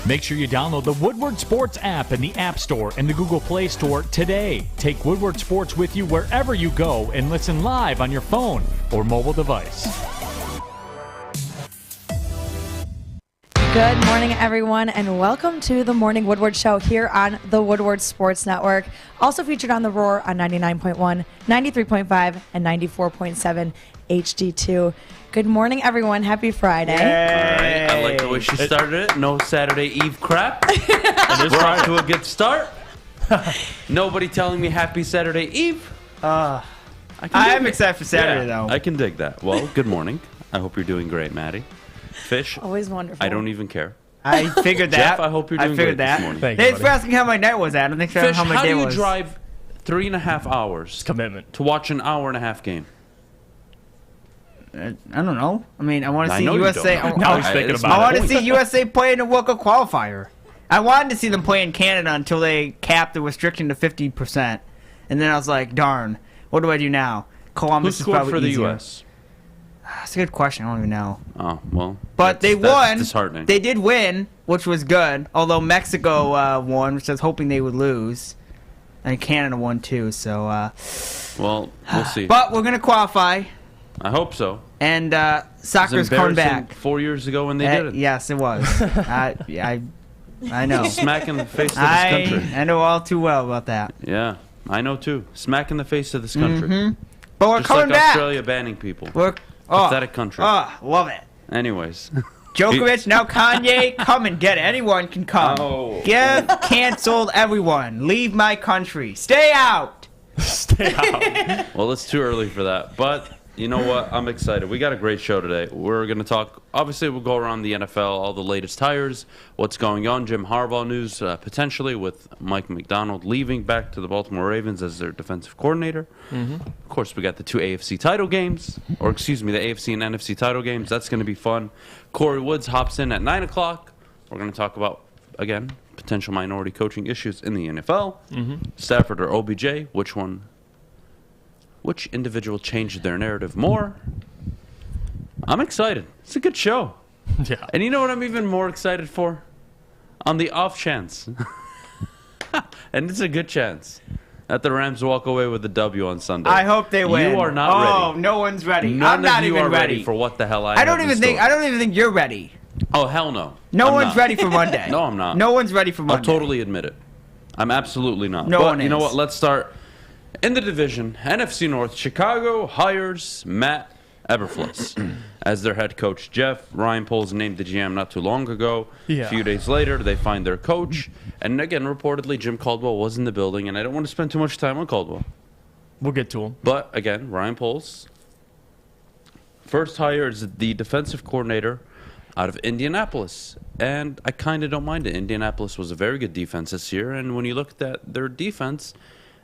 Make sure you download the Woodward Sports app in the App Store and the Google Play Store today. Take Woodward Sports with you wherever you go and listen live on your phone or mobile device. Good morning, everyone, and welcome to the Morning Woodward Show here on the Woodward Sports Network. Also featured on The Roar on 99.1, 93.5, and 94.7 HD2. Good morning, everyone. Happy Friday. All right. I like the way she started it. No Saturday Eve crap. We're off to a good start. Nobody telling me happy Saturday Eve. I am excited for Saturday, though. I can dig that. Well, good morning. I hope you're doing great, Maddie. Fish. Always wonderful. I don't even care. I figured that. Jeff, I hope you're doing great this morning. Thanks for asking how my night was, Adam. Thanks for Fish, how my day was. how do you drive 3.5 hours Commitment to watch an hour-and-a-half game? I don't know. I mean, I want to see know you USA. don't. Now he's thinking about I want to see USA play in a World Cup qualifier. I wanted to see them play in Canada until they capped the restriction to 50%. And then I was like, darn, what do I do now? Columbus Who is scored probably for the easier. U.S.? That's a good question. I don't even know. Oh, well. But they that's won. disheartening. They did win, which was good. Although Mexico won, which I was hoping they would lose. And Canada won, too. So, well, we'll see. But we're going to qualify. I hope so. And It was soccer's coming embarrassing back. 4 years ago when they did it. Yes, it was. I know. Smack in the face of this country. I know all too well about that. Yeah, I know too. Smack in the face of this country. But we're Just coming like back. Australia banning people. Pathetic country. Love it. Anyways. Djokovic, now Kanye, come and get it. Anyone can come. Oh. Get canceled, everyone. Leave my country. Stay out. Stay out. Well, it's too early for that. But you know what? I'm excited. We got a great show today. We're going to talk, obviously, we'll go around the NFL, all the latest hires, what's going on, Jim Harbaugh news, potentially with Mike McDonald leaving back to the Baltimore Ravens as their defensive coordinator. Of course, we got the two AFC title games, or excuse me, the AFC and NFC title games. That's going to be fun. Kory Woods hops in at 9 o'clock. We're going to talk about, again, potential minority coaching issues in the NFL. Stafford or OBJ, which individual changed their narrative more? I'm excited. It's a good show. Yeah. And you know what I'm even more excited for? On the off chance, and it's a good chance, that the Rams walk away with a W on Sunday. I hope they win. You are not ready. Oh, no one's ready. None I'm not of you even are ready for what the hell I don't even think you're ready. Oh, hell no. No I'm one's not. ready for Monday. No, I'm not. No one's ready for Monday. I'll totally admit it. I'm absolutely not. No but one you know is. what? Let's start in the division. NFC North. Chicago hires Matt Eberflus as their head coach. Ryan Poles named the GM not too long ago. Yeah. A few days later, they find their coach. And again, reportedly, Jim Caldwell was in the building. And I don't want to spend too much time on Caldwell. We'll get to him. But again, Ryan Poles. First hire is the defensive coordinator out of Indianapolis. And I kind of don't mind it. Indianapolis was a very good defense this year. And when you looked at their defense,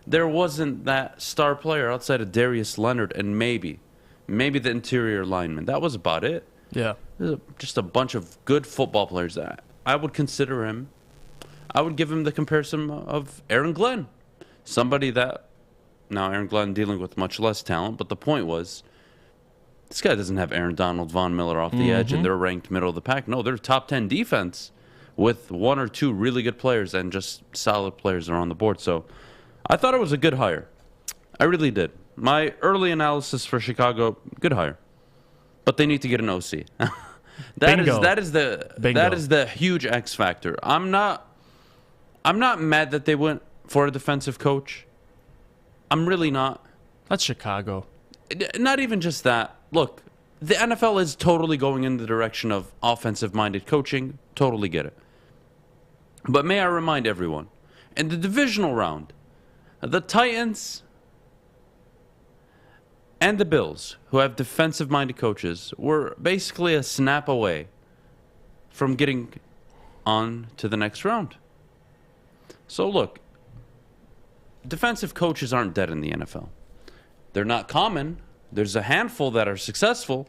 there wasn't that star player outside of Darius Leonard and maybe the interior lineman. That was about it. Yeah. There's just a bunch of good football players that I would consider him. I would give him the comparison of Aaron Glenn. Somebody that, now Aaron Glenn dealing with much less talent, but the point was, this guy doesn't have Aaron Donald, Von Miller off the edge, and they're ranked middle of the pack. No, they're top 10 defense with one or two really good players and just solid players around the board. So I thought it was a good hire. I really did. My early analysis for Chicago, good hire. But they need to get an OC. That is the huge X factor. I'm not mad that they went for a defensive coach. I'm really not. That's Chicago. Not even just that. Look, the NFL is totally going in the direction of offensive-minded coaching. Totally get it. But may I remind everyone, in the divisional round, the Titans and the Bills, who have defensive-minded coaches, were basically a snap away from getting on to the next round. So look, defensive coaches aren't dead in the NFL. They're not common. There's a handful that are successful,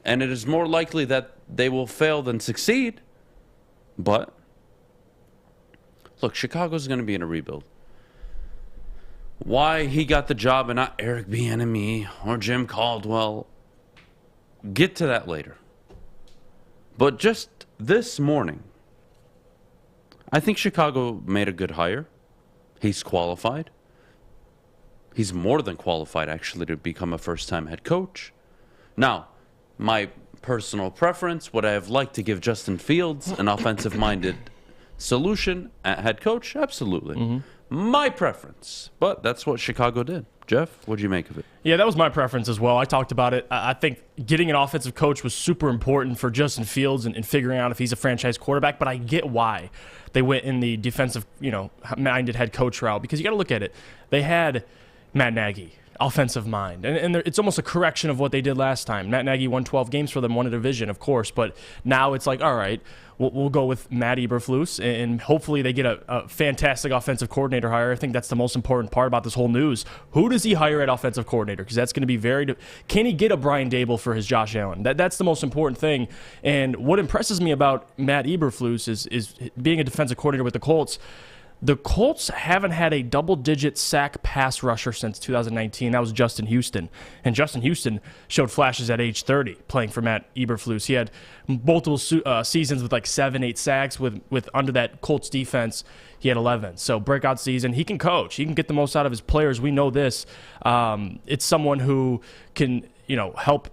and it is more likely that they will fail than succeed. But look, Chicago's going to be in a rebuild. Why he got the job and not Eric Bieniemy or Jim Caldwell, get to that later. But just this morning, I think Chicago made a good hire. He's qualified. He's more than qualified, actually, to become a first-time head coach. Now, my personal preference, would I have liked to give Justin Fields an offensive-minded solution at head coach? Absolutely. My preference. But that's what Chicago did. Jeff, what do you make of it? Yeah, that was my preference as well. I talked about it. I think getting an offensive coach was super important for Justin Fields and figuring out if he's a franchise quarterback, but I get why they went in the defensive, minded head coach route, because you got to look at it. They had Matt Nagy, offensive mind, and it's almost a correction of what they did last time. Matt Nagy won 12 games for them, won a division, of course, but now it's like, all right, we'll go with Matt Eberflus, and hopefully they get a fantastic offensive coordinator hire. I think that's the most important part about this whole news. Who does he hire at offensive coordinator? Because that's going to be can he get a Brian Dable for his Josh Allen? That's the most important thing. And what impresses me about Matt Eberflus is being a defensive coordinator with the Colts. The Colts haven't had a double-digit sack pass rusher since 2019. That was Justin Houston. And Justin Houston showed flashes at age 30 playing for Matt Eberflus. He had multiple seasons with like 7-8 sacks. With under that Colts defense, he had 11. So breakout season. He can coach. He can get the most out of his players. We know this. It's someone who can help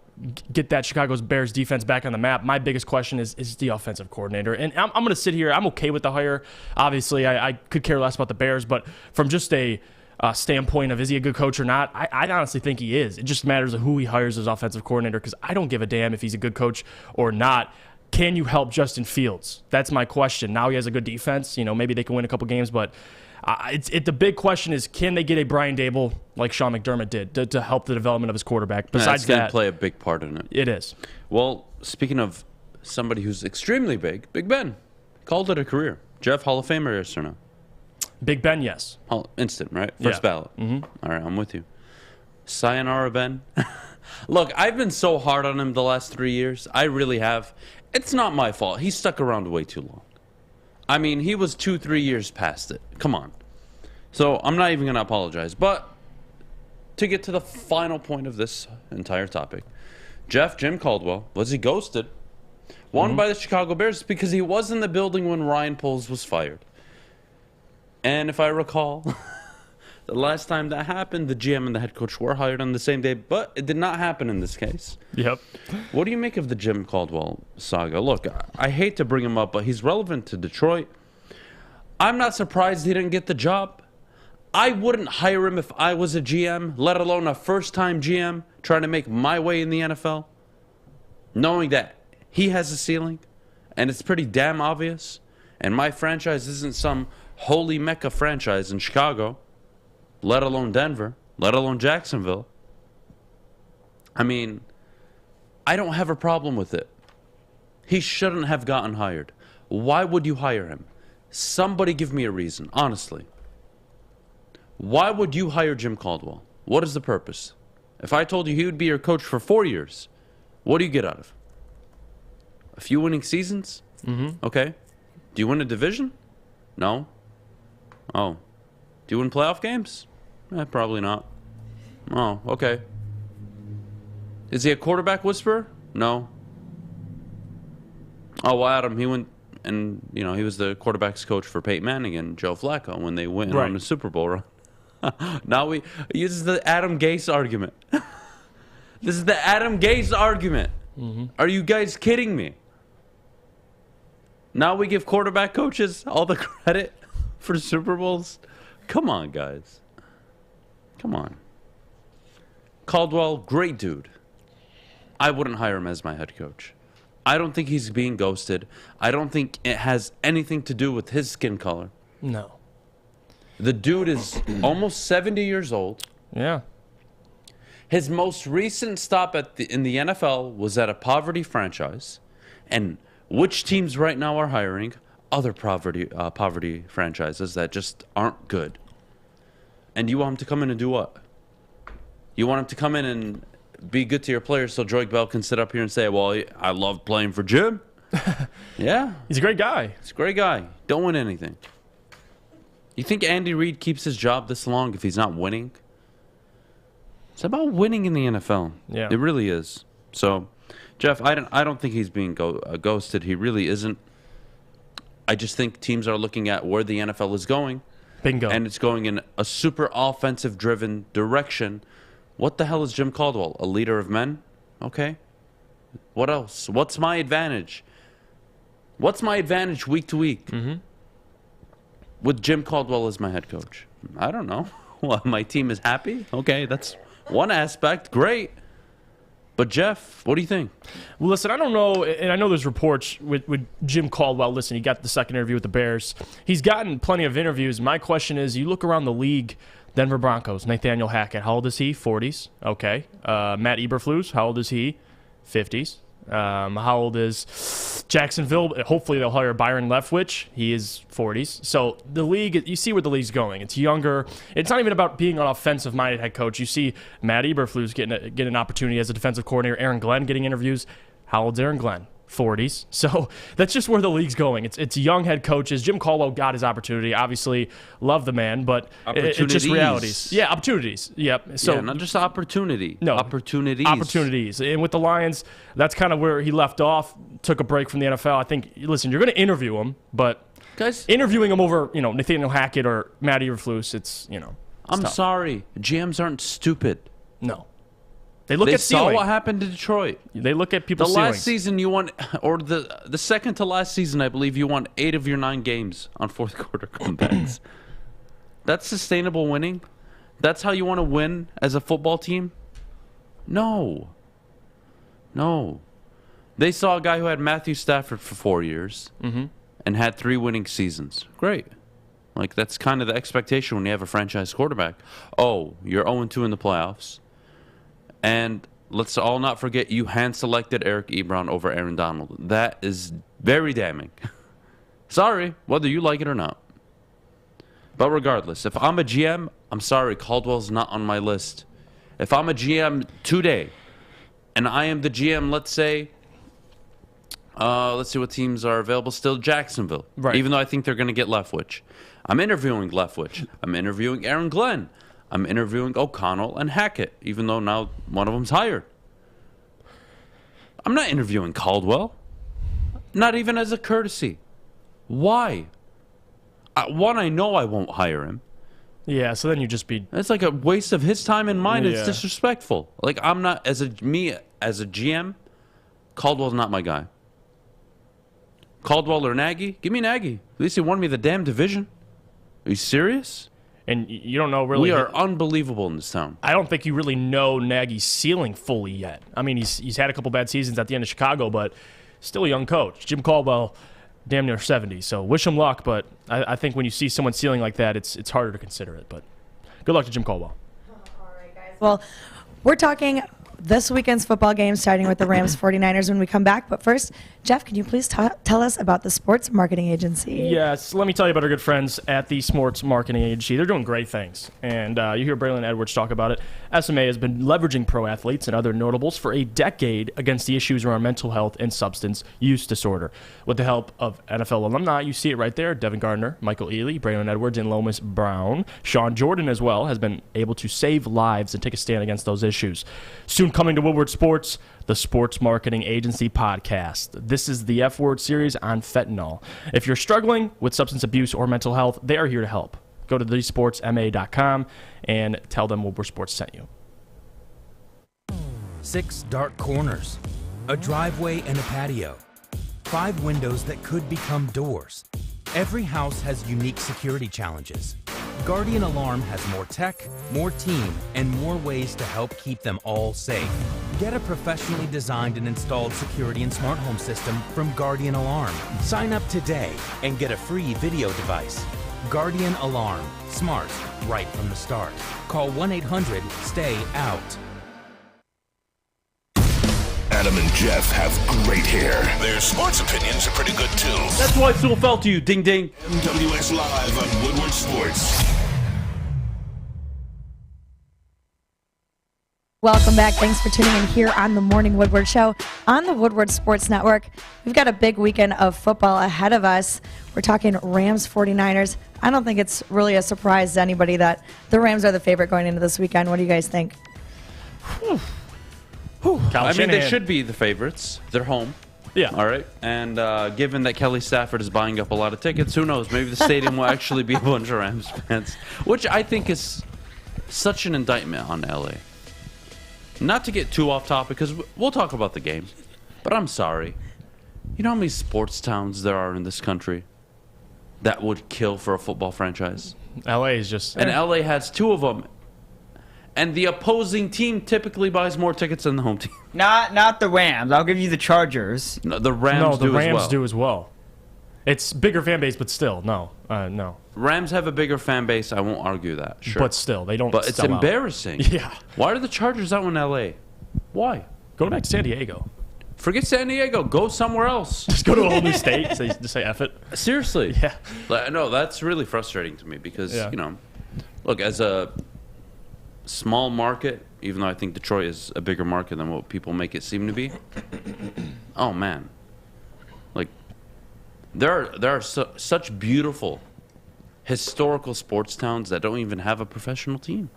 get that Chicago Bears defense back on the map. My biggest question is the offensive coordinator. And I'm going to sit here. I'm okay with the hire. Obviously, I could care less about the Bears, but from just a standpoint of is he a good coach or not, I honestly think he is. It just matters of who he hires as offensive coordinator, because I don't give a damn if he's a good coach or not. Can you help Justin Fields? That's my question. Now he has a good defense. Maybe they can win a couple games, but the big question is, can they get a Brian Dable like Sean McDermott did to help the development of his quarterback? Besides that, play a big part in it. It is. Well, speaking of somebody who's extremely big, Big Ben called it a career. Jeff, Hall of Famer, yes or no? Big Ben, yes. Instant, right? First ballot. All right, I'm with you. Sayonara, Ben. Look, I've been so hard on him the last 3 years. I really have. It's not my fault. He stuck around way too long. I mean, he was 2-3 years past it. Come on. So I'm not even going to apologize. But to get to the final point of this entire topic, Jim Caldwell, was he ghosted? Won by the Chicago Bears because he was in the building when Ryan Poles was fired. And if I recall, the last time that happened, the GM and the head coach were hired on the same day, but it did not happen in this case. Yep. What do you make of the Jim Caldwell saga? Look, I hate to bring him up, but he's relevant to Detroit. I'm not surprised he didn't get the job. I wouldn't hire him if I was a GM, let alone a first-time GM trying to make my way in the NFL, knowing that he has a ceiling, and it's pretty damn obvious, and my franchise isn't some holy mecca franchise in Chicago, let alone Denver, let alone Jacksonville. I mean, I don't have a problem with it. He shouldn't have gotten hired. Why would you hire him? Somebody give me a reason, honestly. Why would you hire Jim Caldwell? What is the purpose? If I told you he would be your coach for 4 years, what do you get out of? A few winning seasons? Okay. Do you win a division? No. Oh. Do you win playoff games? Probably not. Oh, okay. Is he a quarterback whisperer? No. Oh, well, Adam, he went and, he was the quarterback's coach for Peyton Manning and Joe Flacco when they went on the Super Bowl run. Now this is the Adam Gase argument. This is the Adam Gase argument. Are you guys kidding me? Now we give quarterback coaches all the credit for Super Bowls? Come on, guys. Come on. Caldwell, great dude. I wouldn't hire him as my head coach. I don't think he's being ghosted. I don't think it has anything to do with his skin color. No. The dude is almost 70 years old. Yeah. His most recent stop in the NFL was at a poverty franchise. And which teams right now are hiring? Other poverty franchises that just aren't good. And you want him to come in and do what? You want him to come in and be good to your players so Joy Bell can sit up here and say, well, I love playing for Jim. Yeah. He's a great guy. He's a great guy. Don't win anything. You think Andy Reid keeps his job this long if he's not winning? It's about winning in the NFL. Yeah. It really is. So, Jeff, I don't think he's being ghosted. He really isn't. I just think teams are looking at where the NFL is going. Bingo. And it's going in a super offensive-driven direction. What the hell is Jim Caldwell? A leader of men? Okay. What else? What's my advantage? What's my advantage week to week? With Jim Caldwell as my head coach? I don't know. Well, my team is happy? Okay, that's one aspect. Great. But, Jeff, what do you think? Well, listen, I don't know, and I know there's reports with Jim Caldwell. Listen, he got the second interview with the Bears. He's gotten plenty of interviews. My question is, you look around the league, Denver Broncos, Nathaniel Hackett, how old is he? 40s. Okay. Matt Eberflus, how old is he? 50s. How old is Jacksonville? Hopefully they'll hire Byron Leftwich. He is 40s. So the league, you see where the league's going. It's younger. It's not even about being an offensive-minded head coach. You see Matt Eberflus get an opportunity as a defensive coordinator. Aaron Glenn getting interviews. How old's Aaron Glenn? 40s. So that's just where the league's going. It's young head coaches. Jim Caldwell got his opportunity. Obviously, love the man, but it's just realities. Yeah, opportunities. Yep. So not just opportunity. No. Opportunities. Opportunities. And with the Lions, that's kind of where he left off, took a break from the NFL. I think, listen, you're going to interview him, but Guys, interviewing him over, Nathaniel Hackett or Matt Eberflus, it's I'm tough. sorry. GMs aren't stupid. No. They look They at saw ceiling. what happened to Detroit. They look at The people's ceilings. last season you won, or the second to last season, I believe you won 8 of your 9 games on fourth quarter comebacks. That's sustainable winning? That's how you want to win as a football team? No. They saw a guy who had Matthew Stafford for 4 years and had 3 winning seasons. Great. Like, that's kind of the expectation when you have a franchise quarterback. Oh, you're 0-2 in the playoffs. And let's all not forget you hand-selected Eric Ebron over Aaron Donald. That is very damning. Sorry, whether you like it or not. But regardless, if I'm a GM, I'm sorry, Caldwell's not on my list. If I'm a GM today, and I am the GM, let's see what teams are available still. Jacksonville. Right. Even though I think they're going to get Leftwich. I'm interviewing Leftwich. I'm interviewing Aaron Glenn. I'm interviewing O'Connell and Hackett, even though now one of them's hired. I'm not interviewing Caldwell. Not even as a courtesy. Why? One, I know I won't hire him. Yeah, so then you just be... It's like a waste of his time and mine. Yeah. It's disrespectful. Like, I'm not, as a GM, Caldwell's not my guy. Caldwell or Nagy? Give me Nagy. At least he won me the damn division. Are you serious? And you don't know really... We are unbelievable in this town. I don't think you really know Nagy's ceiling fully yet. I mean, he's had a couple bad seasons at the end of Chicago, but still a young coach. Jim Caldwell, damn near 70, so wish him luck, but I think when you see someone ceiling like that, it's harder to consider it. But good luck to Jim Caldwell. All right, guys. Well, we're talking this weekend's football game, starting with the Rams 49ers when we come back. But first, Jeff, can you please tell us about the sports marketing agency? Yes, let me tell you about our good friends at the Sports Marketing Agency. They're doing great things, and you hear Braylon Edwards talk about it. SMA has been leveraging pro athletes and other notables for a decade against the issues around mental health and substance use disorder. With the help of NFL alumni, you see it right there, Devin Gardner, Michael Ely, Braylon Edwards, and Lomas Brown. Sean Jordan as well has been able to save lives and take a stand against those issues. Soon coming to Woodward Sports, the Sports Marketing Agency podcast. This is the F Word series on fentanyl. If you're struggling with substance abuse or mental health, they are here to help. Go to thesportsma.com and tell them Woodward Sports sent you. 6 dark corners, a driveway and a patio, 5 windows that could become doors. Every house has unique security challenges. Guardian Alarm has more tech, more team, and more ways to help keep them all safe. Get a professionally designed and installed security and smart home system from Guardian Alarm. Sign up today and get a free video device. Guardian Alarm. Smart, right from the start. Call 1-800-STAY-OUT. Adham and Jeff have great hair. Their sports opinions are pretty good, too. That's why Sewell fell to you. Ding, ding. MWS Live on Woodward Sports. Welcome back. Thanks for tuning in here on the Morning Woodward Show on the Woodward Sports Network. We've got a big weekend of football ahead of us. We're talking Rams 49ers. I don't think it's really a surprise to anybody that the Rams are the favorite going into this weekend. What do you guys think? I mean, they should be the favorites. They're home. Yeah. All right. And given that Kelly Stafford is buying up a lot of tickets, who knows? Maybe the stadium will actually be a bunch of Rams fans, which I think is such an indictment on LA. Not to get too off topic, because we'll talk about the game, but I'm sorry. You know how many sports towns there are in this country that would kill for a football franchise? LA is just... And LA has 2 of them. And the opposing team typically buys more tickets than the home team. Not the Rams. I'll give you the Chargers. No, the Rams do as well. It's bigger fan base, but still, no. Rams have a bigger fan base. I won't argue that. Sure. But still, they don't But it's sell out. embarrassing. Yeah. Why are the Chargers out in LA? Why? Go back to San Diego. Forget San Diego. Go somewhere else. Just go to a whole new state. Just say F it. Seriously. Yeah. No, that's really frustrating to me because, look, as a small market, even though I think Detroit is a bigger market than what people make it seem to be, oh, man. Like, there are such beautiful historical sports towns that don't even have a professional team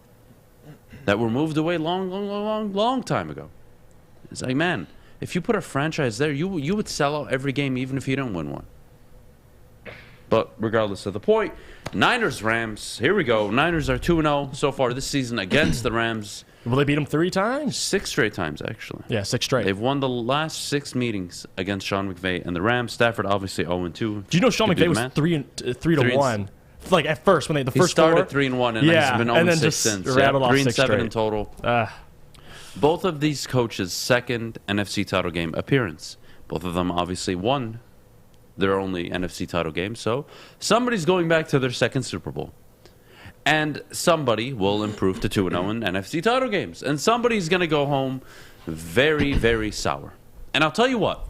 that were moved away long time ago. It's like, man, if you put a franchise there, you would sell out every game even if you don't win one. But regardless of the point, Niners-Rams, here we go. Niners are 2-0 so far this season against the Rams. Will they beat them 3 times? 6 straight times, actually. Yeah, 6 straight. They've won the last 6 meetings against Sean McVay and the Rams. Stafford obviously 0-2. Do you know Sean McVay was 3-1? Like at first, when the first he started 4, 3-1 and he's been 0-6 since. Rattled off 3-7 in total. Both of these coaches' second NFC title game appearance. Both of them obviously won their only NFC title game. So somebody's going back to their second Super Bowl. And somebody will improve to 2-0 in NFC title games. And somebody's going to go home very, very sour. And I'll tell you what.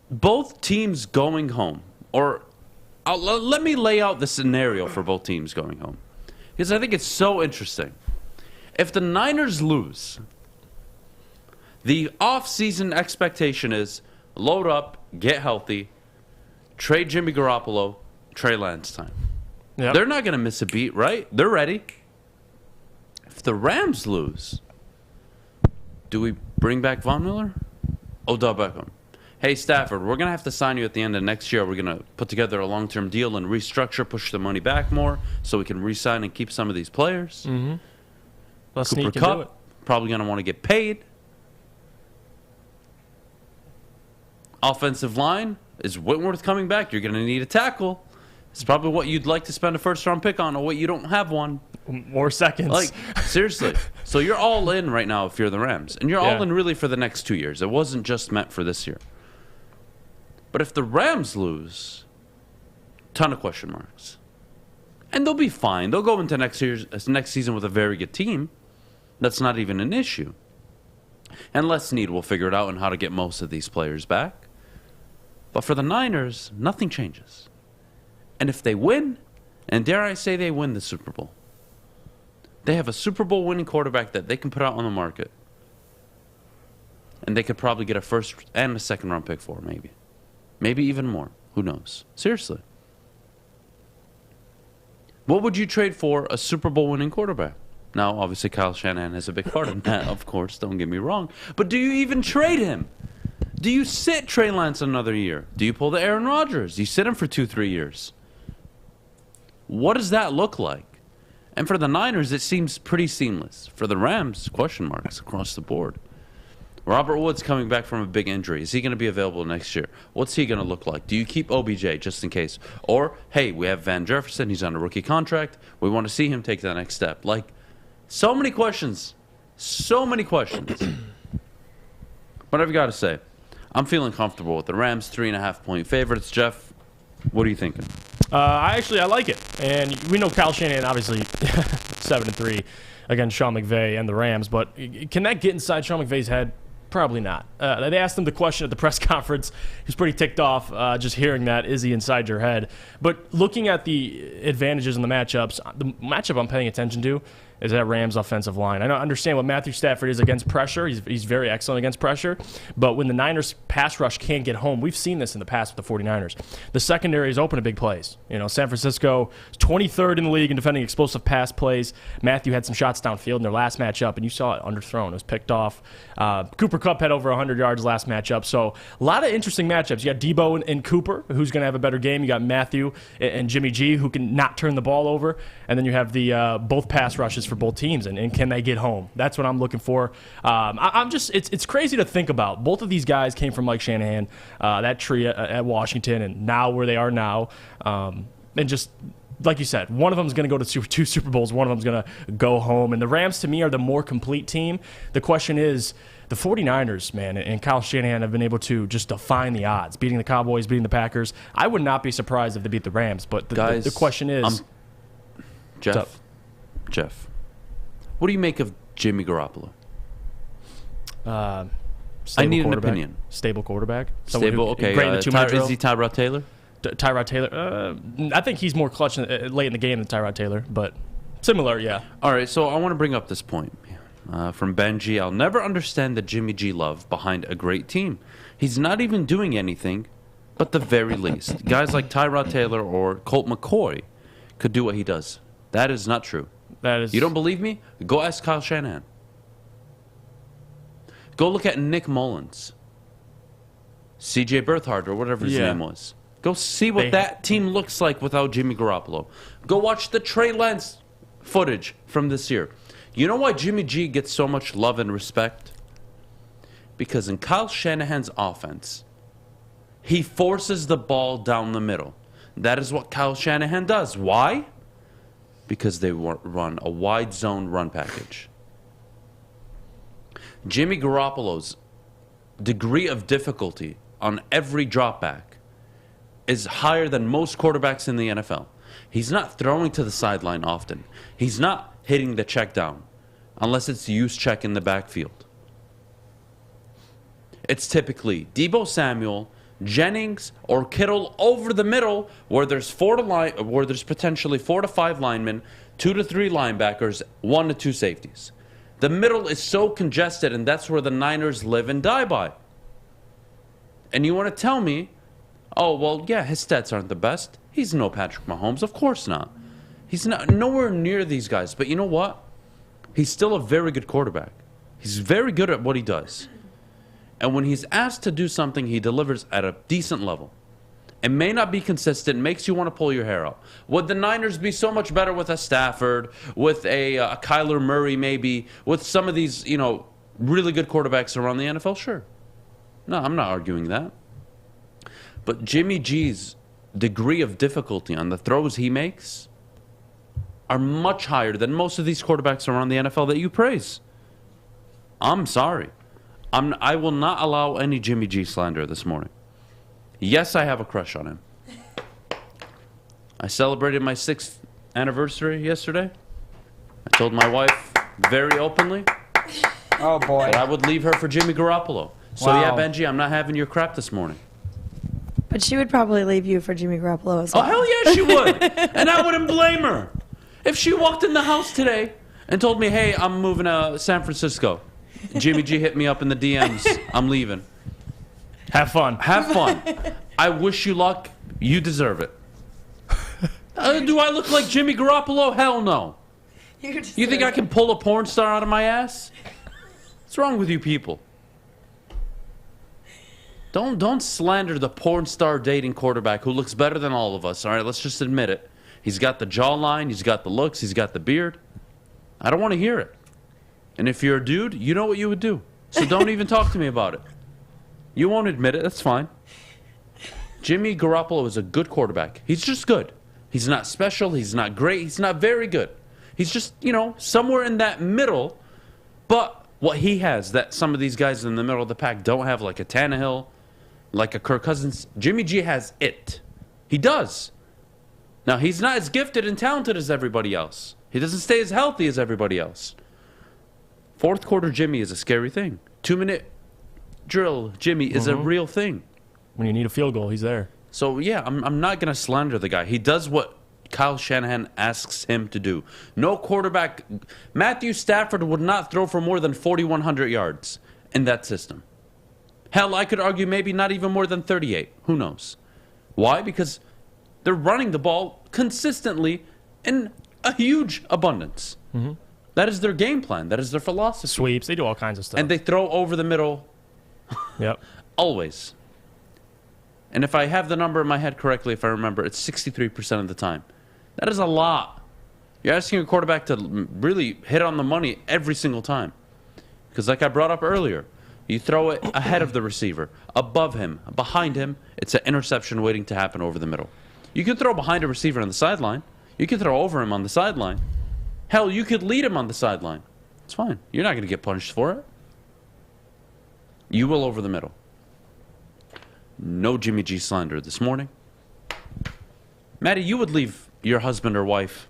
Both teams going home, or let me lay out the scenario for both teams going home. Because I think it's so interesting. If the Niners lose, the off-season expectation is load up, get healthy, trade Jimmy Garoppolo, Trey Lance time. Yep. They're not going to miss a beat, right? They're ready. If the Rams lose, do we bring back Von Miller? Odell Beckham. Hey, Stafford, we're going to have to sign you at the end of next year. We're going to put together a long-term deal and restructure, push the money back more so we can re-sign and keep some of these players. Mm-hmm. Cooper Kupp, probably going to want to get paid. Offensive line, is Whitworth coming back? You're going to need a tackle. It's probably what you'd like to spend a first-round pick on, or what you don't have one. More seconds. Like, seriously. So you're all in right now if you're the Rams. And you're all in really for the next 2 years. It wasn't just meant for this year. But if the Rams lose, ton of question marks. And they'll be fine. They'll go into next season with a very good team. That's not even an issue. And Les Snead will figure it out on how to get most of these players back. But for the Niners, nothing changes. And if they win, and dare I say they win the Super Bowl, they have a Super Bowl winning quarterback that they can put out on the market. And they could probably get a first and a second round pick for, maybe. Maybe even more. Who knows? Seriously. What would you trade for a Super Bowl winning quarterback? Now, obviously, Kyle Shanahan has a big part in that, of course. Don't get me wrong. But do you even trade him? Do you sit Trey Lance another year? Do you pull the Aaron Rodgers? Do you sit him for 2-3 years? What does that look like? And for the Niners, it seems pretty seamless. For the Rams, question marks across the board. Robert Woods coming back from a big injury. Is he going to be available next year? What's he going to look like? Do you keep OBJ just in case? Or, hey, we have Van Jefferson. He's on a rookie contract. We want to see him take that next step. Like, so many questions. So many questions. But I've got to say, I'm feeling comfortable with the Rams 3.5-point favorites. Jeff, what are you thinking? I like it. And we know Kyle Shanahan, obviously, 7-3 against Sean McVay and the Rams. But can that get inside Sean McVay's head? Probably not. They asked him the question at the press conference. He was pretty ticked off just hearing that. Is he inside your head? But looking at the advantages in the matchups I'm paying attention to is that Rams offensive line. I don't understand what Matthew Stafford is against pressure. He's very excellent against pressure. But when the Niners pass rush can't get home, we've seen this in the past with the 49ers. The secondary is open to big plays. San Francisco is 23rd in the league in defending explosive pass plays. Matthew had some shots downfield in their last matchup, and you saw it underthrown. It was picked off. Cooper Kupp had over 100 yards last matchup. So a lot of interesting matchups. You got Debo and Cooper, who's going to have a better game. You got Matthew and Jimmy G, who can not turn the ball over. And then you have the both pass rushes for both teams, and can they get home? That's what I'm looking for. It's crazy to think about. Both of these guys came from Mike Shanahan, that tree at Washington, and now where they are now. And just like you said, one of them is going to go to two Super Bowls. One of them is going to go home. And the Rams, to me, are the more complete team. The question is, the 49ers, man, and Kyle Shanahan have been able to just define the odds, beating the Cowboys, beating the Packers. I would not be surprised if they beat the Rams. But the question is, Jeff, what do you make of Jimmy Garoppolo? I need an opinion. Stable quarterback. Stable, okay. Is he Tyrod Taylor? Tyrod Taylor. I think he's more clutch late in the game than Tyrod Taylor, but similar, yeah. All right, so I want to bring up this point from Benji. I'll never understand the Jimmy G love behind a great team. He's not even doing anything, but the very least. Guys like Tyrod Taylor or Colt McCoy could do what he does. That is not true. You don't believe me? Go ask Kyle Shanahan. Go look at Nick Mullins, CJ Berthard, or whatever his name was. Go see what that team looks like without Jimmy Garoppolo. Go watch the Trey Lance footage from this year. You know why Jimmy G gets so much love and respect? Because in Kyle Shanahan's offense, he forces the ball down the middle. That is what Kyle Shanahan does. Why? Because they run a wide zone run package. Jimmy Garoppolo's degree of difficulty on every dropback is higher than most quarterbacks in the NFL. He's not throwing to the sideline often. He's not hitting the check down unless it's use check in the backfield. It's typically Deebo Samuel, Jennings, or Kittle over the middle where there's potentially 4 to 5 linemen, 2 to 3 linebackers, 1 to 2 safeties. The middle is so congested, and that's where the Niners live and die by. And you want to tell me, oh, well, yeah, his stats aren't the best. He's no Patrick Mahomes. Of course not. He's not nowhere near these guys. But you know what? He's still a very good quarterback. He's very good at what he does. And when he's asked to do something, he delivers at a decent level. It may not be consistent, makes you want to pull your hair out. Would the Niners be so much better with a Stafford, with a Kyler Murray maybe, with some of these, really good quarterbacks around the NFL? Sure. No, I'm not arguing that. But Jimmy G's degree of difficulty on the throws he makes are much higher than most of these quarterbacks around the NFL that you praise. I'm sorry. I will not allow any Jimmy G slander this morning. Yes, I have a crush on him. I celebrated my 6th anniversary yesterday. I told my wife very openly Oh, boy. that I would leave her for Jimmy Garoppolo. So, Wow. yeah, Benji, I'm not having your crap this morning. But she would probably leave you for Jimmy Garoppolo as well. Oh, hell yeah, she would. And I wouldn't blame her. If she walked in the house today and told me, hey, I'm moving to San Francisco. Jimmy G hit me up in the DMs. I'm leaving. Have fun. Have fun. I wish you luck. You deserve it. Do I look like Jimmy Garoppolo? Hell no. You think I can pull a porn star out of my ass? What's wrong with you people? Don't slander the porn star dating quarterback who looks better than all of us. All right, let's just admit it. He's got the jawline, he's got the looks, he's got the beard. I don't want to hear it. And if you're a dude, you know what you would do. So don't even talk to me about it. You won't admit it, that's fine. Jimmy Garoppolo is a good quarterback. He's just good. He's not special, he's not great, he's not very good. He's just, somewhere in that middle. But what he has that some of these guys in the middle of the pack don't have, like a Tannehill, like a Kirk Cousins, Jimmy G has it. He does. Now, he's not as gifted and talented as everybody else. He doesn't stay as healthy as everybody else. Fourth quarter Jimmy is a scary thing. 2-minute drill Jimmy is a real thing. When you need a field goal, he's there. So, yeah, I'm not going to slander the guy. He does what Kyle Shanahan asks him to do. No quarterback. Matthew Stafford would not throw for more than 4,100 yards in that system. Hell, I could argue maybe not even more than 38. Who knows? Why? Because they're running the ball consistently in a huge abundance. Mm-hmm. That is their game plan. That is their philosophy. Sweeps. They do all kinds of stuff. And they throw over the middle. Yep. Always. And if I have the number in my head correctly, if I remember, it's 63% of the time. That is a lot. You're asking a quarterback to really hit on the money every single time. Because like I brought up earlier, you throw it ahead of the receiver, above him, behind him, it's an interception waiting to happen over the middle. You can throw behind a receiver on the sideline. You can throw over him on the sideline. Hell, you could lead him on the sideline. It's fine. You're not going to get punished for it. You will over the middle. No Jimmy G slander this morning. Maddie, you would leave your husband or wife,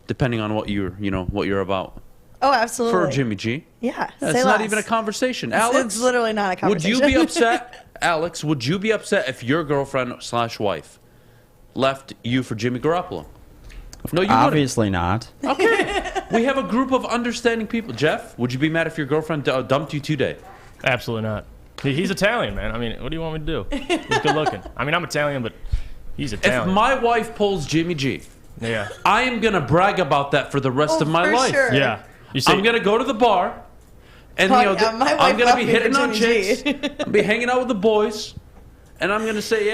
depending on what you're about. Oh, absolutely. For Jimmy G. Yeah. It's not even a conversation. Alex, it's literally not a conversation. Would you be upset, Alex? Would you be upset if your girlfriend/wife left you for Jimmy Garoppolo? No, you obviously not. Okay. We have a group of understanding people. Jeff, would you be mad if your girlfriend dumped you today? Absolutely not. He's Italian, man. I mean, what do you want me to do? He's good looking. I mean, I'm Italian, but he's Italian. If my wife pulls Jimmy G, yeah, I am going to brag about that for the rest of my life. Sure. Yeah. I'm going to go to the bar, and I'm going to be hitting on chicks. I'll be hanging out with the boys, and I'm going to say,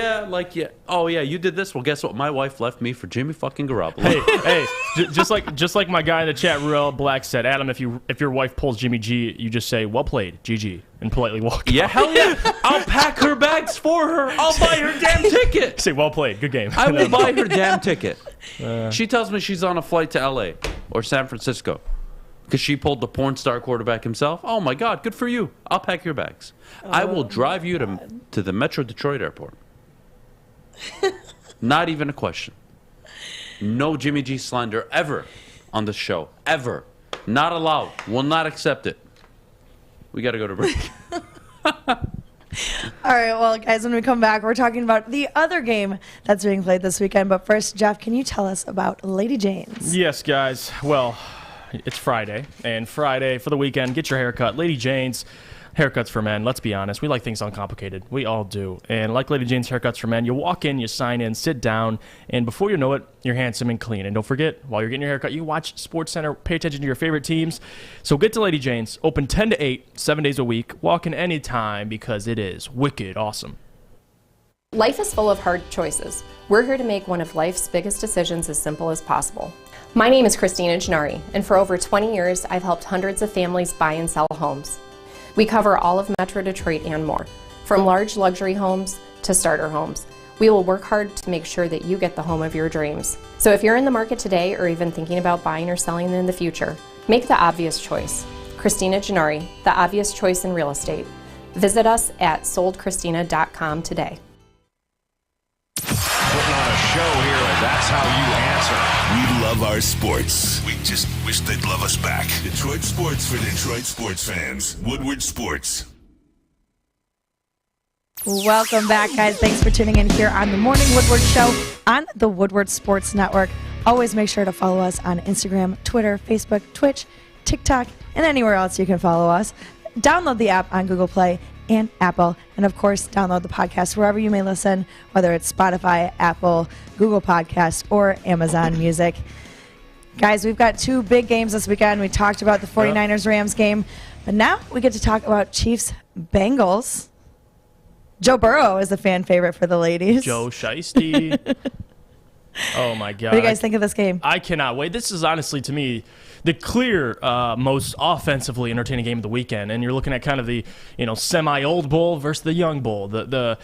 oh, yeah, you did this. Well, guess what? My wife left me for Jimmy fucking Garoppolo. Hey, just like my guy in the chat, Ruel Black said, Adam, if your wife pulls Jimmy G, you just say, well played, GG, and politely walk Yeah, out. hell yeah. I'll pack her bags for her. I'll buy her damn ticket. Say, well played, good game. I will buy her damn ticket. She tells me she's on a flight to L.A. or San Francisco because she pulled the porn star quarterback himself. Oh, my God, good for you. I'll pack your bags. I will drive you to the Metro Detroit airport. Not even a question. No Jimmy G slander ever on the show. Ever. Not allowed. Will not accept it. We got to go to break. All right, well, guys, when we come back, we're talking about the other game that's being played this weekend. But first, Jeff, can you tell us about Lady Jane's? Yes, guys. Well, it's Friday, and Friday for the weekend, get your hair cut. Lady Jane's haircuts for men. Let's be honest. We like things uncomplicated. We all do. And like Lady Jane's haircuts for men, you walk in, you sign in, sit down, and before you know it, you're handsome and clean. And don't forget, while you're getting your haircut, you watch SportsCenter, pay attention to your favorite teams. So get to Lady Jane's, open 10 to 8, 7 days a week. Walk in anytime because it is wicked awesome. Life is full of hard choices. We're here to make one of life's biggest decisions as simple as possible. My name is Christina Gennari, and for over 20 years, I've helped hundreds of families buy and sell homes. We cover all of Metro Detroit and more, from large luxury homes to starter homes. We will work hard to make sure that you get the home of your dreams. So if you're in the market today or even thinking about buying or selling in the future, make the obvious choice. Christina Gennari, the obvious choice in real estate. Visit us at soldchristina.com today. Putting on a show here, and that's how you answer. We love our sports. We just wish they'd love us back. Detroit sports for Detroit sports fans. Woodward Sports. Welcome back, guys. Thanks for tuning in here on the Morning Woodward Show on the Woodward Sports Network. Always make sure to follow us on Instagram, Twitter, Facebook, Twitch, TikTok, and anywhere else you can follow us. Download the app on Google Play and Apple, and of course, download the podcast wherever you may listen, whether it's Spotify, Apple, Google Podcasts, or Amazon Music. Guys, we've got two big games this weekend. We talked about the 49ers-Rams game, but now we get to talk about Chiefs-Bengals. Joe Burrow is the fan favorite for the ladies. Joe Shiesty. Oh, my God. What do you guys think of this game? I cannot wait. This is honestly, to me, the clear most offensively entertaining game of the weekend. And you're looking at kind of the, semi-old bull versus the young bull. The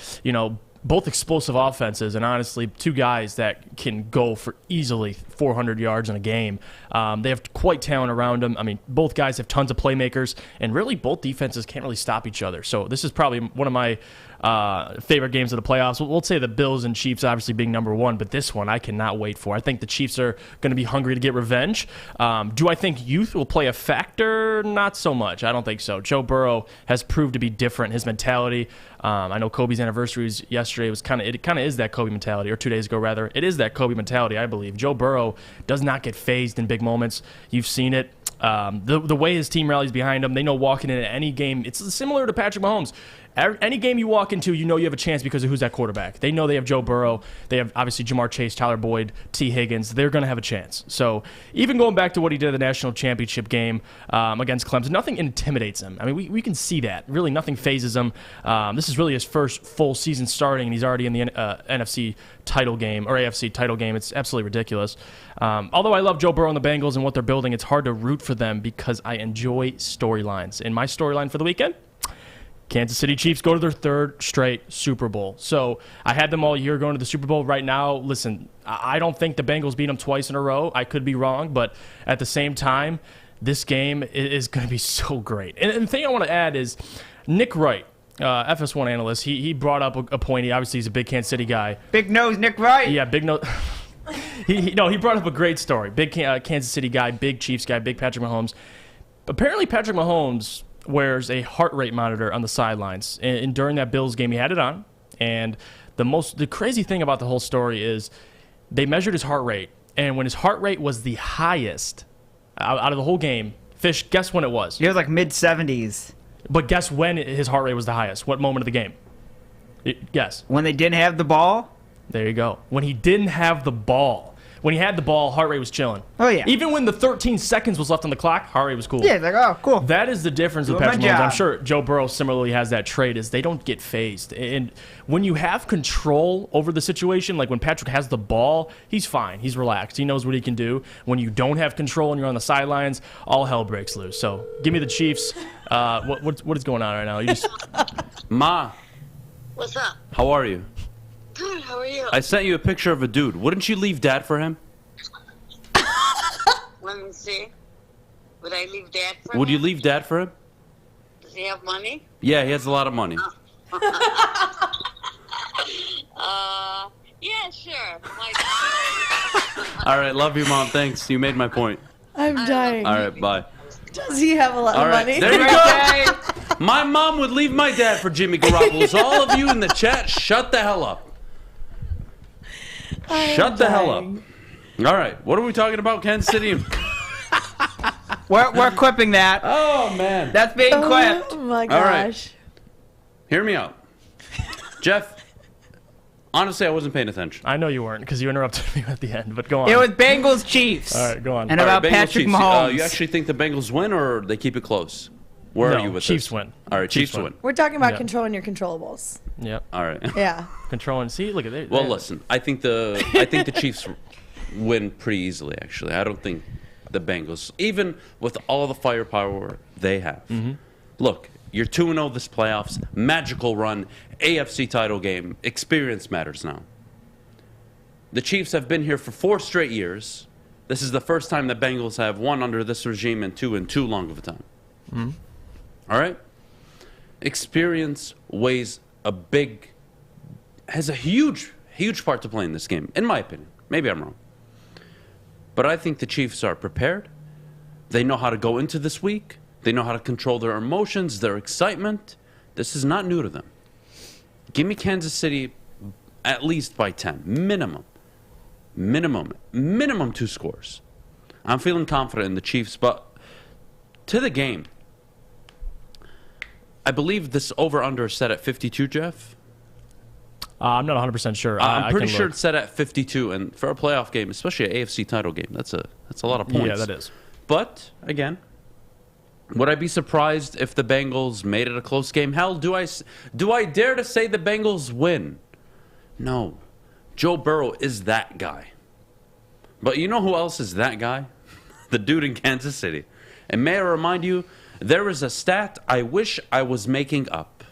both explosive offenses, and honestly, two guys that can go for easily 400 yards in a game. They have quite talent around them. I mean, both guys have tons of playmakers, and really both defenses can't really stop each other. So this is probably one of my favorite games of the playoffs. We'll say the Bills and Chiefs obviously being number one, but this one I cannot wait for. I think the Chiefs are going to be hungry to get revenge. Do I think youth will play a factor? Not so much. I don't think so. Joe Burrow has proved to be different. His mentality. I know Kobe's anniversary was yesterday. It kind of is that Kobe mentality, or 2 days ago rather. It is that Kobe mentality, I believe. Joe Burrow does not get fazed in big moments. You've seen it. The way his team rallies behind him, they know walking into any game. It's similar to Patrick Mahomes. Any game you walk into, you know you have a chance because of who's that quarterback. They know they have Joe Burrow. They have, obviously, Jamar Chase, Tyler Boyd, T. Higgins. They're going to have a chance. So even going back to what he did in the national championship game against Clemson, nothing intimidates him. I mean, we can see that. Really, nothing phases him. This is really his first full season starting, and he's already in the NFC title game, or AFC title game. It's absolutely ridiculous. Although I love Joe Burrow and the Bengals and what they're building, it's hard to root for them because I enjoy storylines. And my storyline for the weekend? Kansas City Chiefs go to their third straight Super Bowl. So I had them all year going to the Super Bowl. Right now, listen, I don't think the Bengals beat them twice in a row. I could be wrong, but at the same time, this game is going to be so great. And the thing I want to add is Nick Wright, FS1 analyst, he brought up a point. Obviously, he's a big Kansas City guy. Big nose, Nick Wright. Yeah, big nose. He brought up a great story. Big Kansas City guy, big Chiefs guy, big Patrick Mahomes. Apparently, Patrick Mahomes wears a heart rate monitor on the sidelines, and during that Bills game he had it on. And the crazy thing about the whole story is they measured his heart rate, and when his heart rate was the highest out of the whole game, Fish, guess when it was? He was like mid-70s. But guess when his heart rate was the highest? What moment of the game? Guess. When they didn't have the ball? There you go. When he didn't have the ball. When he had the ball, heart rate was chilling. Oh, yeah. Even when the 13 seconds was left on the clock, heart rate was cool. Yeah, like, oh, cool. That is the difference with Patrick Mahomes. I'm sure Joe Burrow similarly has that trait, is they don't get phased. And when you have control over the situation, like when Patrick has the ball, he's fine. He's relaxed. He knows what he can do. When you don't have control and you're on the sidelines, all hell breaks loose. So give me the Chiefs. What is going on right now? You just... Ma. What's up? How are you? Good, how are you? I sent you a picture of a dude. Wouldn't you leave Dad for him? Let me see. Would I leave Dad for him? Would you leave Dad for him? Does he have money? Yeah, he has a lot of money. Yeah, sure. All right, love you, Mom. Thanks. You made my point. I'm dying. All right, bye. Does he have a lot All of right, money? there you go. My mom would leave my dad for Jimmy Garoppolo. So all of you in the chat, shut the hell up. Shut the hell up. All right, what are we talking about, Kansas City? We're clipping that. Oh, man. That's being clipped. Oh, my gosh. All right. Hear me out. Jeff, honestly, I wasn't paying attention. I know you weren't because you interrupted me at the end, but go on. It was Bengals Chiefs. All right, go on. And All right, about Bengals, Patrick Chiefs. Mahomes. You actually think the Bengals win or they keep it close? Where No, are you with Chiefs this? win. All right, Chiefs win. We're talking about Yeah. controlling your controllables. Yep. All right. Yeah. Controlling. See, look at it. Well, listen, I think the Chiefs win pretty easily, actually. I don't think the Bengals, even with all the firepower they have. Mm-hmm. Look, you're 2-0 this playoffs, magical run, AFC title game. Experience matters now. The Chiefs have been here for 4 straight years. This is the first time the Bengals have won under this regime and 2 in too long of a time. Mm-hmm. All right? Experience has a huge part to play in this game, in my opinion. Maybe I'm wrong. But I think the Chiefs are prepared. They know how to go into this week. They know how to control their emotions, their excitement. This is not new to them. Give me Kansas City at least by 10. Minimum 2 scores. I'm feeling confident in the Chiefs, but to the game, I believe this over-under is set at 52, Jeff. I'm not 100% sure. I'm pretty sure look. it's set at 52, and for a playoff game, especially an AFC title game, that's a lot of points. Yeah, that is. But again, would I be surprised if the Bengals made it a close game? Hell, do I dare to say the Bengals win? No. Joe Burrow is that guy. But you know who else is that guy? The dude in Kansas City. And may I remind you, there is a stat I wish I was making up.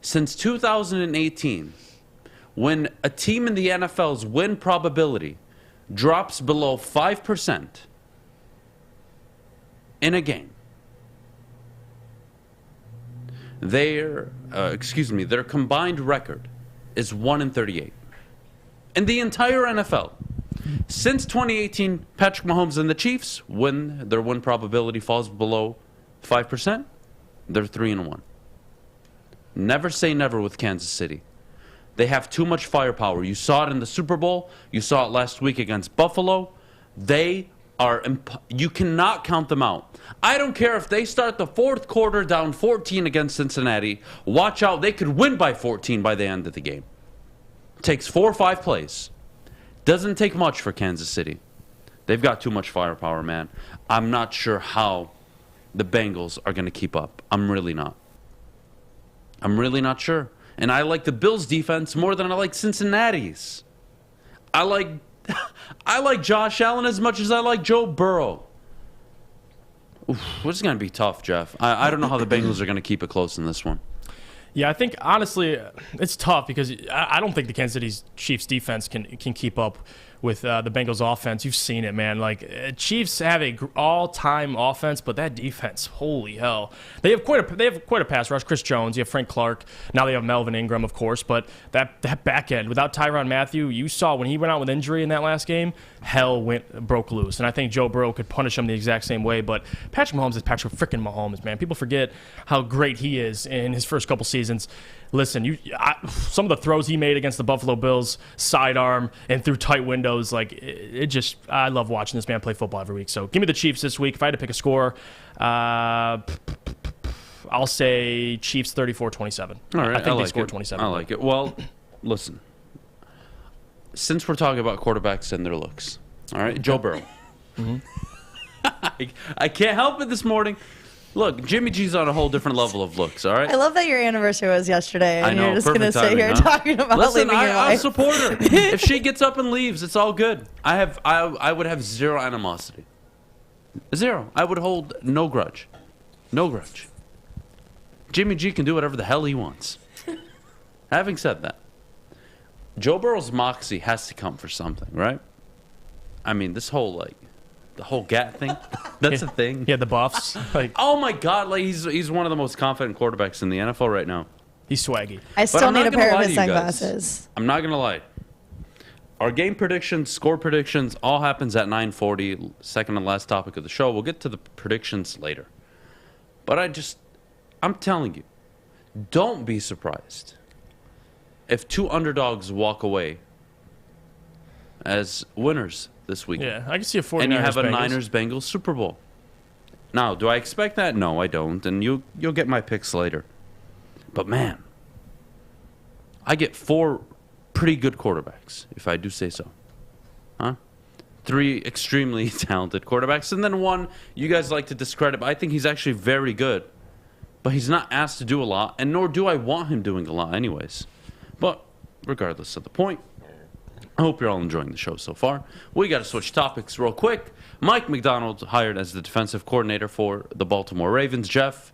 Since 2018, when a team in the NFL's win probability drops below 5% in a game, Their combined record is 1-38 in the entire NFL. Since 2018, Patrick Mahomes and the Chiefs, when their win probability falls below 5%, they're 3-1. Never say never with Kansas City. They have too much firepower. You saw it in the Super Bowl. You saw it last week against Buffalo. They are. You cannot count them out. I don't care if they start the fourth quarter down 14 against Cincinnati. Watch out. They could win by 14 by the end of the game. Takes 4 or 5 plays. Doesn't take much for Kansas City. They've got too much firepower, man. I'm not sure how the Bengals are going to keep up. I'm really not. I'm really not sure. And I like the Bills' defense more than I like Cincinnati's. I like Josh Allen as much as I like Joe Burrow. Oof, this is going to be tough, Jeff. I don't know how the Bengals are going to keep it close in this one. Yeah, I think, honestly, it's tough because I don't think the Kansas City Chiefs defense can keep up with the Bengals offense. You've seen it, man. Like, Chiefs have a all-time offense, but that defense, holy hell. They have quite a pass rush. Chris Jones, you have Frank Clark. Now they have Melvin Ingram, of course, but that back end, without Tyrann Mathieu, you saw when he went out with injury in that last game, hell broke loose. And I think Joe Burrow could punish him the exact same way, but Patrick Mahomes is Patrick freaking Mahomes, man. People forget how great he is in his first couple seasons. Listen, some of the throws he made against the Buffalo Bills, sidearm and through tight windows, I love watching this man play football every week. So give me the Chiefs this week. If I had to pick a score, I'll say Chiefs 34-27. All right, I think they score 27. 27. I like it. Well, listen, since we're talking about quarterbacks and their looks, all right, Joe Burrow. I can't help it this morning. Look, Jimmy G's on a whole different level of looks, all right? I love that your anniversary was yesterday, and I know, you're just going to sit here huh? talking about Listen, leaving your I'll wife. support her. If she gets up and leaves, it's all good. I would have zero animosity. Zero. I would hold no grudge. No grudge. Jimmy G can do whatever the hell he wants. Having said that, Joe Burrow's moxie has to come for something, right? I mean, this whole, the whole GAT thing, that's a thing. Yeah, the buffs. Oh my God, he's one of the most confident quarterbacks in the NFL right now. He's swaggy. I still need a pair of his you guys. sunglasses. I'm not gonna lie. Our game predictions, score predictions, all happens at 9:40. Second and last topic of the show. We'll get to the predictions later. But I'm telling you, don't be surprised if 2 underdogs walk away as winners this week. Yeah, I can see a 49ers and you have a Bengals. Niners-Bengals Super Bowl. Now, do I expect that? No, I don't. And you'll get my picks later. But man, I get 4 pretty good quarterbacks, if I do say so. Huh? 3 extremely talented quarterbacks, and then 1 you guys like to discredit, but I think he's actually very good. But he's not asked to do a lot, and nor do I want him doing a lot anyways. But regardless of the point, I hope you're all enjoying the show so far. We got to switch topics real quick. Mike McDonald hired as the defensive coordinator for the Baltimore Ravens. Jeff,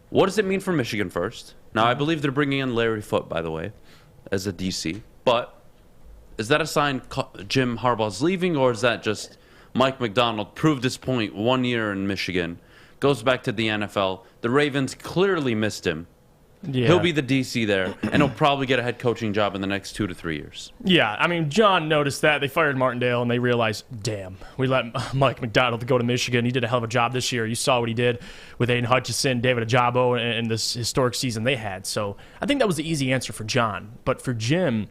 what does it mean for Michigan first? Now, I believe they're bringing in Larry Foote, by the way, as a DC. But is that a sign Jim Harbaugh's leaving, or is that just Mike McDonald proved his point 1 year in Michigan, goes back to the NFL? The Ravens clearly missed him. Yeah. He'll be the DC there, and he'll probably get a head coaching job in the next 2 to 3 years. Yeah, I mean, John noticed that. They fired Martindale, and they realized, damn, we let Mike McDonald go to Michigan. He did a hell of a job this year. You saw what he did with Aiden Hutchinson, David Ajabo, and this historic season they had. So I think that was the easy answer for John. But for Jim,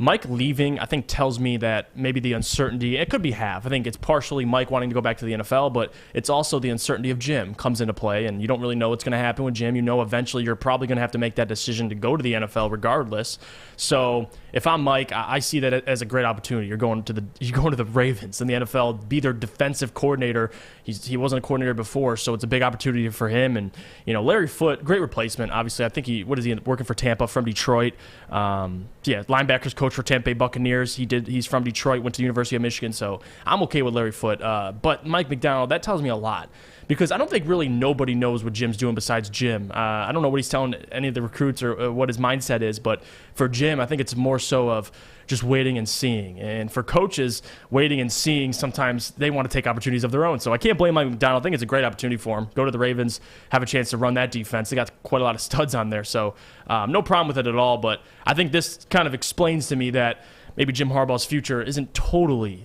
Mike leaving, I think, tells me that maybe the uncertainty, it could be half. I think it's partially Mike wanting to go back to the NFL, but it's also the uncertainty of Jim comes into play, and you don't really know what's going to happen with Jim. You know eventually you're probably going to have to make that decision to go to the NFL regardless. So if I'm Mike, I see that as a great opportunity. You're going to the Ravens in the NFL, be their defensive coordinator. He wasn't a coordinator before, so it's a big opportunity for him. And Larry Foote, great replacement. Obviously, I think he working for Tampa from Detroit. Linebackers coach coached for Tampa Bay Buccaneers. He's from Detroit, went to the University of Michigan, so I'm okay with Larry Foote. But Mike McDonald, that tells me a lot. Because I don't think really nobody knows what Jim's doing besides Jim. I don't know what he's telling any of the recruits or what his mindset is, but for Jim, I think it's more so of just waiting and seeing. And for coaches, waiting and seeing, sometimes they want to take opportunities of their own. So I can't blame Mike McDonald. I think it's a great opportunity for him. Go to the Ravens, have a chance to run that defense. They got quite a lot of studs on there, so no problem with it at all. But I think this kind of explains to me that maybe Jim Harbaugh's future isn't totally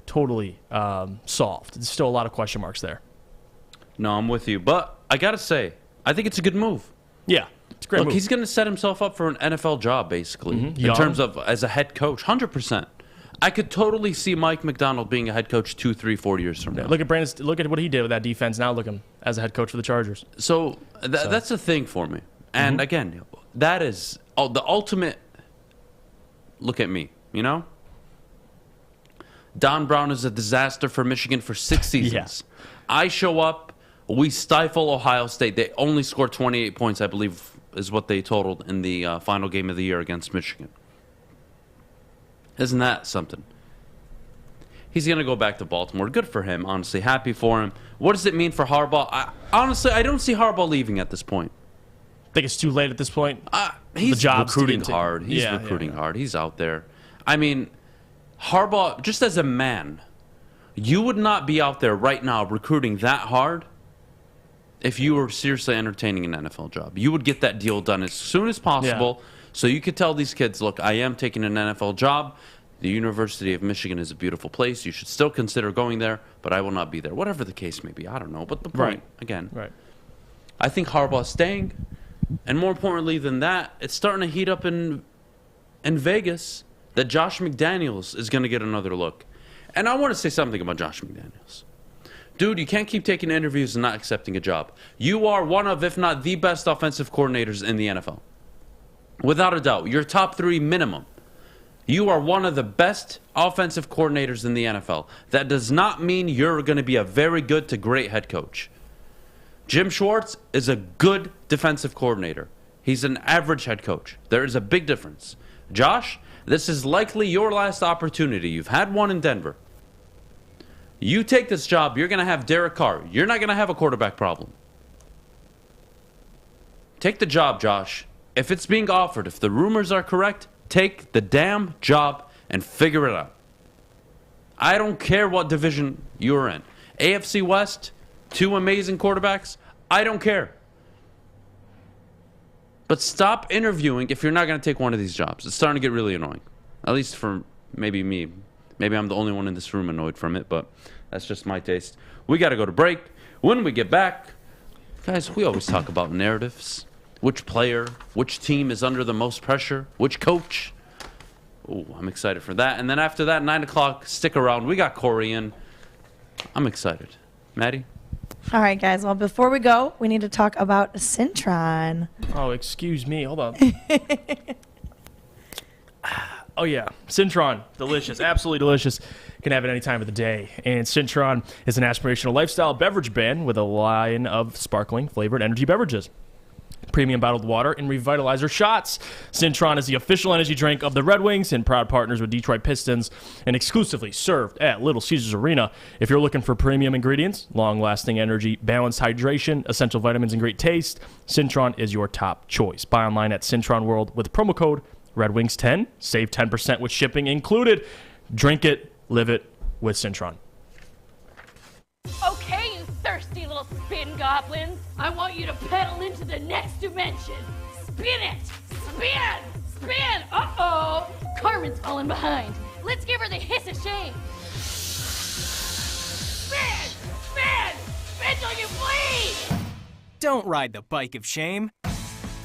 solved. There's still a lot of question marks there. No, I'm with you. But I got to say, I think it's a good move. Yeah, it's a great Look, move. he's going to set himself up for an NFL job, basically, in terms of as a head coach, 100%. I could totally see Mike McDonald being a head coach 2, 3, 4 years from now. Look at what he did with that defense. Now look at him as a head coach for the Chargers. So that's the thing for me. And again, that is the ultimate look at me, you know? Don Brown is a disaster for Michigan for 6 seasons. Yeah. I show up. We stifle Ohio State. They only scored 28 points, I believe, is what they totaled in the final game of the year against Michigan. Isn't that something? He's going to go back to Baltimore. Good for him, honestly. Happy for him. What does it mean for Harbaugh? Honestly, I don't see Harbaugh leaving at this point. Think it's too late at this point? He's recruiting hard. He's recruiting hard. He's out there. I mean, Harbaugh, just as a man, you would not be out there right now recruiting that hard if you were seriously entertaining an NFL job. You would get that deal done as soon as possible so you could tell these kids, look, I am taking an NFL job. The University of Michigan is a beautiful place. You should still consider going there, but I will not be there. Whatever the case may be. I don't know. But the point, again, I think Harbaugh's staying. And more importantly than that, it's starting to heat up in Vegas that Josh McDaniels is going to get another look. And I want to say something about Josh McDaniels. Dude, you can't keep taking interviews and not accepting a job. You are one of, if not the best offensive coordinators in the NFL. Without a doubt. You're top 3 minimum. You are one of the best offensive coordinators in the NFL. That does not mean you're going to be a very good to great head coach. Jim Schwartz is a good defensive coordinator. He's an average head coach. There is a big difference. Josh, this is likely your last opportunity. You've had one in Denver. You take this job, you're going to have Derek Carr. You're not going to have a quarterback problem. Take the job, Josh. If it's being offered, if the rumors are correct, take the damn job and figure it out. I don't care what division you're in. AFC West, 2 amazing quarterbacks, I don't care. But stop interviewing if you're not going to take one of these jobs. It's starting to get really annoying. At least for maybe me. Maybe I'm the only one in this room annoyed from it, but that's just my taste. We got to go to break. When we get back, guys, we always talk about narratives. Which player, which team is under the most pressure, which coach. Oh, I'm excited for that. And then after that, 9 o'clock, stick around. We got Kory in. I'm excited. Maddie? All right, guys. Well, before we go, we need to talk about Cintron. Oh, excuse me. Hold on. Oh, yeah. Cintron. Delicious. Absolutely delicious. Can have it any time of the day. And Cintron is an aspirational lifestyle beverage brand with a line of sparkling flavored energy beverages. Premium bottled water and revitalizer shots. Cintron is the official energy drink of the Red Wings and proud partners with Detroit Pistons and exclusively served at Little Caesars Arena. If you're looking for premium ingredients, long-lasting energy, balanced hydration, essential vitamins, and great taste, Cintron is your top choice. Buy online at Cintron World with promo code RedWings10. Save 10% with shipping included. Drink it, live it with Cintron. Okay, you thirsty little spin goblins. I want you to pedal into the next dimension. Spin it! Spin! Spin! Uh-oh! Carmen's falling behind. Let's give her the hiss of shame. Spin! Spin! Spin till you bleed! Don't ride the bike of shame.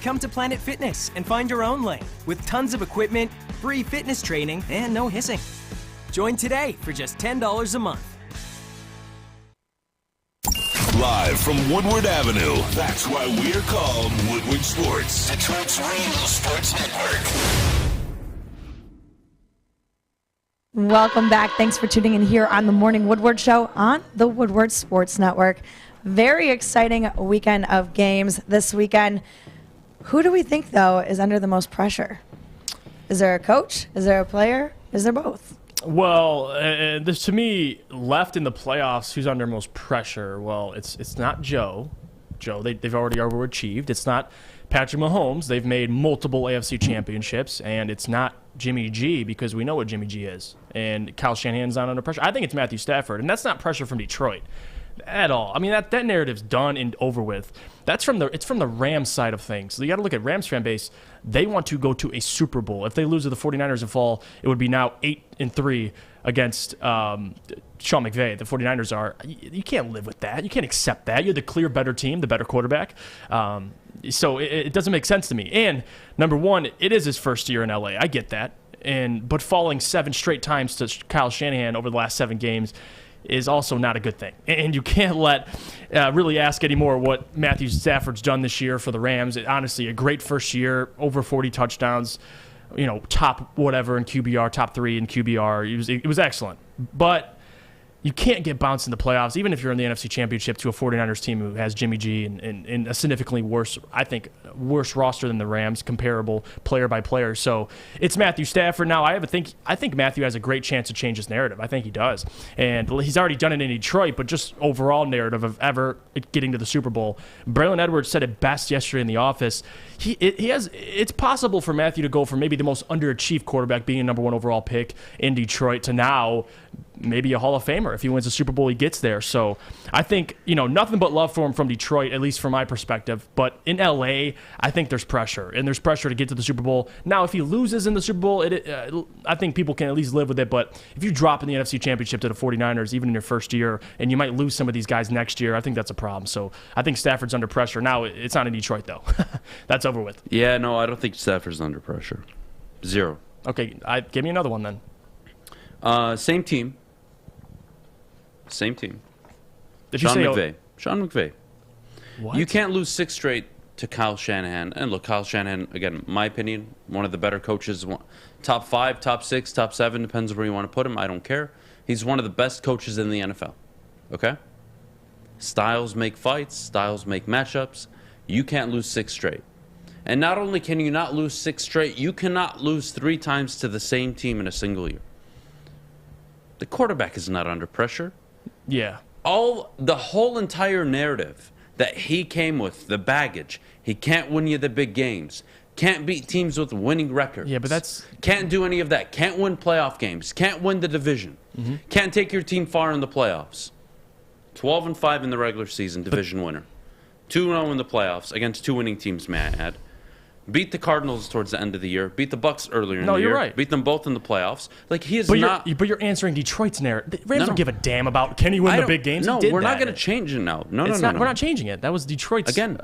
Come to Planet Fitness and find your own lane with tons of equipment, free fitness training, and no hissing. Join today for just $10 a month. Live from Woodward Avenue. That's why we're called Woodward Sports. Detroit's real sports network. Welcome back. Thanks for tuning in here on the Morning Woodward Show on the Woodward Sports Network. Very exciting weekend of games this weekend. Who do we think, though, is under the most pressure? Is there a coach? Is there a player? Is there both? Well, this, to me, left in the playoffs, who's under most pressure? Well, it's not Joe. They've already overachieved. It's not Patrick Mahomes. They've made multiple AFC championships. And it's not Jimmy G, because we know what Jimmy G is. And Kyle Shanahan's not under pressure. I think it's Matthew Stafford. And that's not pressure from Detroit at all. I mean, that narrative's done and over with. It's from the Rams side of things. So you got to look at Rams fan base. They want to go to a Super Bowl. If they lose to the 49ers in fall, it would be now 8-3 against Sean McVay. The 49ers are. You can't live with that. You can't accept that. You're the clear better team, the better quarterback. So it doesn't make sense to me. And number one, it is his first year in LA. I get that. But falling 7 straight times to Kyle Shanahan over the last 7 games is also not a good thing. And you can't really ask anymore what Matthew Stafford's done this year for the Rams. Honestly, a great first year, over 40 touchdowns, top whatever in QBR, top 3 in QBR. It was excellent. But you can't get bounced in the playoffs, even if you're in the NFC Championship, to a 49ers team who has Jimmy G and a significantly worse roster than the Rams, comparable player by player. So it's Matthew Stafford. Now, I think Matthew has a great chance to change his narrative. I think he does. And he's already done it in Detroit, but just overall narrative of ever getting to the Super Bowl. Braylon Edwards said it best yesterday in the office. It's possible for Matthew to go from maybe the most underachieved quarterback, being a number 1 overall pick in Detroit, to now maybe a Hall of Famer. If he wins the Super Bowl, he gets there. So I think, nothing but love for him from Detroit, at least from my perspective. But in LA, I think there's pressure, and there's pressure to get to the Super Bowl. Now, if he loses in the Super Bowl, I think people can at least live with it. But if you drop in the NFC Championship to the 49ers, even in your first year, and you might lose some of these guys next year, I think that's a problem. So I think Stafford's under pressure. Now, it's not in Detroit, though. That's over with. Yeah, no, I don't think Stafford's under pressure. 0. Okay, give me another one then. Same team. Sean McVay. What? You can't lose 6 straight to Kyle Shanahan. And look, Kyle Shanahan, again, my opinion, one of the better coaches. Top 5, top 6, top 7, depends where you want to put him. I don't care. He's one of the best coaches in the NFL. Okay? Styles make fights. Styles make matchups. You can't lose 6 straight. And not only can you not lose 6 straight, you cannot lose 3 times to the same team in a single year. The quarterback is not under pressure. Yeah. The whole entire narrative that he came with, the baggage, he can't win you the big games, can't beat teams with winning records. Yeah, but can't do any of that. Can't win playoff games. Can't win the division. Mm-hmm. Can't take your team far in the playoffs. 12-5 in the regular season, division winner. 2-0 in the playoffs against 2 winning teams, may I add. Beat the Cardinals towards the end of the year. Beat the Bucks earlier in the year. No, you're right. Beat them both in the playoffs. Like, he is but not... But you're answering Detroit's narrative. The Rams don't give a damn about can he win the big games. No, we're not going to change it now. No. We're not changing it. That was Detroit's... Again,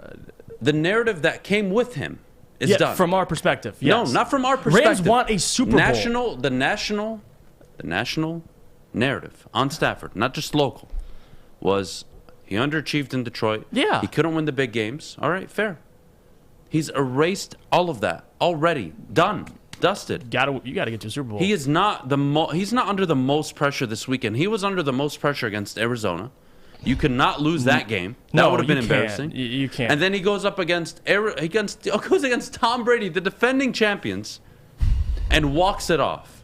the narrative that came with him is done. From our perspective, yes. No, not from our perspective. Rams want a Super Bowl. The national narrative on Stafford, not just local, was he underachieved in Detroit. Yeah. He couldn't win the big games. All right, fair. He's erased all of that already. Done. Dusted. You got to get to a Super Bowl. He is not he's not under the most pressure this weekend. He was under the most pressure against Arizona. You cannot lose that game. That would have been embarrassing. You can't. And then he goes up against Tom Brady, the defending champions, and walks it off.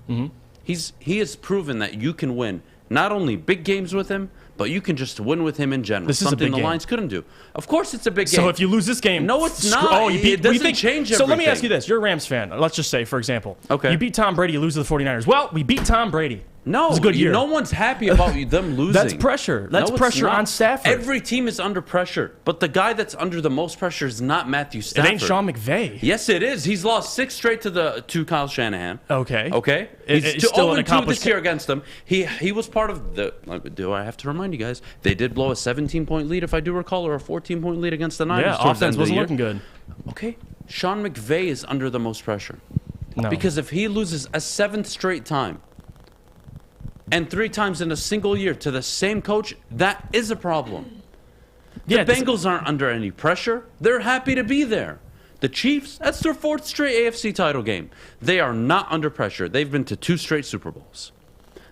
Mm-hmm. He has proven that you can win not only big games with him, but you can just win with him in general. This is something a big the game. Lions couldn't do. Of course, it's a big game. So if you lose this game, no, it's not. It doesn't change everything. So let me ask you this: you're a Rams fan. Let's just say, for example, okay, you beat Tom Brady, you lose to the 49ers. Well, we beat Tom Brady. No, it's a good year. No one's happy about them losing. That's pressure. That's pressure on Stafford. Every team is under pressure, but the guy that's under the most pressure is not Matthew Stafford. It ain't Sean McVay. Yes, it is. He's lost 6 straight to Kyle Shanahan. Okay. He's still an accomplished this year against them. He was part of the. Do I have to remind you guys? They did blow a 17-point lead, if I do recall, or a 14-point lead against the Niners. Yeah, offense wasn't looking good. Okay, Sean McVay is under the most pressure. No. Because if he loses a 7th straight time, and 3 times in a single year to the same coach, that is a problem. The Bengals aren't under any pressure. They're happy to be there. The Chiefs, that's their 4th straight AFC title game. They are not under pressure. They've been to 2 straight Super Bowls.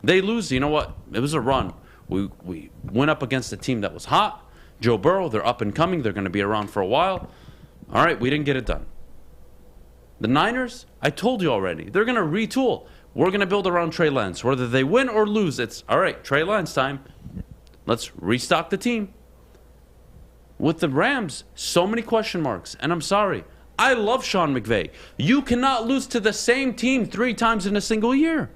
They lose, you know what? It was a run. We went up against a team that was hot. Joe Burrow, they're up and coming. They're going to be around for a while. All right, we didn't get it done. The Niners, I told you already, they're going to retool. We're going to build around Trey Lance. Whether they win or lose, it's, all right, Trey Lance time. Let's restock the team. With the Rams, so many question marks. And I'm sorry, I love Sean McVay. You cannot lose to the same team 3 times in a single year.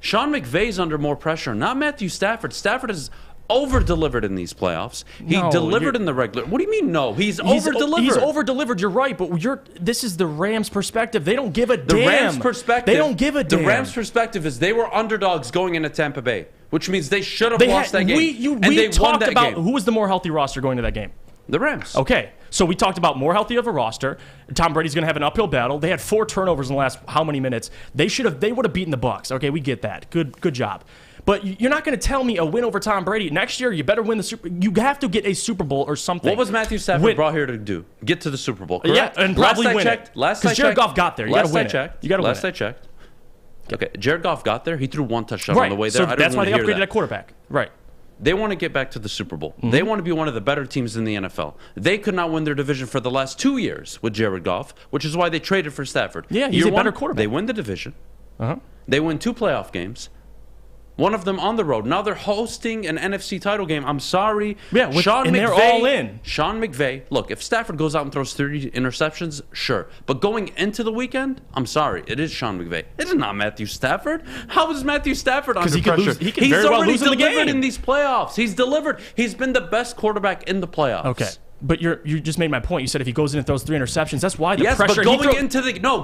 Sean McVay's under more pressure, not Matthew Stafford. Stafford has over-delivered in these playoffs. He delivered in the regular. What do you mean, no? He's over-delivered. He's over-delivered, you're right, but this is the Rams' perspective. They don't give a damn. The Rams' perspective. They don't give a damn. The Rams' perspective is they were underdogs going into Tampa Bay, which means they should have lost that game. We talked about who was the more healthy roster going to that game. The Rams. Okay, so we talked about more healthy of a roster. Tom Brady's going to have an uphill battle. They had 4 turnovers in the last how many minutes? They would have beaten the Bucs. Okay, we get that. Good job. But you're not going to tell me a win over Tom Brady next year. You better win the Super. You have to get a Super Bowl or something. What was Matthew Stafford brought here to do? Get to the Super Bowl. Correct? Yeah, and probably win it. Because Jared Goff got there. You got to win it. You got to win it. Last I checked. Okay, Jared Goff got there. He threw 1 touchdown on the way there. So that's why they upgraded that quarterback. Right. They want to get back to the Super Bowl. They want to be one of the better teams in the NFL. They could not win their division for the last 2 years with Jared Goff, which is why they traded for Stafford. Yeah, he's a better quarterback. They win the division. They win 2 playoff games. One of them on the road. Now they're hosting an NFC title game. I'm sorry. Yeah, they're all in. Sean McVay. Look, if Stafford goes out and throws 30 interceptions, sure. But going into the weekend, I'm sorry. It is Sean McVay. It is not Matthew Stafford. How is Matthew Stafford under pressure? He can very well lose in the game. He's already delivered in these playoffs. He's delivered. He's been the best quarterback in the playoffs. Okay. But you just made my point. You said if he goes in and throws 3 interceptions, that's why the pressure. Yes, but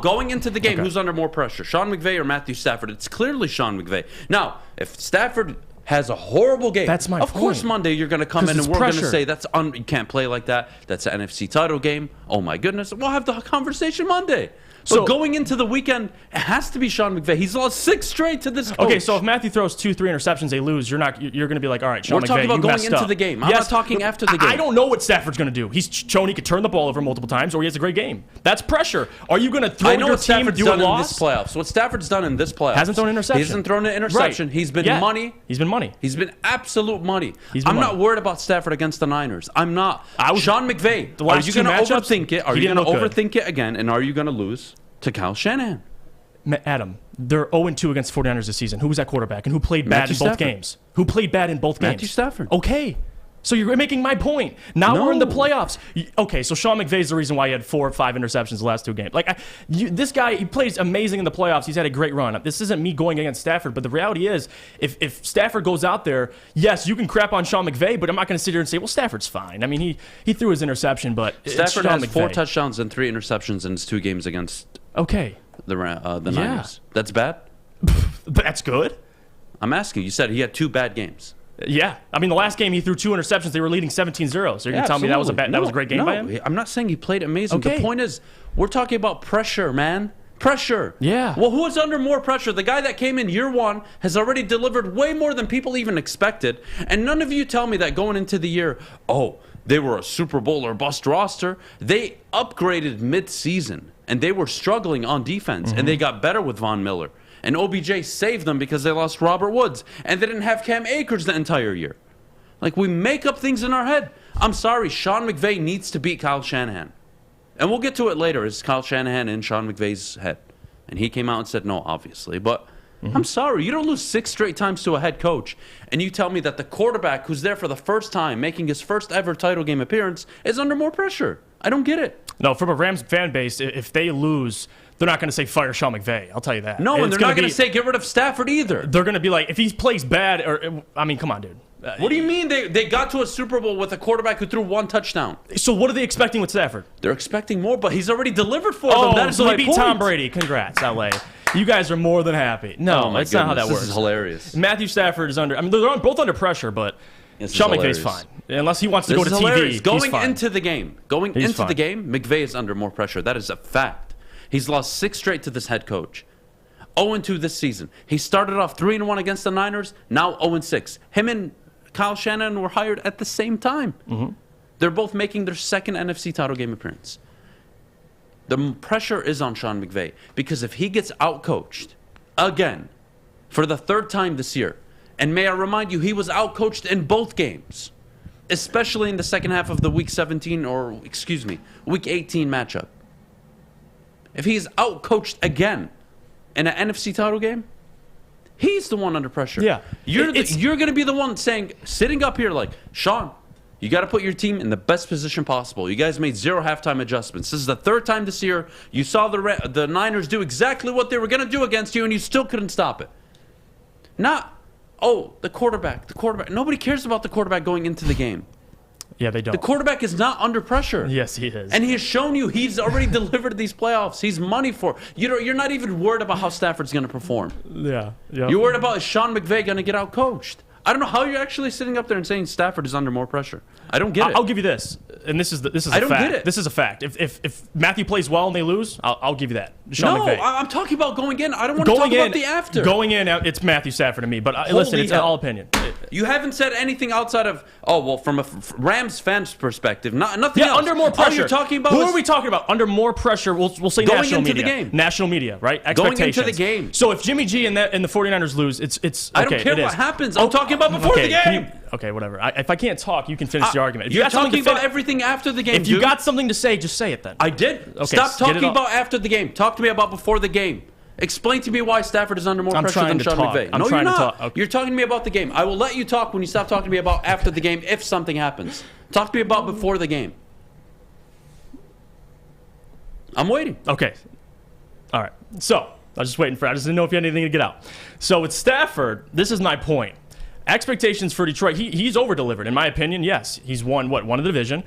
going into the game, who's under more pressure, Sean McVay or Matthew Stafford? It's clearly Sean McVay. Now, if Stafford has a horrible game, that's my of course Monday you're going to come in and we're going to say you can't play like that. That's an NFC title game. Oh my goodness, we'll have the conversation Monday. So going into the weekend, it has to be Sean McVay. He's lost 6 straight to this coach. Okay, so if Matthew throws 2-3 interceptions, they lose. You're going to be like, all right, Sean McVay, we're talking about you going messed into up. the game. I'm not talking after the game. I don't know what Stafford's going to do. He's shown he could turn the ball over multiple times, or he has a great game. That's pressure. Are you going to throw your team and do a loss? In this playoffs. What Stafford's done in this playoffs. Hasn't thrown an interception. He hasn't thrown an interception. Right. He's been money. He's been money. He's been absolute money. I'm not worried about Stafford against the Niners. I'm not. Sean McVay, are you going to overthink it? Are you going to overthink it again? And are you going to lose to Kyle Shanahan? Adam, they're 0-2 against 49ers this season. Who was that quarterback? And who played bad in both games? Who played bad in both games? Matthew Stafford. Okay. So you're making my point. Now we're in the playoffs. Okay, so Sean McVay's the reason why he had 4 or 5 interceptions the last 2 games. This guy, he plays amazing in the playoffs. He's had a great run. This isn't me going against Stafford, but the reality is, if Stafford goes out there, yes, you can crap on Sean McVay, but I'm not going to sit here and say, well, Stafford's fine. I mean, he threw his interception, but Stafford has 4 touchdowns and 3 interceptions in his 2 games against the Niners. That's bad? But that's good. I'm asking. You said he had 2 bad games. Yeah. I mean, the last game he threw 2 interceptions. They were leading 17-0. So you're going to tell me that was a great game by him? I'm not saying he played amazing. Okay. The point is, we're talking about pressure, man. Pressure. Yeah. Well, who is under more pressure? The guy that came in year 1 has already delivered way more than people even expected. And none of you tell me that going into the year, they were a Super Bowl or bust roster. They upgraded mid-season, and they were struggling on defense, and they got better with Von Miller. And OBJ saved them because they lost Robert Woods, and they didn't have Cam Akers the entire year. We make up things in our head. I'm sorry, Sean McVay needs to beat Kyle Shanahan. And we'll get to it later. Is Kyle Shanahan in Sean McVay's head? And he came out and said no, obviously. But I'm sorry, you don't lose 6 straight times to a head coach, and you tell me that the quarterback who's there for the first time, making his first ever title game appearance, is under more pressure. I don't get it. No, from a Rams fan base, if they lose, they're not going to say fire Sean McVay. I'll tell you that. No, and they're not going to say get rid of Stafford either. They're going to be like, if he plays bad, come on, dude. What do you mean they got to a Super Bowl with a quarterback who threw 1 touchdown? So what are they expecting with Stafford? They're expecting more, but he's already delivered for them. That is so they beat Tom Brady. Congrats, LA. You guys are more than happy. No, that's not how that works. This is hilarious. Matthew Stafford is under. I mean, they're both under pressure, but Sean McVay's fine. Unless he wants to go to TV. Going into the game, McVay is under more pressure. That is a fact. He's lost 6 straight to this head coach. 0-2 this season. He started off 3-1 against the Niners. Now 0-6. Him and Kyle Shanahan were hired at the same time. They're both making their 2nd NFC title game appearance. The pressure is on Sean McVay because if he gets outcoached again for the 3rd time this year, and may I remind you, he was outcoached in both games, especially in the second half of the Week 18 matchup. if he's out-coached again in an NFC title game, he's the one under pressure. Yeah. You're going to be the one sitting up here like, Sean, you got to put your team in the best position possible. You guys made 0 halftime adjustments. This is the 3rd time this year you saw the Niners do exactly what they were going to do against you, and you still couldn't stop it. Not, the quarterback. Nobody cares about the quarterback going into the game. Yeah, they don't. The quarterback is not under pressure. Yes, he is. And he has shown you he's already delivered these playoffs. He's money for. You're not even worried about how Stafford's going to perform. Yeah. You're worried about is Sean McVay going to get out-coached. I don't know how you're actually sitting up there and saying Stafford is under more pressure. I don't get it. I'll give you this, and this is a fact. I don't get it. This is a fact. If Matthew plays well and they lose, I'll give you that. Sean No, McVay. I'm talking about going in. I don't want to talk about the after. Going in, it's Matthew Stafford to me. But listen, it's all opinion. You haven't said anything outside of, from a Rams fan's perspective, nothing else. Under more pressure. All you're talking about Who are we talking about? Under more pressure, we'll say going national into media. the game. National media, right? Going Expectations. into the game. So if Jimmy G and the 49ers lose, it's okay. I don't care it what is. happens. I'm talking about before the game. Okay, whatever. If I can't talk, you can finish the argument. If You're talking about everything after the game, If you got something to say, just say it then. I did. Okay, Stop talking all- about after the game. Talk to me about before the game. Explain to me why Stafford is under more pressure than Sean McVay. I'm No, trying you're to not. talk. Okay. You're talking to me about the game. I will let you talk when you stop talking to me about after the game if something happens. Talk to me about before the game. I'm waiting. Okay. All right. So, I was just waiting I just didn't know if you had anything to get out. So, with Stafford, this is my point. Expectations for Detroit, he's over-delivered. In my opinion, yes. He's won a division,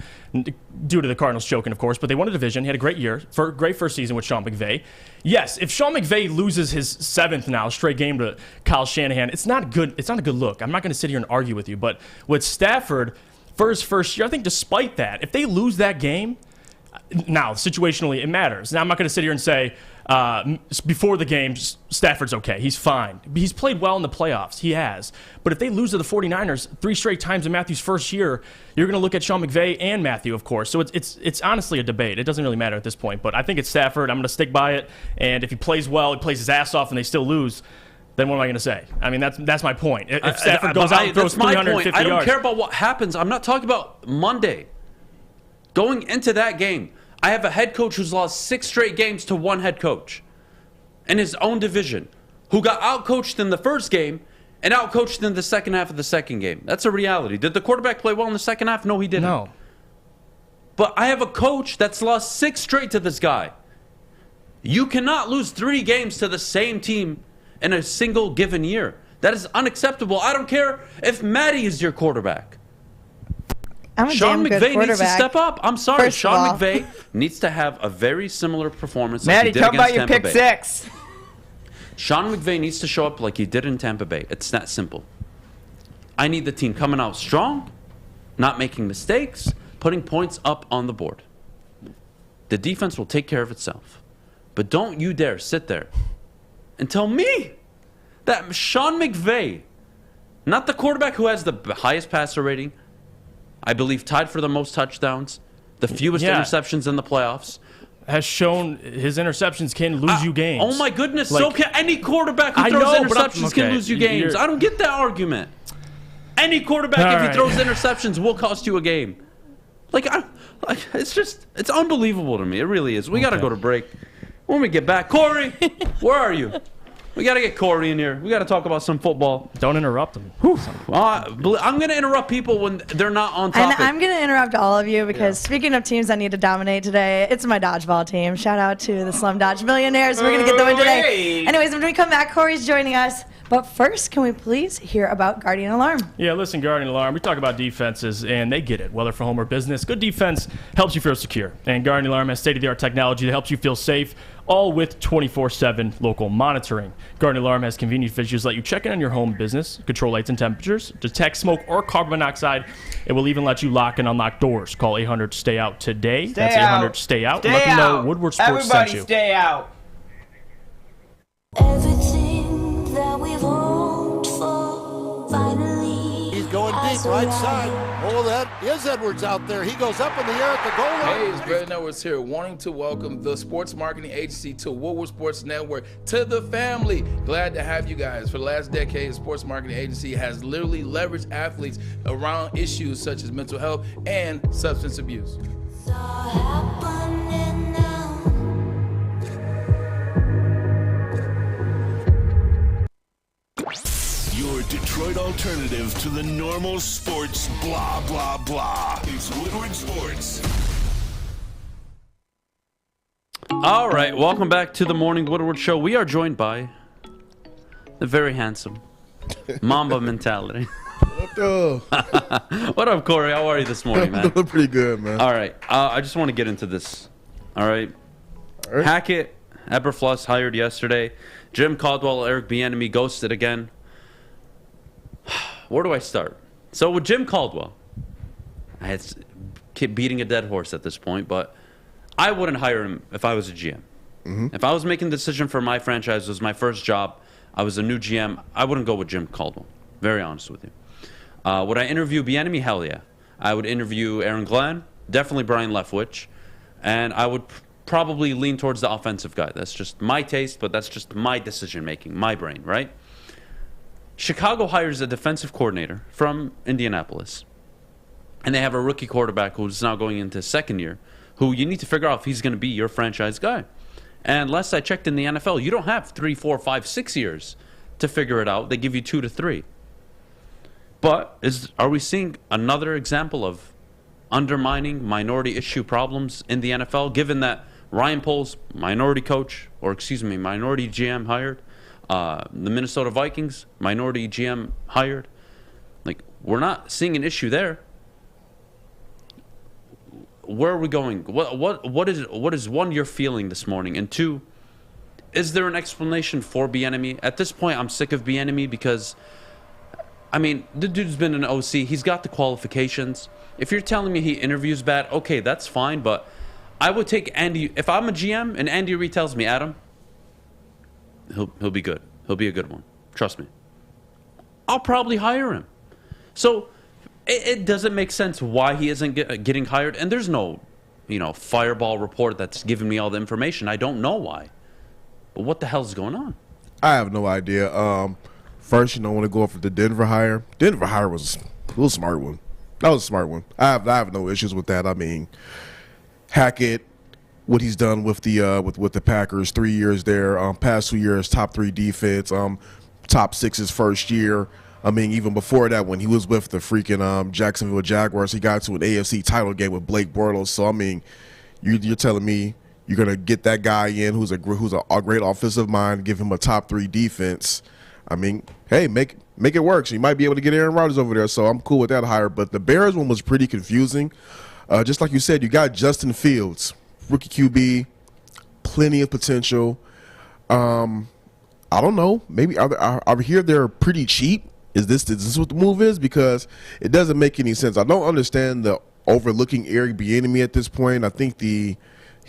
due to the Cardinals choking, of course, but they won a division. He had a great year, great first season with Sean McVay. Yes, if Sean McVay loses his 7th now straight game to Kyle Shanahan, it's not good. It's not a good look. I'm not going to sit here and argue with you, but with Stafford, for his first year, I think despite that, if they lose that game, now, situationally, it matters. Now, I'm not going to sit here and say, before the game, Stafford's okay. He's fine. He's played well in the playoffs. He has. But if they lose to the 49ers 3 straight times in Matthew's first year, you're going to look at Sean McVay and Matthew, of course. So it's honestly a debate. It doesn't really matter at this point. But I think it's Stafford. I'm going to stick by it. And if he plays well, he plays his ass off, and they still lose, then what am I going to say? I mean, that's my point. If Stafford goes out and throws 350 yards. I don't care about what happens. I'm not talking about Monday. Going into that game, I have a head coach who's lost 6 straight games to one head coach in his own division, who got outcoached in the first game and outcoached in the second half of the second game. That's a reality. Did the quarterback play well in the second half? No, he didn't. No. But I have a coach that's lost 6 straight to this guy. You cannot lose 3 games to the same team in a single given year. That is unacceptable. I don't care if Matty is your quarterback. I'm a Sean damn good McVay needs to quarterback. step up. I'm sorry. First of Sean all. McVay needs to have a very similar performance Maddie, like he did tell against about your Tampa pick Bay. 6. Sean McVay needs to show up like he did in Tampa Bay. It's that simple. I need the team coming out strong, not making mistakes, putting points up on the board. The defense will take care of itself. But don't you dare sit there and tell me that Sean McVay, not the quarterback who has the highest passer rating, I believe tied for the most touchdowns, the fewest interceptions in the playoffs, has shown his interceptions can lose you games. Oh my goodness, so can any quarterback who throws interceptions can lose you games. I don't get that argument. Any quarterback, if he throws interceptions, will cost you a game. It's unbelievable to me. It really is. We got to go to break. When we get back, Kory, where are you? We got to get Kory in here. We got to talk about some football. Don't interrupt him. I'm going to interrupt people when they're not on topic. And I'm going to interrupt all of you because speaking of teams I need to dominate today, it's my dodgeball team. Shout out to the Slum Dodge Millionaires. We're going to get them in today. Anyways, when we come back, Kory's joining us. But first, can we please hear about Guardian Alarm? Yeah, listen, Guardian Alarm, we talk about defenses, and they get it, whether for home or business. Good defense helps you feel secure. And Guardian Alarm has state-of-the-art technology that helps you feel safe, all with 24/7 local monitoring. Guardian Alarm has convenient features that let you check in on your home business, control lights and temperatures, detect smoke or carbon monoxide. It will even let you lock and unlock doors. Call 800-STAY-OUT today. That's 800-STAY-OUT. And let them know Woodward Sports sent you. Everybody stay out. Everything that we've hoped for, finally. He's going deep, right side. Oh, that is Edwards out there. He goes up in the air at the goal line. Hey, it's Brandon Edwards here, wanting to welcome the sports marketing agency to Woodward Sports Network, to the family. Glad to have you guys. For the last decade, the sports marketing agency has literally leveraged athletes around issues such as mental health and substance abuse. Detroit alternative to the normal sports blah, blah, blah. It's Woodward Sports. All right, welcome back to the Morning Woodward Show. We are joined by the very handsome Mamba Mentality. What up? What up, Kory? How are you this morning, man? I'm doing pretty good, man. All right, I just want to get into this. All right. Hackett, Eberfluss hired yesterday. Jim Caldwell, Eric Bieniemy ghosted again. Where do I start? So with Jim Caldwell, I keep beating a dead horse at this point, but I wouldn't hire him if I was a GM. If I was making a decision for my franchise, it was my first job, I was a new GM, I wouldn't go with Jim Caldwell. Very honest with you. Would I interview Bieniemy? Hell yeah. I would interview Aaron Glenn, definitely Brian Leftwich, and I would probably lean towards the offensive guy. That's just my taste, but that's just my decision-making, my brain, right? Chicago hires a defensive coordinator from Indianapolis, and they have a rookie quarterback who's now going into his second year, who you need to figure out if he's going to be your franchise guy. And last I checked in the NFL, you don't have 3, 4, 5, 6 years to figure it out. They give you 2 to 3. But are we seeing another example of undermining minority issue problems in the NFL, given that Ryan Poles, minority GM hired, the Minnesota Vikings, minority GM hired? Like, we're not seeing an issue there. Where are we going? What is one, you're feeling this morning, and two, is there an explanation for Bieniemy? At this point, I'm sick of Bieniemy because, I mean, the dude's been an OC. He's got the qualifications. If you're telling me he interviews bad, okay, that's fine. But I would take Andy. If I'm a GM and Andy Reid tells me, Adam, he'll be good. He'll be a good one. Trust me. I'll probably hire him. So it doesn't make sense why he isn't getting hired. And there's no, fireball report that's giving me all the information. I don't know why. But what the hell's going on? I have no idea. First, I want to go off with the Denver hire. Denver hire was a smart one. That was a smart one. I have no issues with that. I mean, Hackett, what he's done with the with the Packers, 3 years there, past 2 years, top 3 defense, top 6 his first year. I mean, even before that, when he was with the freaking Jacksonville Jaguars, he got to an AFC title game with Blake Bortles. So I mean, you're telling me you're gonna get that guy in who's a great offensive mind, give him a top 3 defense. I mean, hey, make it work. So you might be able to get Aaron Rodgers over there. So I'm cool with that hire. But the Bears one was pretty confusing. Just like you said, you got Justin Fields, rookie QB, plenty of potential. I don't know. Maybe I hear they're pretty cheap. Is this what the move is? Because it doesn't make any sense. I don't understand the overlooking Eric Bieniemy at this point. I think he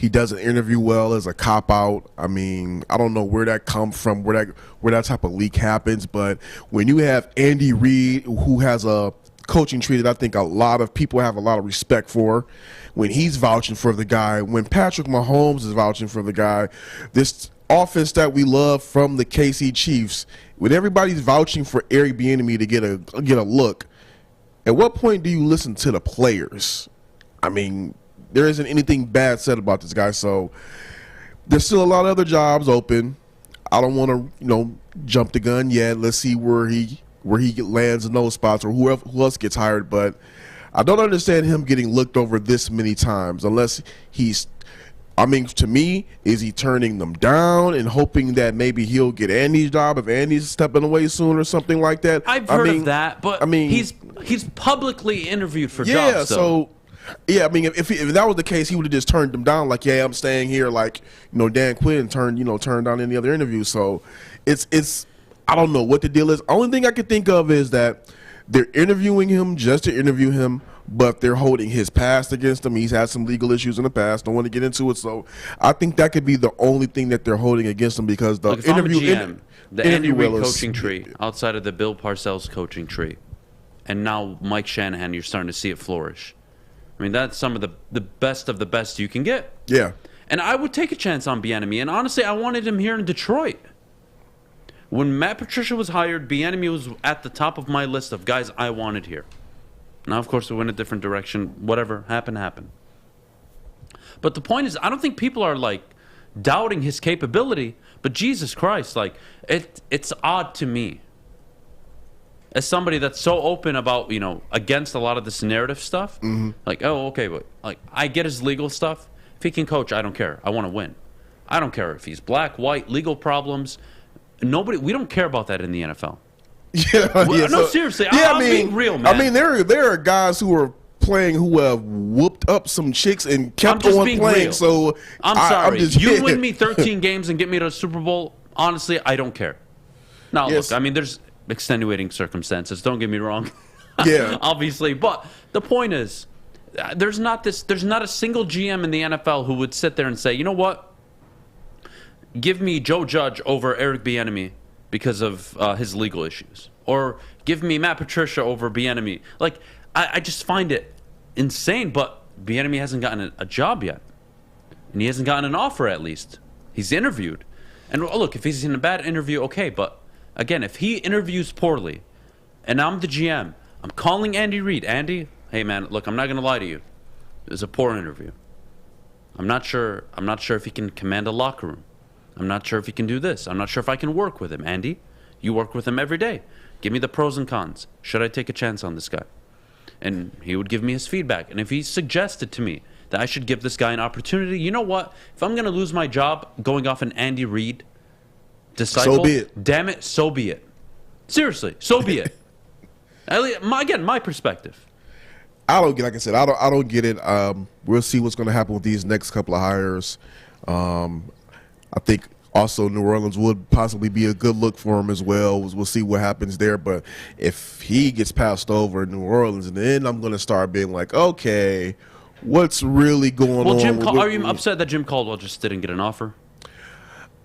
doesn't interview well as a cop-out. I mean, I don't know where that comes from, where that type of leak happens. But when you have Andy Reid, who has a coaching tree that I think a lot of people have a lot of respect for, when he's vouching for the guy, when Patrick Mahomes is vouching for the guy, this offense that we love from the KC Chiefs, when everybody's vouching for Eric Bieniemy to get a look, at what point do you listen to the players? I mean, there isn't anything bad said about this guy, so there's still a lot of other jobs open. I don't want to, jump the gun yet. Let's see where he lands in those spots or who else gets hired. But I don't understand him getting looked over this many times unless to me, is he turning them down and hoping that maybe he'll get Andy's job if Andy's stepping away soon or something like that? I've heard of that, but he's publicly interviewed for jobs. So I mean, if that was the case, he would have just turned them down. Like, yeah, I'm staying here. Like, Dan Quinn turned down any other interview. So it's I don't know what the deal is. Only thing I can think of is that they're interviewing him just to interview him, but they're holding his past against him. He's had some legal issues in the past. Don't want to get into it. So I think that could be the only thing that they're holding against him because the the Andy Reid coaching tree outside of the Bill Parcells coaching tree, and now Mike Shanahan, you're starting to see it flourish. I mean, that's some of the best of the best you can get. Yeah. And I would take a chance on Bieniemy. And honestly, I wanted him here in Detroit. When Matt Patricia was hired, Bieniemy was at the top of my list of guys I wanted here. Now, of course, we went a different direction. Whatever happened. But the point is, I don't think people are, doubting his capability. But Jesus Christ, it's odd to me. as somebody that's so open about, against a lot of this narrative stuff, like, oh, okay, but like I get his legal stuff. If he can coach, I don't care. I want to win. I don't care if he's black, white, legal problems. We don't care about that in the NFL. Seriously. I'm being real, man. I mean, there are guys who are playing who have whooped up some chicks and kept on playing. Real. So I'm sorry. You win me 13 games and get me to a Super Bowl. Honestly, I don't care. Now, look, I mean, there's extenuating circumstances. Don't get me wrong. Yeah. Obviously, but the point is, there's not a single GM in the NFL who would sit there and say, you know what? Give me Joe Judge over Eric Bieniemy because of his legal issues, or give me Matt Patricia over Bieniemy. Like, I just find it insane. But Bieniemy hasn't gotten a job yet, and he hasn't gotten an offer. At least he's interviewed. And look, if he's in a bad interview, okay. But again, if he interviews poorly, and I'm the GM, I'm calling Andy Reid. Andy, hey man, look, I'm not gonna lie to you. It was a poor interview. I'm not sure if he can command a locker room. I'm not sure if he can do this. I'm not sure if I can work with him. Andy, you work with him every day. Give me the pros and cons. Should I take a chance on this guy? And he would give me his feedback. And if he suggested to me that I should give this guy an opportunity, you know what? If I'm going to lose my job going off an Andy Reid disciple, so be it. Damn it, so be it. Seriously, so be it. Again, my perspective. Like I said, I don't get it. We'll see what's going to happen with these next couple of hires. I think also New Orleans would possibly be a good look for him as well. We'll see what happens there. But if he gets passed over in New Orleans, and then I'm going to start being like, okay, what's really going on? Are you upset that Jim Caldwell just didn't get an offer?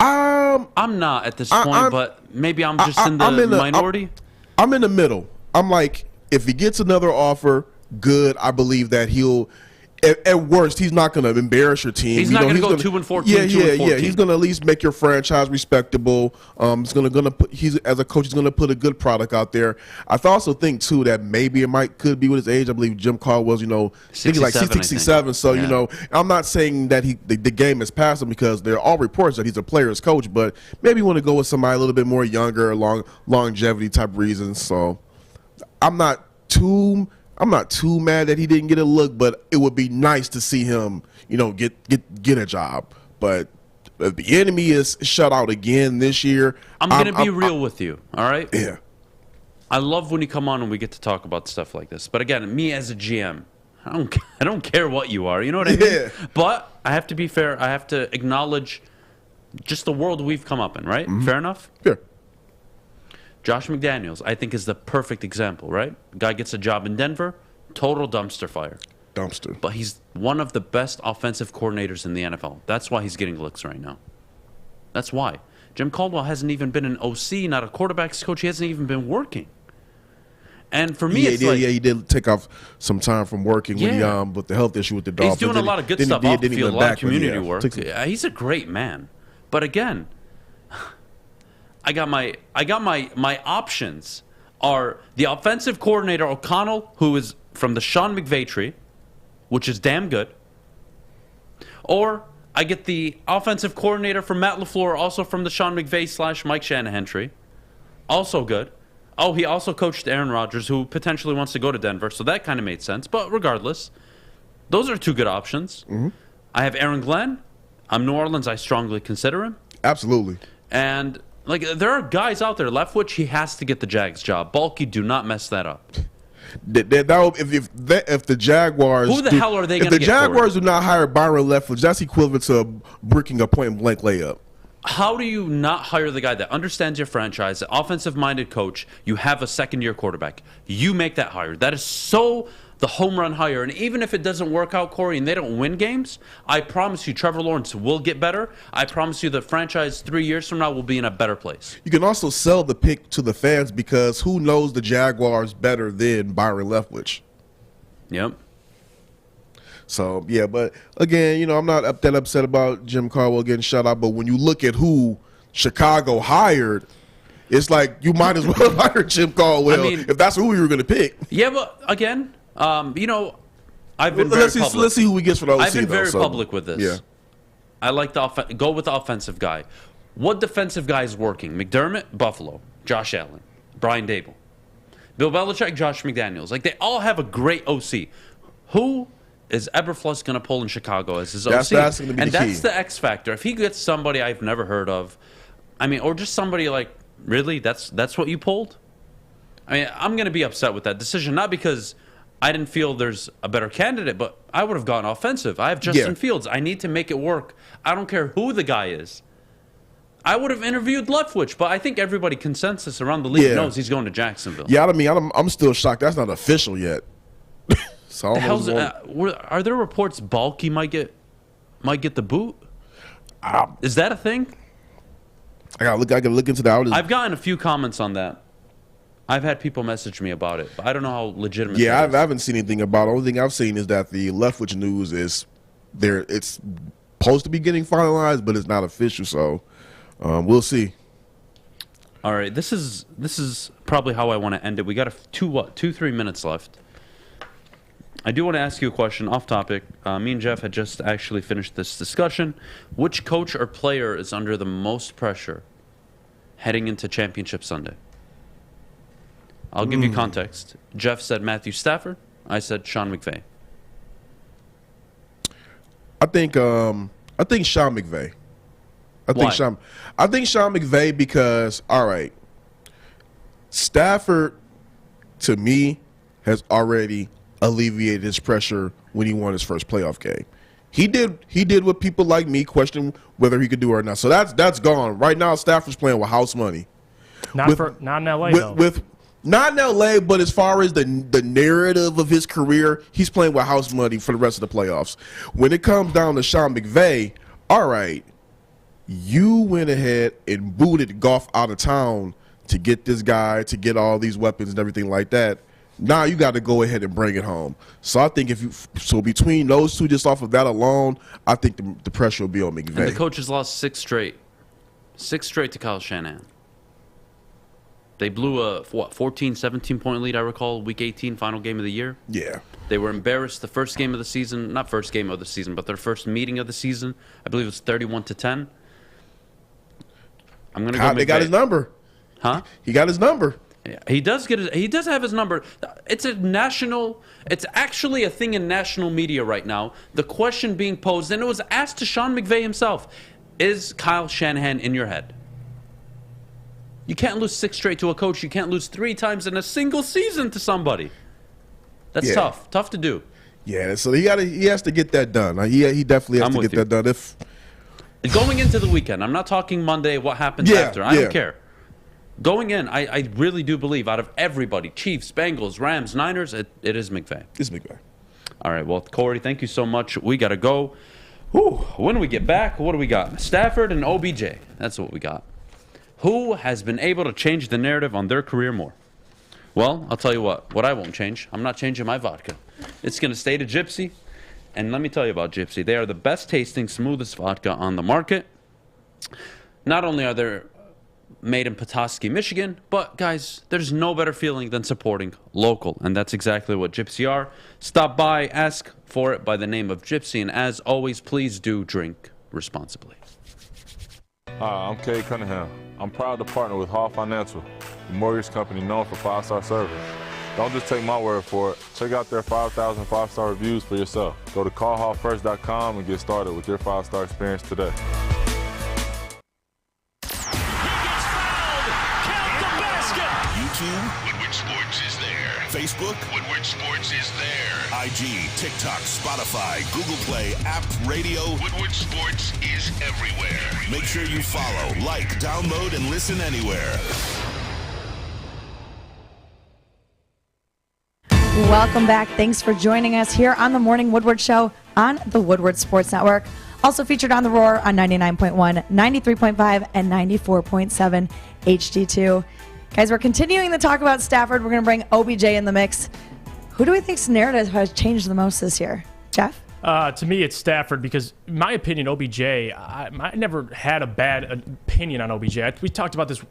I'm not at this point, but maybe I'm just in the minority. I'm in the middle. I'm like, if he gets another offer, good. I believe that he'll. At worst, he's not going to embarrass your team. He's not going to go 2-14. Yeah. He's going to at least make your franchise respectable. He's going to put. As a coach, he's going to put a good product out there. I also think too that maybe could be with his age. I believe Jim Caldwell's, thinking like 67. So I'm not saying that the game has passed him, because there are all reports that he's a player's coach. But maybe you want to go with somebody a little bit more younger, longevity type reasons. So I'm not too mad that he didn't get a look, but it would be nice to see him, get a job. But if the enemy is shut out again this year, I'm going to be real with you, all right? Yeah. I love when you come on and we get to talk about stuff like this. But again, me as a GM, I don't care what you are, you know what I mean? Yeah. But I have to be fair. I have to acknowledge just the world we've come up in, right? Mm-hmm. Fair enough? Sure. Josh McDaniels, I think, is the perfect example, right? Guy gets a job in Denver, total dumpster fire. Dumpster. But he's one of the best offensive coordinators in the NFL. That's why he's getting looks right now. That's why. Jim Caldwell hasn't even been an OC, not a quarterback's coach. He hasn't even been working. And for me, he did take off some time from working with the health issue with the Dolphins. He's doing a lot of good stuff off the field, a lot of community work. He's a great man. But again, I got my options are the offensive coordinator O'Connell, who is from the Sean McVay tree, which is damn good, or I get the offensive coordinator from Matt LaFleur, also from the Sean McVay / Mike Shanahan tree, also good. Oh, he also coached Aaron Rodgers, who potentially wants to go to Denver, so that kind of made sense. But regardless, those are two good options. Mm-hmm. I have Aaron Glenn. I'm New Orleans. I strongly consider him. Absolutely. And there are guys out there. Leftwich, he has to get the Jags job. Bulky, do not mess that up. If the Jaguars, who the hell are they going to get? If the Jaguars do not hire Byron Leftwich, that's equivalent to bricking a point blank layup. How do you not hire the guy that understands your franchise, the offensive-minded coach? You have a second-year quarterback. You make that hire. That is so the home run hire. And even if it doesn't work out, Kory, and they don't win games, I promise you Trevor Lawrence will get better. I promise you the franchise 3 years from now will be in a better place. You can also sell the pick to the fans, because who knows the Jaguars better than Byron Leftwich? Yep. So, yeah, but again, I'm not that upset about Jim Caldwell getting shut out. But when you look at who Chicago hired, it's like you might as well hire Jim Caldwell if that's who you were going to pick. Yeah, but again, I've been very public. Let's see who he gets for the OC. I've been very public with this. Yeah. I like go with the offensive guy. What defensive guy is working? McDermott, Buffalo. Josh Allen. Brian Dable. Bill Belichick, Josh McDaniels. Like, they all have a great OC. Who is Eberflus going to pull in Chicago as his OC? That's going to be the key. That's the X factor. If he gets somebody I've never heard of, I mean, or just somebody like, really? That's what you pulled? I mean, I'm going to be upset with that decision, not because I didn't feel there's a better candidate, but I would have gone offensive. I have Justin Fields. I need to make it work. I don't care who the guy is. I would have interviewed Leftwich, but I think everybody consensus around the league knows he's going to Jacksonville. Yeah, I mean, I'm still shocked. That's not official yet. So are there reports Balky might get the boot? Is that a thing? I gotta look into that. I've gotten a few comments on that. I've had people message me about it, but I don't know how legitimate. Yeah, I haven't seen anything about it. The only thing I've seen is that the Leftwich news is there. It's supposed to be getting finalized, but it's not official. So we'll see. All right, this is probably how I want to end it. We got 2-3 minutes left. I do want to ask you a question off topic. Me and Jeff had just actually finished this discussion. Which coach or player is under the most pressure heading into Championship Sunday? I'll give you context. Jeff said Matthew Stafford. I said Sean McVay. I think Sean McVay. I think Sean McVay because, all right, Stafford to me has already alleviated his pressure when he won his first playoff game. He did what people like me question whether he could do it or not. So that's gone. Right now Stafford's playing with house money. Not in LA though. Not in LA, but as far as the narrative of his career, he's playing with house money for the rest of the playoffs. When it comes down to Sean McVay, all right, you went ahead and booted Goff out of town to get this guy, to get all these weapons and everything like that. Now you got to go ahead and bring it home. So I think between those two, just off of that alone, I think the pressure will be on McVay. And the coach has lost 6 straight to Kyle Shanahan. They blew a 14, 17-point lead, I recall, Week 18, final game of the year. Yeah. They were embarrassed the first game of the season, not first game of the season, but their first meeting of the season. I believe it was 31-10. I'm gonna go. They got his number. Huh? He got his number. Yeah, he does have his number. It's actually a thing in national media right now. The question being posed, and it was asked to Sean McVay himself, is Kyle Shanahan in your head? You can't lose 6 straight to a coach. You can't lose 3 times in a single season to somebody. That's tough to do. Yeah, so he has to get that done. He definitely has to get that done. Going into the weekend, I'm not talking Monday, what happens after. I don't care. Going in, I really do believe out of everybody, Chiefs, Bengals, Rams, Niners, it is McVay. It's McVay. All right, well, Kory, thank you so much. We got to go. Whew, when we get back, what do we got? Stafford and OBJ. That's what we got. Who has been able to change the narrative on their career more? Well, I'll tell you what I won't change. I'm not changing my vodka. It's going to stay to Gypsy. And let me tell you about Gypsy. They are the best tasting, smoothest vodka on the market. Not only are they made in Petoskey, Michigan, but guys, there's no better feeling than supporting local. And that's exactly what Gypsy are. Stop by, ask for it by the name of Gypsy. And as always, please do drink responsibly. Hi, I'm Kay Cunningham. I'm proud to partner with Hall Financial, the mortgage company known for 5-star service. Don't just take my word for it. Check out their 5,000 5-star reviews for yourself. Go to callhallfirst.com and get started with your 5-star experience today. YouTube, Woodward Sports is there. Facebook, Woodward Sports is there. IG, TikTok, Spotify, Google Play, app, radio. Woodward Sports is everywhere. Make sure you follow, like, download, and listen anywhere. Welcome back. Thanks for joining us here on the Morning Woodward Show on the Woodward Sports Network. Also featured on The Roar on 99.1, 93.5, and 94.7 HD2. Guys, we're continuing to talk about Stafford. We're going to bring OBJ in the mix. Who do we think's narrative has changed the most this year? Jeff? To me, it's Stafford because, in my opinion, OBJ, I never had a bad opinion on OBJ. We talked about this,